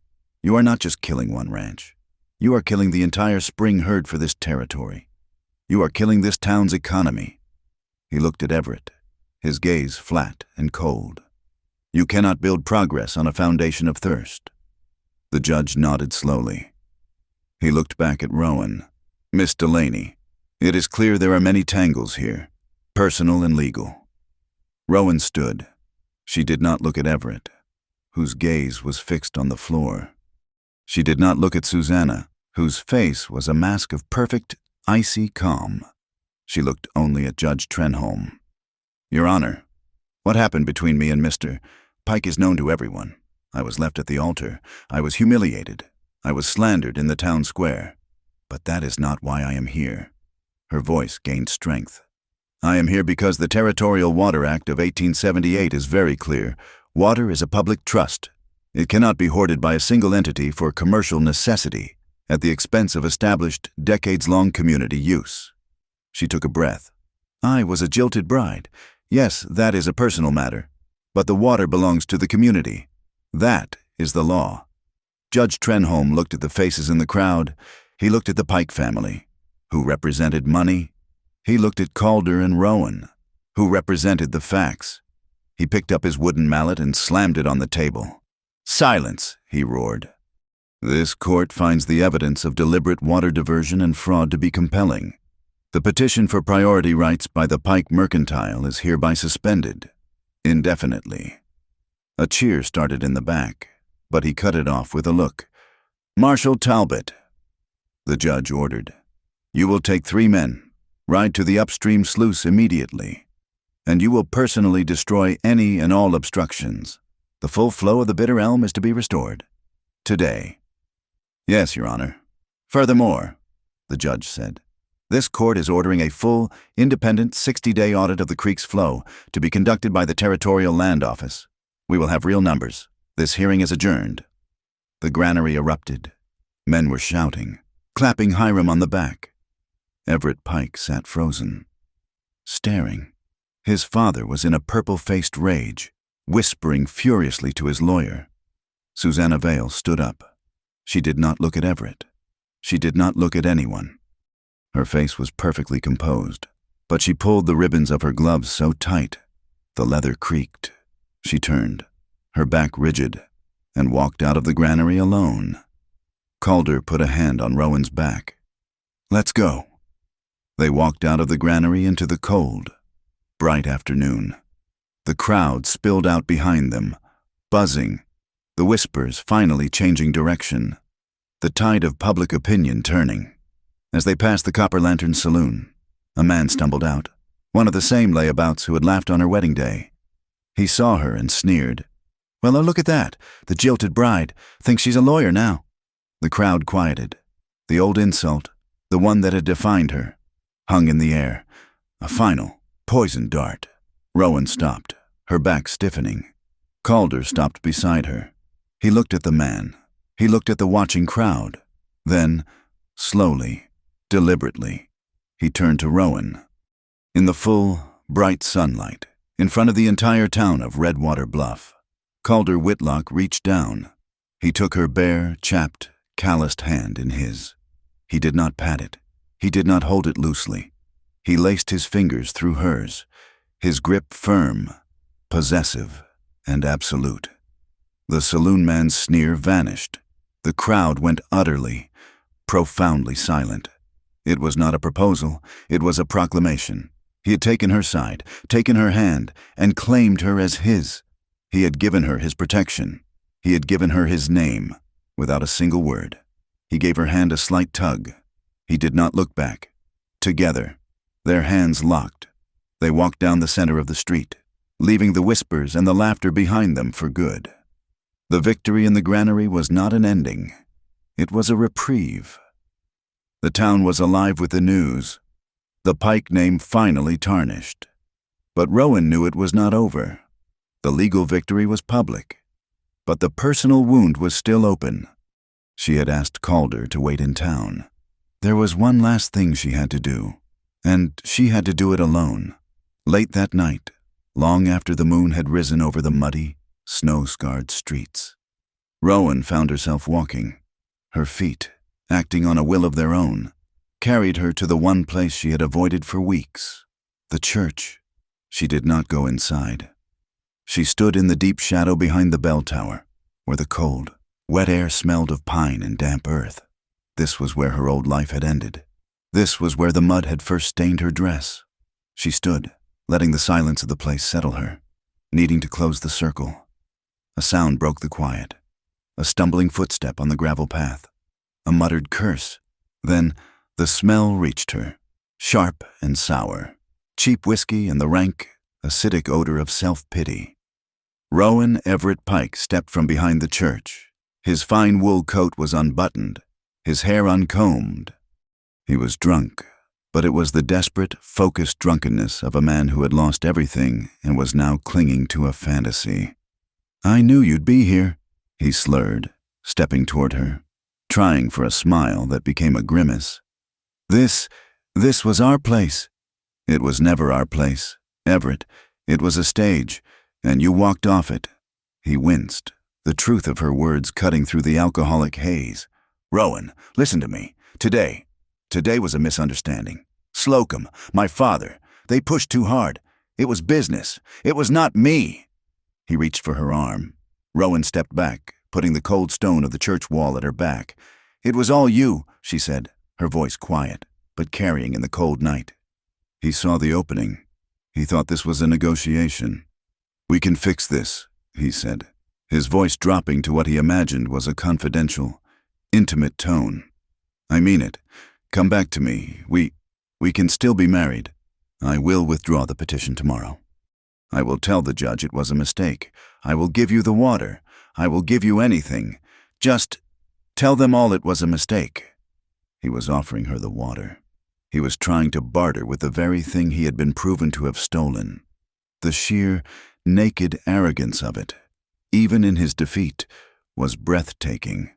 You are not just killing one ranch. You are killing the entire spring herd for this territory. You are killing this town's economy." He looked at Everett, his gaze flat and cold. "You cannot build progress on a foundation of thirst." The judge nodded slowly. He looked back at Rowan. "Miss Delaney, it is clear there are many tangles here, personal and legal." Rowan stood. She did not look at Everett, whose gaze was fixed on the floor. She did not look at Susanna, whose face was a mask of perfect, icy calm. She looked only at Judge Trenholm. "Your Honor, what happened between me and Mr. Pike is known to everyone. I was left at the altar. I was humiliated. I was slandered in the town square. But that is not why I am here." Her voice gained strength. "I am here because the Territorial Water Act of 1878 is very clear. Water is a public trust. It cannot be hoarded by a single entity for commercial necessity at the expense of established, decades-long community use." She took a breath. "I was a jilted bride. Yes, that is a personal matter. But the water belongs to the community. That is the law." Judge Trenholm looked at the faces in the crowd. He looked at the Pike family, who represented money. He looked at Calder and Rowan, who represented the facts. He picked up his wooden mallet and slammed it on the table. "Silence," he roared. "This court finds the evidence of deliberate water diversion and fraud to be compelling. The petition for priority rights by the Pike Mercantile is hereby suspended, indefinitely." A cheer started in the back, but he cut it off with a look. "Marshal Talbot," the judge ordered, "you will take 3 men, ride to the upstream sluice immediately, and you will personally destroy any and all obstructions. The full flow of the bitter elm is to be restored. Today." "Yes, Your Honor. Furthermore," the judge said, "this court is ordering a full, independent 60-day audit of the creek's flow to be conducted by the Territorial Land Office. We will have real numbers. This hearing is adjourned." The granary erupted. Men were shouting, clapping Hiram on the back. Everett Pike sat frozen, staring. His father was in a purple-faced rage, whispering furiously to his lawyer. Susanna Vale stood up. She did not look at Everett. She did not look at anyone. Her face was perfectly composed, but she pulled the ribbons of her gloves so tight, the leather creaked. She turned, her back rigid, and walked out of the granary alone. Calder put a hand on Rowan's back. "Let's go." They walked out of the granary into the cold, bright afternoon. The crowd spilled out behind them, buzzing, the whispers finally changing direction, the tide of public opinion turning. As they passed the Copper Lantern Saloon, a man stumbled out, one of the same layabouts who had laughed on her wedding day. He saw her and sneered. "Well, look at that. The jilted bride thinks she's a lawyer now." The crowd quieted. The old insult, the one that had defined her, hung in the air, a final, poisoned dart. Rowan stopped, her back stiffening. Calder stopped beside her. He looked at the man. He looked at the watching crowd. Then, slowly, deliberately, he turned to Rowan. In the full, bright sunlight, in front of the entire town of Redwater Bluff, Calder Whitlock reached down. He took her bare, chapped, calloused hand in his. He did not pat it. He did not hold it loosely. He laced his fingers through hers, his grip firm, possessive, and absolute. The saloon man's sneer vanished. The crowd went utterly, profoundly silent. It was not a proposal, it was a proclamation. He had taken her side, taken her hand, and claimed her as his. He had given her his protection. He had given her his name, without a single word. He gave her hand a slight tug. He did not look back. Together, their hands locked, they walked down the center of the street, leaving the whispers and the laughter behind them for good. The victory in the granary was not an ending. It was a reprieve. The town was alive with the news. The Pike name finally tarnished. But Rowan knew it was not over. The legal victory was public. But the personal wound was still open. She had asked Calder to wait in town. There was one last thing she had to do, and she had to do it alone. Late that night, long after the moon had risen over the muddy, snow-scarred streets, Rowan found herself walking. Her feet, acting on a will of their own, carried her to the one place she had avoided for weeks, the church. She did not go inside. She stood in the deep shadow behind the bell tower, where the cold, wet air smelled of pine and damp earth. This was where her old life had ended. This was where the mud had first stained her dress. She stood, letting the silence of the place settle her, needing to close the circle. A sound broke the quiet. A stumbling footstep on the gravel path. A muttered curse. Then the smell reached her, sharp and sour. Cheap whiskey and the rank, acidic odor of self-pity. Rowan Everett Pike stepped from behind the church. His fine wool coat was unbuttoned, his hair uncombed. He was drunk, but it was the desperate, focused drunkenness of a man who had lost everything and was now clinging to a fantasy. "I knew you'd be here," he slurred, stepping toward her, trying for a smile that became a grimace. This was our place." "It was never our place, Everett. It was a stage, and you walked off it." He winced, the truth of her words cutting through the alcoholic haze. "Rowan, listen to me. Today was a misunderstanding. Slocum, my father, they pushed too hard. It was business. It was not me." He reached for her arm. Rowan stepped back, putting the cold stone of the church wall at her back. "It was all you," she said, her voice quiet, but carrying in the cold night. He saw the opening. He thought this was a negotiation. "We can fix this," he said, his voice dropping to what he imagined was a confidential, intimate tone. "I mean it. Come back to me. We can still be married. I will withdraw the petition tomorrow. I will tell the judge it was a mistake. I will give you the water. I will give you anything. Just tell them all it was a mistake." He was offering her the water. He was trying to barter with the very thing he had been proven to have stolen. The sheer, naked arrogance of it, even in his defeat, was breathtaking.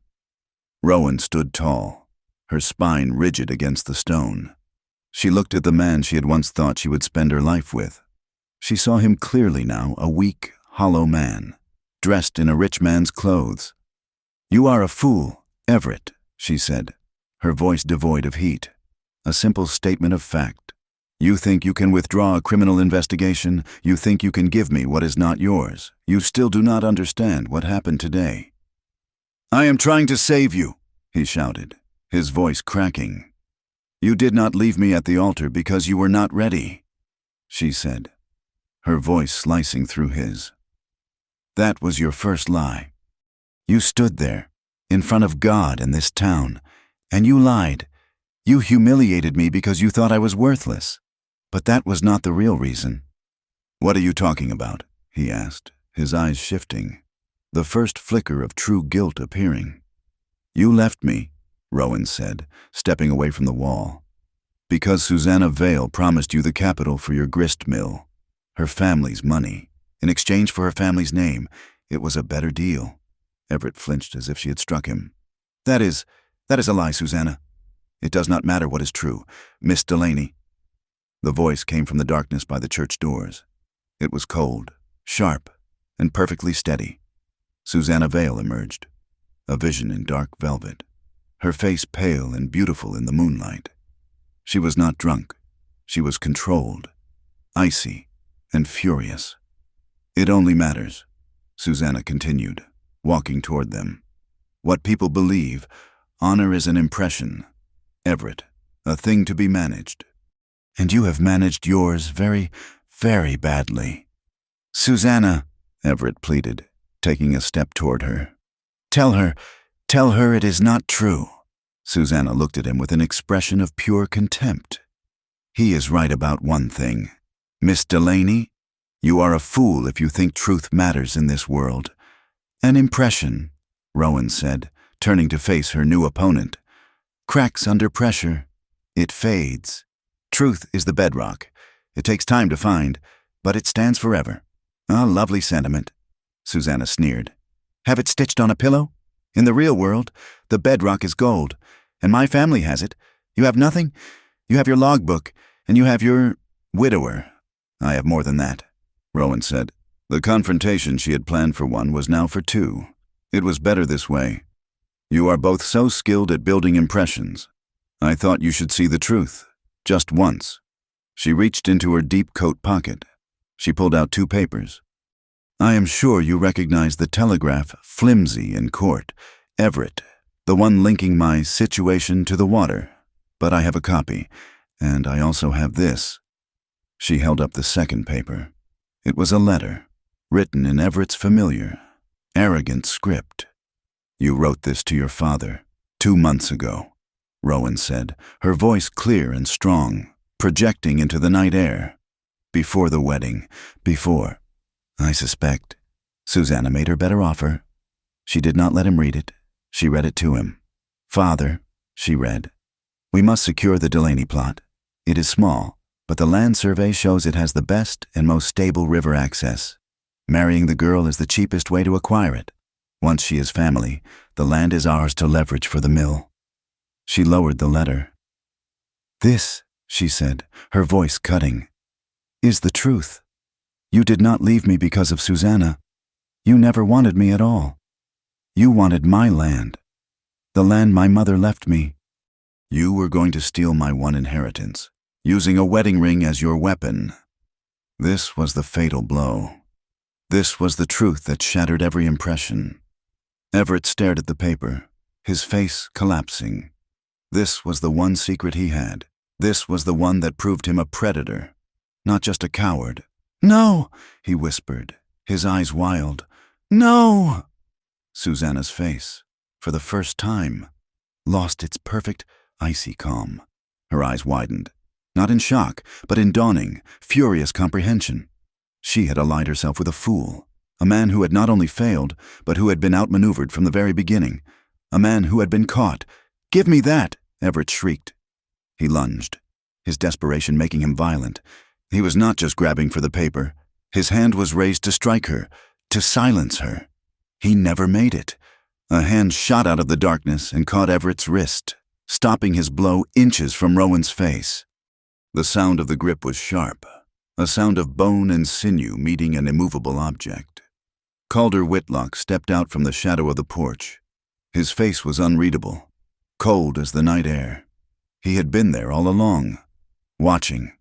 Rowan stood tall, her spine rigid against the stone. She looked at the man she had once thought she would spend her life with. She saw him clearly now, a weak, hollow man, dressed in a rich man's clothes. "You are a fool, Everett," she said, her voice devoid of heat. A simple statement of fact. "You think you can withdraw a criminal investigation? You think you can give me what is not yours? You still do not understand what happened today." "I am trying to save you," he shouted, his voice cracking. "You did not leave me at the altar because you were not ready," she said, her voice slicing through his. "That was your first lie. You stood there, in front of God and this town, and you lied. You humiliated me because you thought I was worthless. But that was not the real reason." "What are you talking about?" he asked, his eyes shifting, the first flicker of true guilt appearing. "You left me," Rowan said, stepping away from the wall, "because Susanna Vale promised you the capital for your grist mill, her family's money, in exchange for her family's name. It was a better deal." Everett flinched as if she had struck him. That is a lie, Susanna. It does not matter what is true, Miss Delaney." The voice came from the darkness by the church doors. It was cold, sharp, and perfectly steady. Susanna Vale emerged, a vision in dark velvet, her face pale and beautiful in the moonlight. She was not drunk. She was controlled, icy, and furious. "It only matters," Susanna continued, walking toward them. "What people believe, honor is an impression. Everett, a thing to be managed. and you have managed yours very, very badly." "Susanna," Everett pleaded, taking a step toward her. Tell her it is not true." Susanna looked at him with an expression of pure contempt. "He is right about one thing. Miss Delaney, you are a fool if you think truth matters in this world." "An impression," Rowan said, turning to face her new opponent. "Cracks under pressure. It fades. Truth is the bedrock. It takes time to find, but it stands forever." "A lovely sentiment," Susanna sneered. "Have it stitched on a pillow? In the real world, the bedrock is gold, and my family has it. You have nothing? You have your logbook, and you have your widower." "I have more than that," Rowan said. The confrontation she had planned for one was now for two. It was better this way. "You are both so skilled at building impressions. I thought you should see the truth, just once." She reached into her deep coat pocket. She pulled out 2 papers. "I am sure you recognize the telegraph flimsy in court, Everett, the one linking my situation to the water. But I have a copy, and I also have this." She held up the second paper. It was a letter, written in Everett's familiar, arrogant script. "You wrote this to your father 2 months ago," Rowan said, her voice clear and strong, projecting into the night air. "Before the wedding, before—" "I suspect." Susanna made her better offer. She did not let him read it. She read it to him. "Father," she read, "we must secure the Delaney plot. It is small, but the land survey shows it has the best and most stable river access. Marrying the girl is the cheapest way to acquire it. Once she is family, the land is ours to leverage for the mill." She lowered the letter. "This," she said, her voice cutting, "is the truth. You did not leave me because of Susanna. You never wanted me at all. You wanted my land, the land my mother left me. You were going to steal my one inheritance, using a wedding ring as your weapon." This was the fatal blow. This was the truth that shattered every impression. Everett stared at the paper, his face collapsing. This was the one secret he had. This was the one that proved him a predator, not just a coward. "No," he whispered, his eyes wild. "No!" Susanna's face, for the first time, lost its perfect, icy calm. Her eyes widened, not in shock, but in dawning, furious comprehension. She had allied herself with a fool, a man who had not only failed, but who had been outmaneuvered from the very beginning, a man who had been caught. "Give me that!" Everett shrieked. He lunged, his desperation making him violent. He was not just grabbing for the paper. His hand was raised to strike her, to silence her. He never made it. A hand shot out of the darkness and caught Everett's wrist, stopping his blow inches from Rowan's face. The sound of the grip was sharp, a sound of bone and sinew meeting an immovable object. Calder Whitlock stepped out from the shadow of the porch. His face was unreadable, cold as the night air. He had been there all along, watching,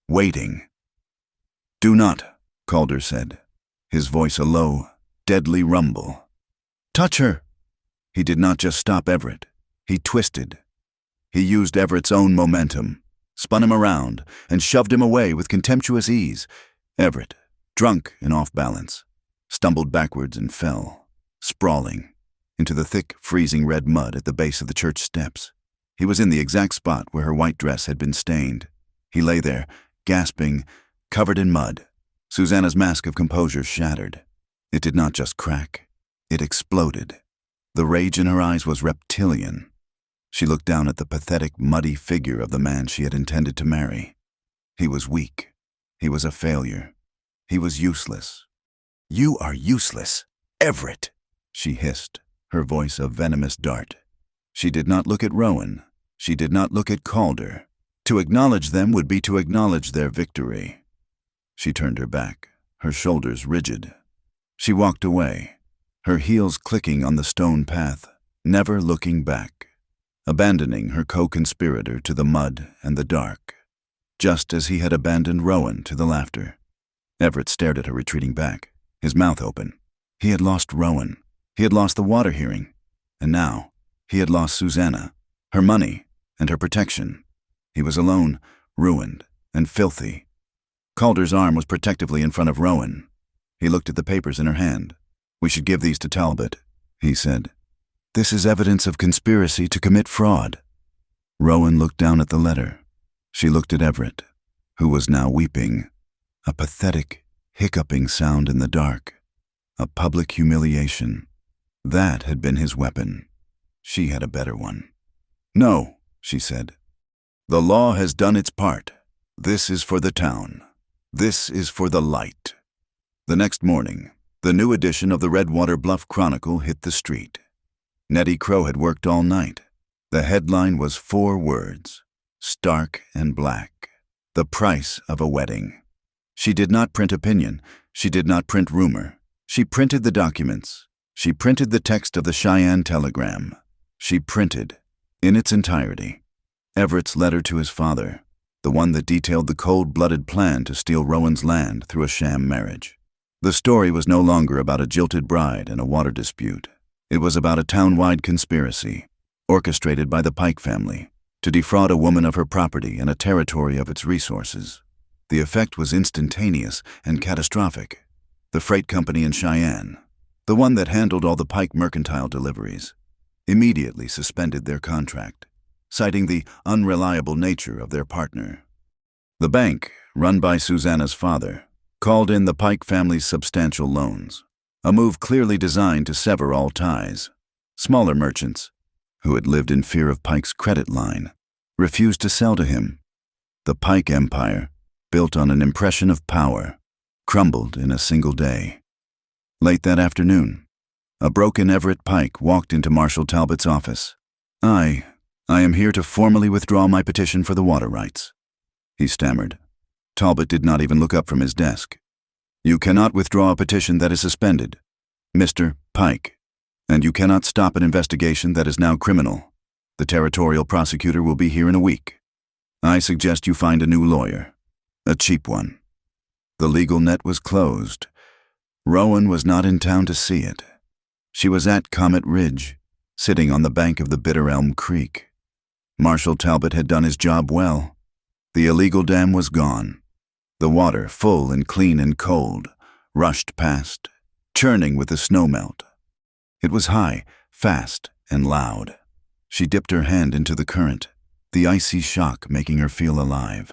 waiting. "Do not," Calder said, his voice a low, deadly rumble. "Touch her!" He did not just stop Everett. He twisted. He used Everett's own momentum, spun him around, and shoved him away with contemptuous ease. Everett, drunk and off balance, stumbled backwards and fell, sprawling, into the thick, freezing red mud at the base of the church steps. He was in the exact spot where her white dress had been stained. He lay there, gasping, covered in mud. Susanna's mask of composure shattered. It did not just crack. It exploded. The rage in her eyes was reptilian. She looked down at the pathetic, muddy figure of the man she had intended to marry. He was weak. He was a failure. He was useless. "You are useless, Everett," she hissed, her voice a venomous dart. She did not look at Rowan. She did not look at Calder. To acknowledge them would be to acknowledge their victory. She turned her back, her shoulders rigid. She walked away, her heels clicking on the stone path, never looking back, abandoning her co-conspirator to the mud and the dark, just as he had abandoned Rowan to the laughter. Everett stared at her retreating back, his mouth open. He had lost Rowan. He had lost the water hearing. And now, he had lost Susanna, her money, and her protection. He was alone, ruined, and filthy. Calder's arm was protectively in front of Rowan. He looked at the papers in her hand. "We should give these to Talbot," he said. "This is evidence of conspiracy to commit fraud." Rowan looked down at the letter. She looked at Everett, who was now weeping, a pathetic, hiccuping sound in the dark, a public humiliation. That had been his weapon. She had a better one. "No," she said. "The law has done its part. This is for the town. This is for the light." The next morning, the new edition of the Redwater Bluff Chronicle hit the street. Nettie Crow had worked all night. The headline was 4 words, stark and black: the price of a wedding. She did not print opinion. She did not print rumor. She printed the documents. She printed the text of the Cheyenne telegram. She printed, in its entirety, Everett's letter to his father, the one that detailed the cold-blooded plan to steal Rowan's land through a sham marriage. The story was no longer about a jilted bride and a water dispute. It was about a town-wide conspiracy, orchestrated by the Pike family, to defraud a woman of her property and a territory of its resources. The effect was instantaneous and catastrophic. The freight company in Cheyenne, the one that handled all the Pike mercantile deliveries, immediately suspended their contract, citing the unreliable nature of their partner. The bank, run by Susanna's father, called in the Pike family's substantial loans, a move clearly designed to sever all ties. Smaller merchants, who had lived in fear of Pike's credit line, refused to sell to him. The Pike empire, built on an impression of power, crumbled in a single day. Late that afternoon, a broken Everett Pike walked into Marshal Talbot's office. I am here to formally withdraw my petition for the water rights," he stammered. Talbot did not even look up from his desk. "You cannot withdraw a petition that is suspended, Mr. Pike, and you cannot stop an investigation that is now criminal. The territorial prosecutor will be here in a week. I suggest you find a new lawyer, a cheap one." The legal net was closed. Rowan was not in town to see it. She was at Comet Ridge, sitting on the bank of the Bitter Elm Creek. Marshal Talbot had done his job well. The illegal dam was gone. The water, full and clean and cold, rushed past, churning with the snowmelt. It was high, fast, and loud. She dipped her hand into the current, the icy shock making her feel alive.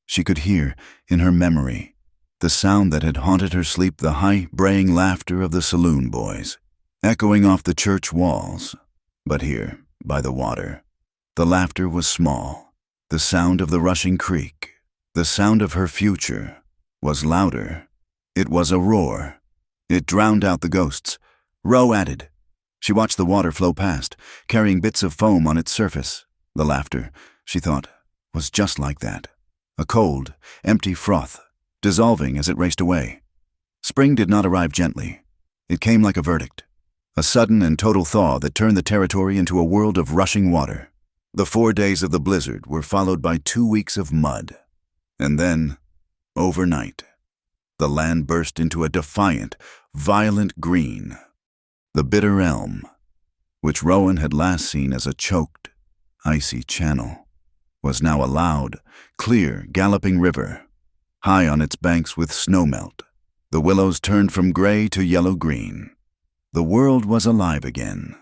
She could hear, in her memory, the sound that had haunted her sleep, the high, braying laughter of the saloon boys, echoing off the church walls. But here, by the water, the laughter was small. The sound of the rushing creek, the sound of her future, was louder. It was a roar. It drowned out the ghosts. Row added. She watched the water flow past, carrying bits of foam on its surface. The laughter, she thought, was just like that. A cold, empty froth, dissolving as it raced away. Spring did not arrive gently. It came like a verdict, a sudden and total thaw that turned the territory into a world of rushing water. The 4 days of the blizzard were followed by 2 weeks of mud. And then, overnight, the land burst into a defiant, violent green. The Bitter Elm, which Rowan had last seen as a choked, icy channel, was now a loud, clear, galloping river. High on its banks with snowmelt, the willows turned from gray to yellow-green. The world was alive again.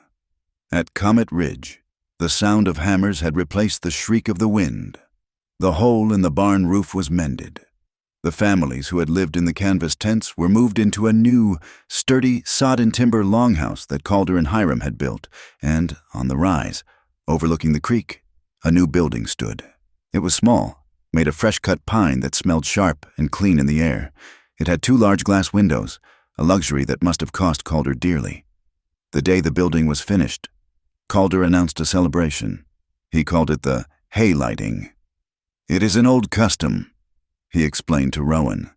At Comet Ridge, the sound of hammers had replaced the shriek of the wind. The hole in the barn roof was mended. The families who had lived in the canvas tents were moved into a new, sturdy, sod-and-timber longhouse that Calder and Hiram had built, and, on the rise, overlooking the creek, a new building stood. It was small, made of fresh-cut pine that smelled sharp and clean in the air. It had 2 large glass windows, a luxury that must have cost Calder dearly. The day the building was finished, Calder announced a celebration. He called it the hay lighting. "It is an old custom," he explained to Rowan.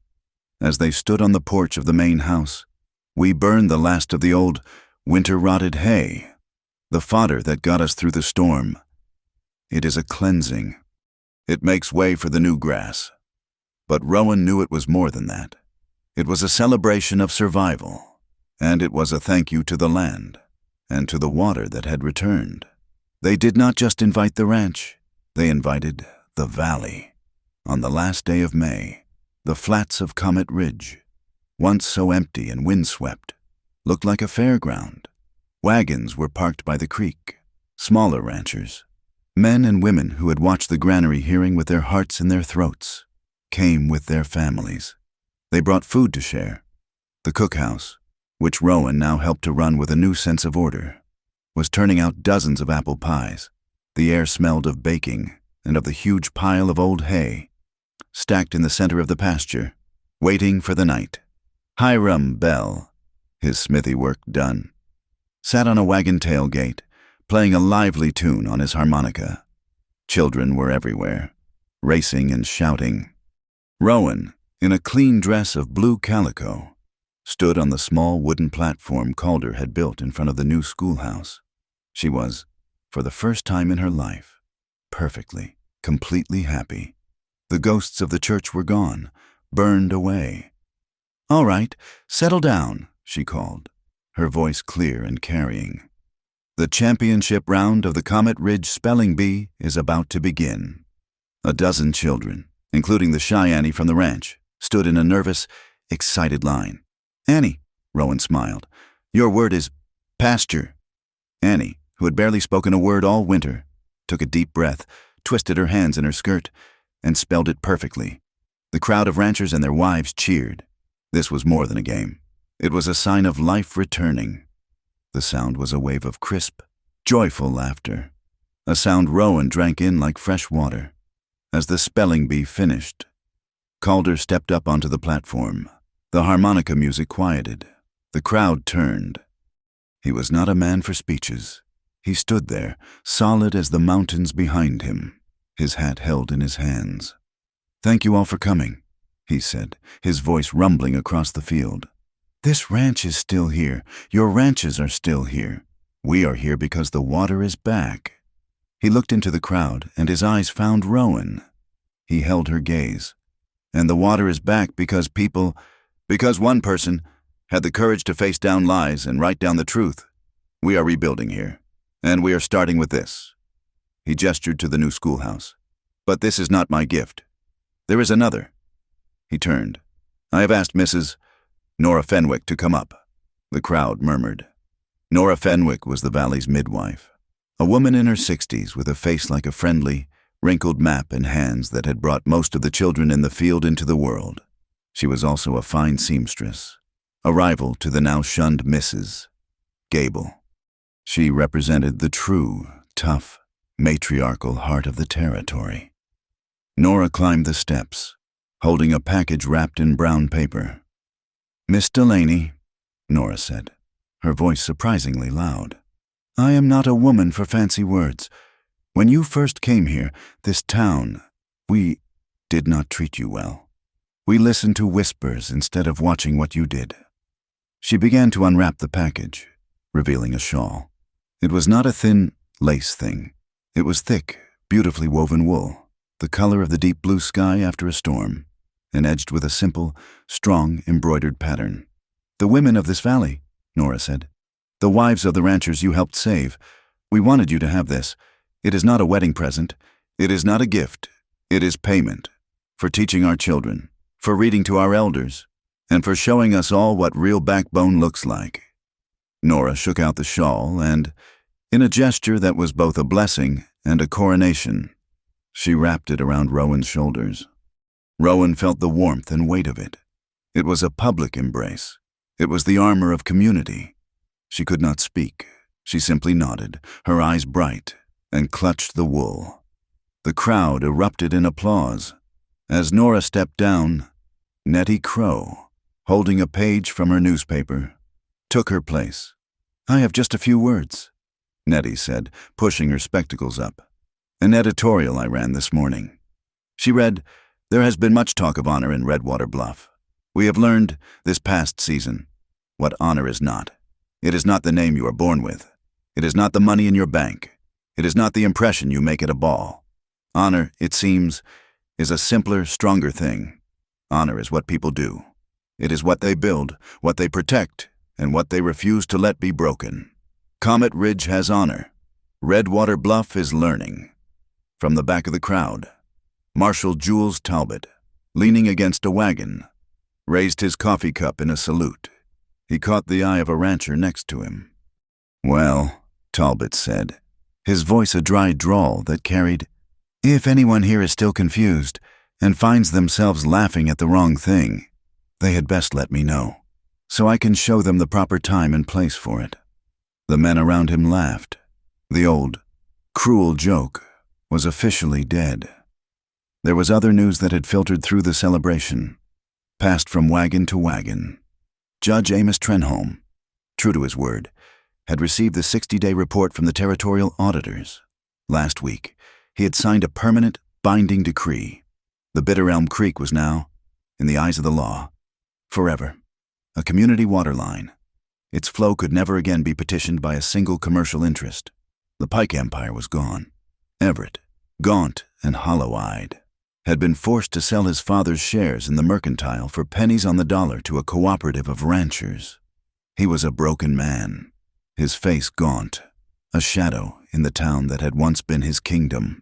As they stood on the porch of the main house, "We burn the last of the old, winter-rotted hay, the fodder that got us through the storm. It is a cleansing. It makes way for the new grass." But Rowan knew it was more than that. It was a celebration of survival, and it was a thank you to the land and to the water that had returned. They did not just invite the ranch, they invited the valley. On the last day of May, the flats of Comet Ridge, once so empty and windswept, looked like a fairground. Wagons were parked by the creek, smaller ranchers. Men and women who had watched the granary hearing with their hearts in their throats came with their families. They brought food to share. The cookhouse, which Rowan now helped to run with a new sense of order, was turning out dozens of apple pies. The air smelled of baking and of the huge pile of old hay, stacked in the center of the pasture, waiting for the night. Hiram Bell, his smithy work done, sat on a wagon tailgate, playing a lively tune on his harmonica. Children were everywhere, racing and shouting. Rowan, in a clean dress of blue calico, stood on the small wooden platform Calder had built in front of the new schoolhouse. She was, for the first time in her life, perfectly, completely happy. The ghosts of the church were gone, burned away. "All right, settle down," she called, her voice clear and carrying. "The championship round of the Comet Ridge Spelling Bee is about to begin." A dozen children, including the shy Annie from the ranch, stood in a nervous, excited line. "Annie," Rowan smiled, "your word is pasture." Annie, who had barely spoken a word all winter, took a deep breath, twisted her hands in her skirt, and spelled it perfectly. The crowd of ranchers and their wives cheered. This was more than a game. It was a sign of life returning. The sound was a wave of crisp, joyful laughter, a sound Rowan drank in like fresh water. As the spelling bee finished, Calder stepped up onto the platform. The harmonica music quieted. The crowd turned. He was not a man for speeches. He stood there, solid as the mountains behind him, his hat held in his hands. "Thank you all for coming," he said, his voice rumbling across the field. "This ranch is still here. Your ranches are still here. We are here because the water is back." He looked into the crowd, and his eyes found Rowan. He held her gaze. "And the water is back because one person had the courage to face down lies and write down the truth. We are rebuilding here, and we are starting with this." He gestured to the new schoolhouse. "But this is not my gift. There is another." He turned. "I have asked Mrs. Nora Fenwick to come up." The crowd murmured. Nora Fenwick was the valley's midwife, a woman in her 60s with a face like a friendly, wrinkled map and hands that had brought most of the children in the field into the world. She was also a fine seamstress, a rival to the now shunned Mrs. Gable. She represented the true, tough, matriarchal heart of the territory. Nora climbed the steps, holding a package wrapped in brown paper. "Miss Delaney," Nora said, her voice surprisingly loud, "I am not a woman for fancy words. When you first came here, this town, we did not treat you well. We listened to whispers instead of watching what you did." She began to unwrap the package, revealing a shawl. It was not a thin lace thing. It was thick, beautifully woven wool, the color of the deep blue sky after a storm, and edged with a simple, strong, embroidered pattern. "The women of this valley," Nora said. "The wives of the ranchers you helped save. We wanted you to have this. It is not a wedding present. It is not a gift. It is payment for teaching our children, for reading to our elders, and for showing us all what real backbone looks like." Nora shook out the shawl and, in a gesture that was both a blessing and a coronation, she wrapped it around Rowan's shoulders. Rowan felt the warmth and weight of it. It was a public embrace. It was the armor of community. She could not speak. She simply nodded, her eyes bright, and clutched the wool. The crowd erupted in applause. As Nora stepped down, Nettie Crow, holding a page from her newspaper, took her place. "I have just a few words," Nettie said, pushing her spectacles up. "An editorial I ran this morning." She read, "There has been much talk of honor in Redwater Bluff. We have learned this past season what honor is not. It is not the name you are born with. It is not the money in your bank. It is not the impression you make at a ball. Honor, it seems, is a simpler, stronger thing. Honor is what people do. It is what they build, what they protect, and what they refuse to let be broken. Comet Ridge has honor. Redwater Bluff is learning." From the back of the crowd, Marshal Jules Talbot, leaning against a wagon, raised his coffee cup in a salute. He caught the eye of a rancher next to him. "Well," Talbot said, his voice a dry drawl that carried, "If anyone here is still confused and finds themselves laughing at the wrong thing, they had best let me know, so I can show them the proper time and place for it." The men around him laughed. The old, cruel joke was officially dead. There was other news that had filtered through the celebration, passed from wagon to wagon. Judge Amos Trenholm, true to his word, had received the 60-day report from the territorial auditors. Last week, he had signed a permanent, binding decree. The Bitter Elm Creek was now, in the eyes of the law, forever, a community water line. Its flow could never again be petitioned by a single commercial interest. The Pike Empire was gone. Everett, gaunt and hollow-eyed, had been forced to sell his father's shares in the mercantile for pennies on the dollar to a cooperative of ranchers. He was a broken man, his face gaunt, a shadow in the town that had once been his kingdom.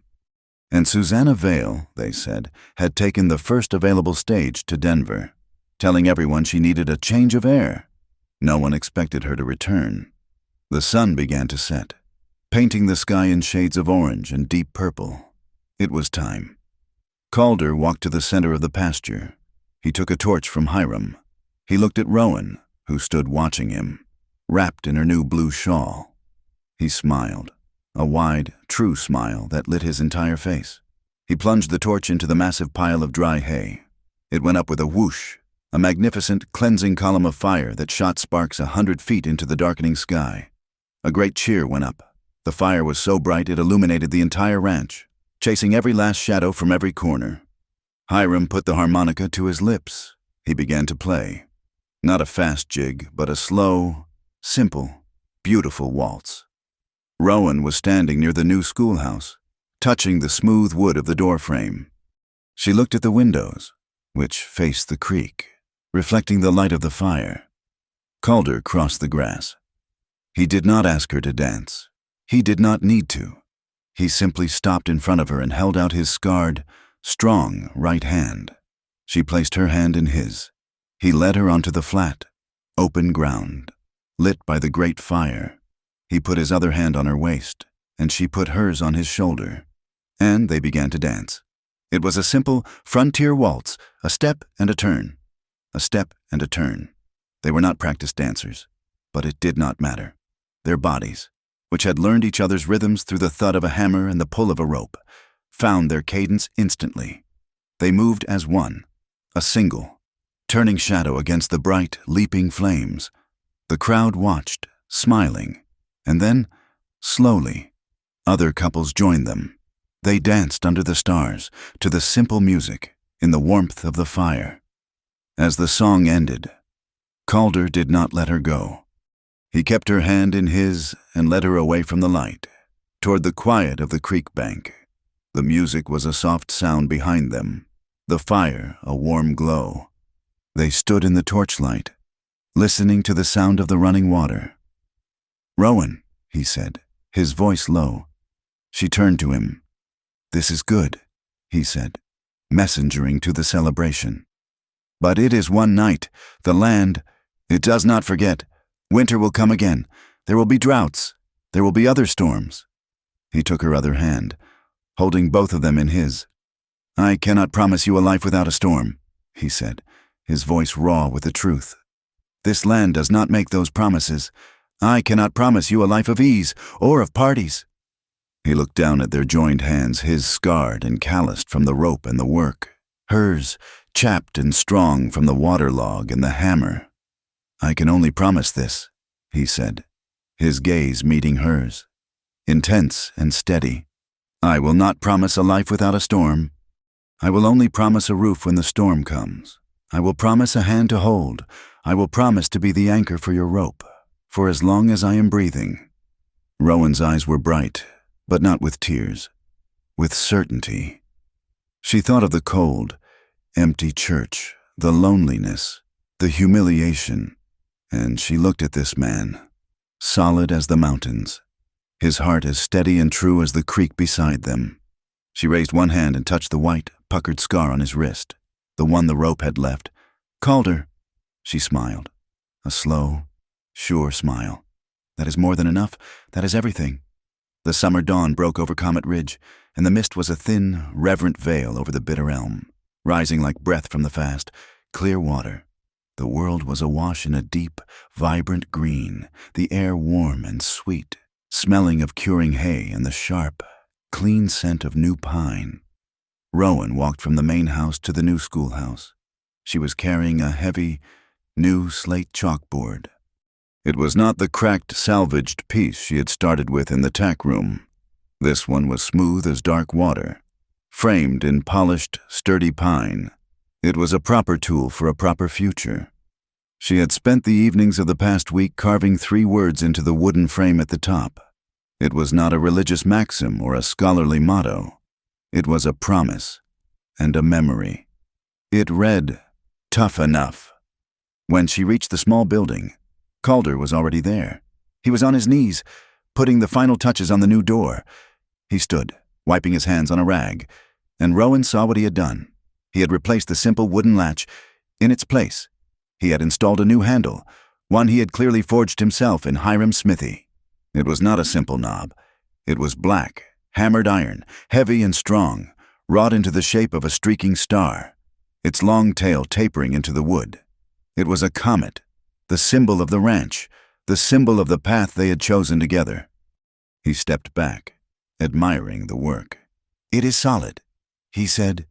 And Susanna Vale, they said, had taken the first available stage to Denver, telling everyone she needed a change of air. No one expected her to return. The sun began to set, painting the sky in shades of orange and deep purple. It was time. Calder walked to the center of the pasture. He took a torch from Hiram. He looked at Rowan, who stood watching him, wrapped in her new blue shawl. He smiled, a wide, true smile that lit his entire face. He plunged the torch into the massive pile of dry hay. It went up with a whoosh, a magnificent, cleansing column of fire that shot sparks 100 feet into the darkening sky. A great cheer went up. The fire was so bright it illuminated the entire ranch, chasing every last shadow from every corner. Hiram put the harmonica to his lips. He began to play. Not a fast jig, but a slow, simple, beautiful waltz. Rowan was standing near the new schoolhouse, touching the smooth wood of the doorframe. She looked at the windows, which faced the creek, reflecting the light of the fire. Calder crossed the grass. He did not ask her to dance. He did not need to. He simply stopped in front of her and held out his scarred, strong right hand. She placed her hand in his. He led her onto the flat, open ground, lit by the great fire. He put his other hand on her waist, and she put hers on his shoulder, and they began to dance. It was a simple frontier waltz, a step and a turn, a step and a turn. They were not practiced dancers, but it did not matter. Their bodies, which had learned each other's rhythms through the thud of a hammer and the pull of a rope, found their cadence instantly. They moved as one, a single, turning shadow against the bright, leaping flames. The crowd watched, smiling, and then, slowly, other couples joined them. They danced under the stars, to the simple music, in the warmth of the fire. As the song ended, Calder did not let her go. He kept her hand in his and led her away from the light, toward the quiet of the creek bank. The music was a soft sound behind them, the fire a warm glow. They stood in the torchlight, listening to the sound of the running water. "Rowan," he said, his voice low. She turned to him. "This is good," he said, messengering to the celebration. "But it is one night. The land, it does not forget. Winter will come again. There will be droughts. There will be other storms." He took her other hand, holding both of them in his. "I cannot promise you a life without a storm," he said, his voice raw with the truth. "This land does not make those promises. I cannot promise you a life of ease or of parties." He looked down at their joined hands, his scarred and calloused from the rope and the work, hers chapped and strong from the waterlog and the hammer. "I can only promise this," he said, his gaze meeting hers, intense and steady. "I will not promise a life without a storm. I will only promise a roof when the storm comes. I will promise a hand to hold. I will promise to be the anchor for your rope, for as long as I am breathing." Rowan's eyes were bright, but not with tears, with certainty. She thought of the cold, empty church, the loneliness, the humiliation, and she looked at this man, solid as the mountains, his heart as steady and true as the creek beside them. She raised one hand and touched the white, puckered scar on his wrist, the one the rope had left. "Calder," she smiled. A slow, sure smile. "That is more than enough. That is everything." The summer dawn broke over Comet Ridge, and the mist was a thin, reverent veil over the bitter elm, rising like breath from the fast, clear water. The world was awash in a deep, vibrant green, the air warm and sweet, smelling of curing hay and the sharp, clean scent of new pine. Rowan walked from the main house to the new schoolhouse. She was carrying a heavy, new slate chalkboard. It was not the cracked, salvaged piece she had started with in the tack room. This one was smooth as dark water, framed in polished, sturdy pine. It was a proper tool for a proper future. She had spent the evenings of the past week carving 3 words into the wooden frame at the top. It was not a religious maxim or a scholarly motto. It was a promise and a memory. It read, "Tough enough." When she reached the small building, Calder was already there. He was on his knees, putting the final touches on the new door. He stood, wiping his hands on a rag, and Rowan saw what he had done. He had replaced the simple wooden latch in its place. He had installed a new handle, one he had clearly forged himself in Hiram's smithy. It was not a simple knob. It was black, hammered iron, heavy and strong, wrought into the shape of a streaking star, its long tail tapering into the wood. It was a comet, the symbol of the ranch, the symbol of the path they had chosen together. He stepped back, admiring the work. "It is solid," he said.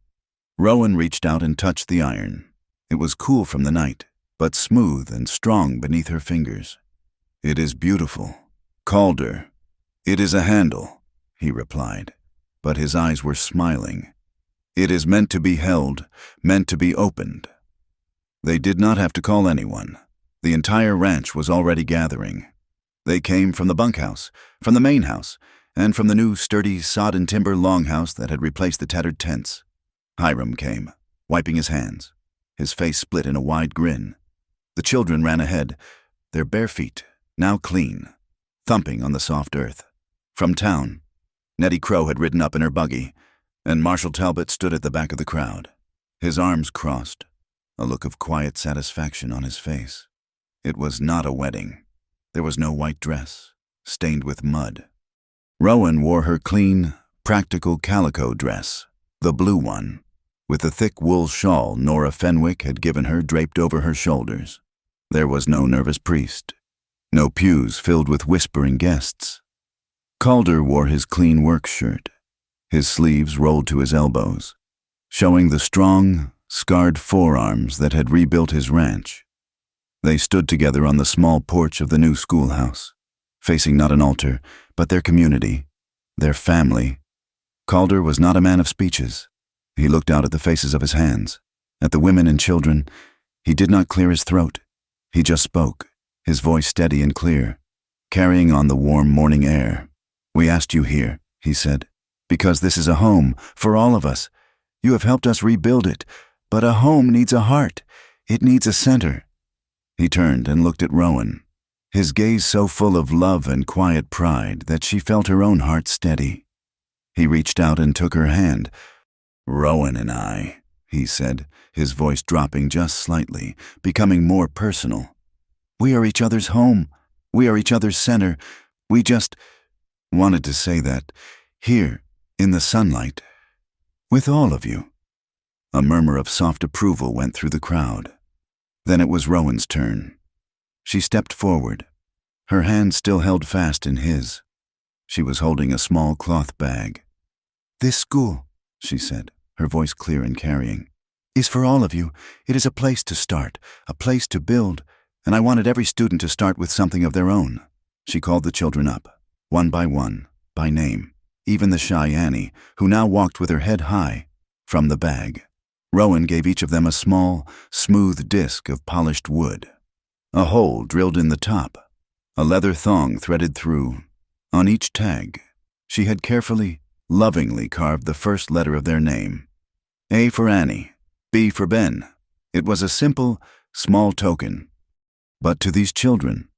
Rowan reached out and touched the iron. It was cool from the night, but smooth and strong beneath her fingers. "It is beautiful. Calder." "It is a handle," he replied, but his eyes were smiling. "It is meant to be held, meant to be opened." They did not have to call anyone. The entire ranch was already gathering. They came from the bunkhouse, from the main house, and from the new sturdy sodden timber longhouse that had replaced the tattered tents. Hiram came, wiping his hands, his face split in a wide grin. The children ran ahead, their bare feet, now clean, thumping on the soft earth. From town, Nettie Crow had ridden up in her buggy, and Marshall Talbot stood at the back of the crowd, his arms crossed, a look of quiet satisfaction on his face. It was not a wedding. There was no white dress, stained with mud. Rowan wore her clean, practical calico dress, the blue one, with the thick wool shawl Nora Fenwick had given her draped over her shoulders. There was no nervous priest, no pews filled with whispering guests. Calder wore his clean work shirt, his sleeves rolled to his elbows, showing the strong, scarred forearms that had rebuilt his ranch. They stood together on the small porch of the new schoolhouse, facing not an altar, but their community, their family. Calder was not a man of speeches. He looked out at the faces of his hands, at the women and children. He did not clear his throat. He just spoke, his voice steady and clear, carrying on the warm morning air. "We asked you here," he said, "because this is a home for all of us. You have helped us rebuild it, but a home needs a heart. It needs a center." He turned and looked at Rowan, his gaze so full of love and quiet pride that she felt her own heart steady. He reached out and took her hand. "Rowan and I," he said, his voice dropping just slightly, becoming more personal. "We are each other's home. We are each other's center. We just wanted to say that, here, in the sunlight, with all of you." A murmur of soft approval went through the crowd. Then it was Rowan's turn. She stepped forward, her hand still held fast in his. She was holding a small cloth bag. "This school," she said, her voice clear and carrying, "is for all of you. It is a place to start, a place to build, and I wanted every student to start with something of their own." She called the children up, one, by name, even the shy Annie, who now walked with her head high, from the bag. Rowan gave each of them a small, smooth disc of polished wood, a hole drilled in the top, a leather thong threaded through. On each tag, she had carefully, lovingly carved the first letter of their name. A for Annie, B for Ben. It was a simple, small token. But to these children,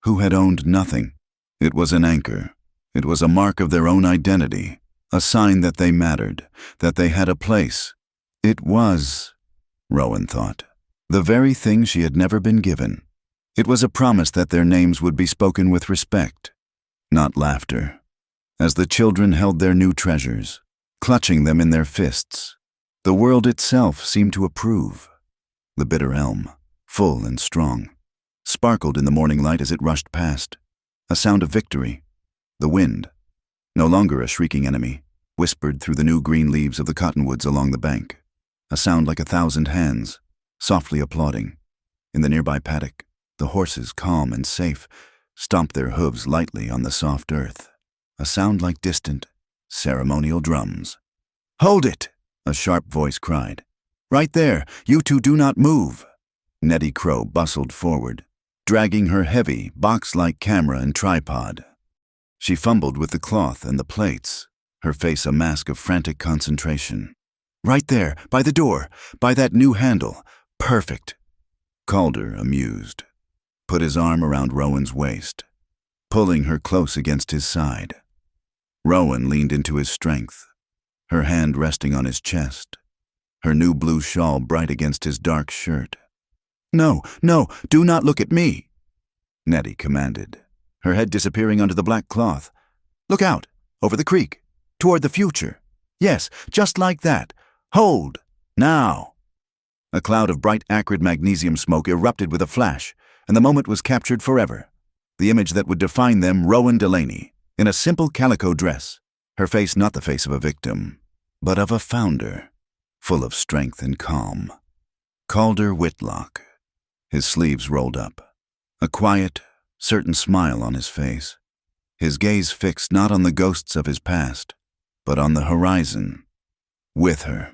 who had owned nothing, it was an anchor. It was a mark of their own identity, a sign that they mattered, that they had a place, It was, Rowan thought, the very thing she had never been given. It was a promise that their names would be spoken with respect, not laughter. As the children held their new treasures, clutching them in their fists, the world itself seemed to approve. The bitter elm, full and strong, sparkled in the morning light as it rushed past, a sound of victory. The wind, no longer a shrieking enemy, whispered through the new green leaves of the cottonwoods along the bank, a sound like 1,000 hands, softly applauding. In the nearby paddock, the horses, calm and safe, stomped their hooves lightly on the soft earth, a sound like distant, ceremonial drums. "Hold it!" a sharp voice cried. "Right there, you two do not move." Nettie Crow bustled forward, dragging her heavy, box-like camera and tripod. She fumbled with the cloth and the plates, her face a mask of frantic concentration. "Right there, by the door, by that new handle. Perfect." Calder, amused, put his arm around Rowan's waist, pulling her close against his side. Rowan leaned into his strength, her hand resting on his chest, her new blue shawl bright against his dark shirt. "No, no, do not look at me," Nettie commanded, her head disappearing under the black cloth. "Look out, over the creek, toward the future. Yes, just like that. Hold, now." A cloud of bright, acrid magnesium smoke erupted with a flash, and the moment was captured forever. The image that would define them, Rowan Delaney, in a simple calico dress, her face not the face of a victim, but of a founder, full of strength and calm. Calder Whitlock, his sleeves rolled up, a quiet, certain smile on his face, his gaze fixed not on the ghosts of his past, but on the horizon, with her.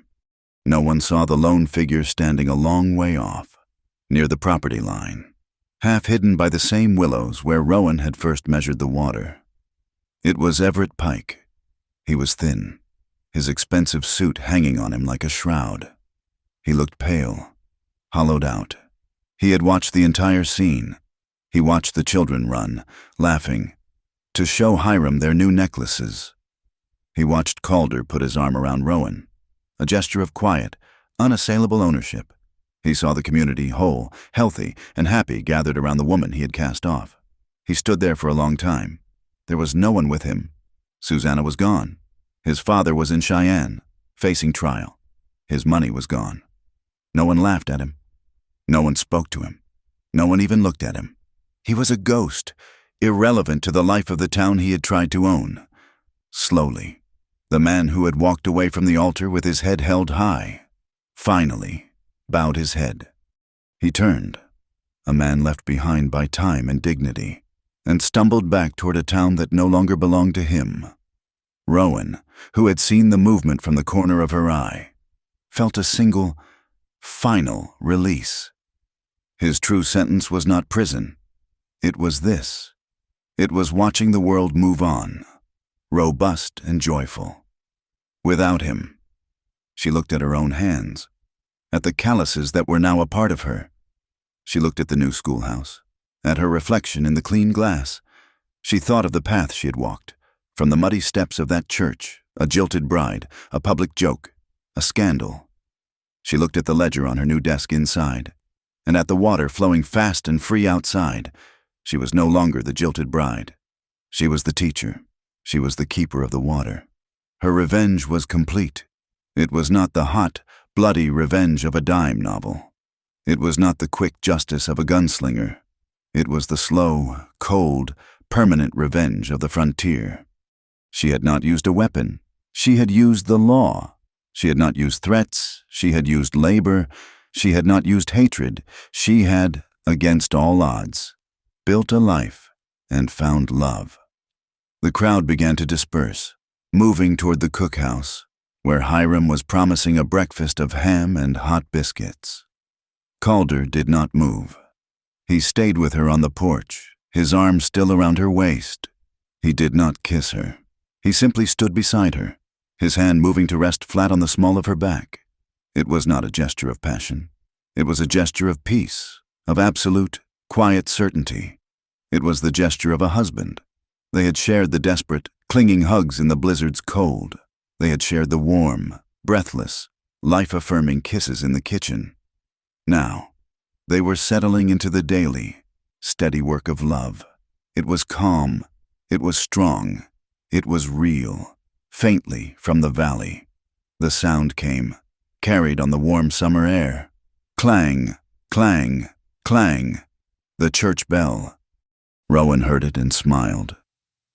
No one saw the lone figure standing a long way off, near the property line, half hidden by the same willows where Rowan had first measured the water. It was Everett Pike. He was thin, his expensive suit hanging on him like a shroud. He looked pale, hollowed out. He had watched the entire scene. He watched the children run, laughing, to show Hiram their new necklaces. He watched Calder put his arm around Rowan, a gesture of quiet, unassailable ownership. He saw the community whole, healthy, and happy gathered around the woman he had cast off. He stood there for a long time. There was no one with him. Susanna was gone. His father was in Cheyenne, facing trial. His money was gone. No one laughed at him. No one spoke to him. No one even looked at him. He was a ghost, irrelevant to the life of the town he had tried to own. Slowly, the man who had walked away from the altar with his head held high, finally bowed his head. He turned, a man left behind by time and dignity, and stumbled back toward a town that no longer belonged to him. Rowan, who had seen the movement from the corner of her eye, felt a single, final release. His true sentence was not prison. It was this. It was watching the world move on, robust and joyful. Without him. She looked at her own hands, at the calluses that were now a part of her. She looked at the new schoolhouse, at her reflection in the clean glass. She thought of the path she had walked, from the muddy steps of that church, a jilted bride, a public joke, a scandal. She looked at the ledger on her new desk inside, and at the water flowing fast and free outside. She was no longer the jilted bride. She was the teacher. She was the keeper of the water. Her revenge was complete. It was not the hot, bloody revenge of a dime novel. It was not the quick justice of a gunslinger. It was the slow, cold, permanent revenge of the frontier. She had not used a weapon. She had used the law. She had not used threats. She had used labor. She had not used hatred. She had, against all odds, built a life and found love. The crowd began to disperse, moving toward the cookhouse, where Hiram was promising a breakfast of ham and hot biscuits. Calder did not move. He stayed with her on the porch, his arm still around her waist. He did not kiss her. He simply stood beside her, his hand moving to rest flat on the small of her back. It was not a gesture of passion. It was a gesture of peace, of absolute, quiet certainty. It was the gesture of a husband. They had shared the desperate, clinging hugs in the blizzard's cold. They had shared the warm, breathless, life-affirming kisses in the kitchen. Now, they were settling into the daily, steady work of love. It was calm, it was strong, it was real. Faintly from the valley, the sound came, carried on the warm summer air. Clang, clang, clang, the church bell. Rowan heard it and smiled.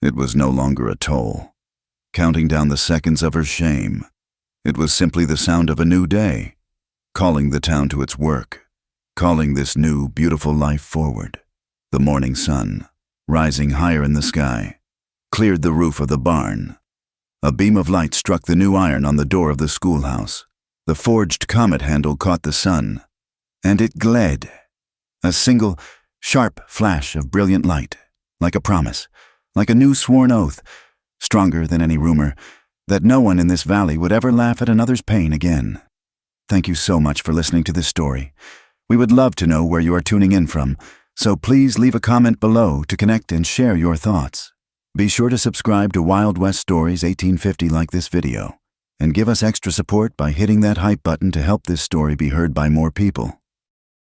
It was no longer a toll, counting down the seconds of her shame. It was simply the sound of a new day, calling the town to its work, calling this new, beautiful life forward. The morning sun, rising higher in the sky, cleared the roof of the barn. A beam of light struck the new iron on the door of the schoolhouse. The forged comet handle caught the sun, and it gled. A single, sharp flash of brilliant light, like a promise, like a new sworn oath, stronger than any rumor, that no one in this valley would ever laugh at another's pain again. Thank you so much for listening to this story. We would love to know where you are tuning in from, so please leave a comment below to connect and share your thoughts. Be sure to subscribe to Wild West Stories 1850 like this video, and give us extra support by hitting that hype button to help this story be heard by more people.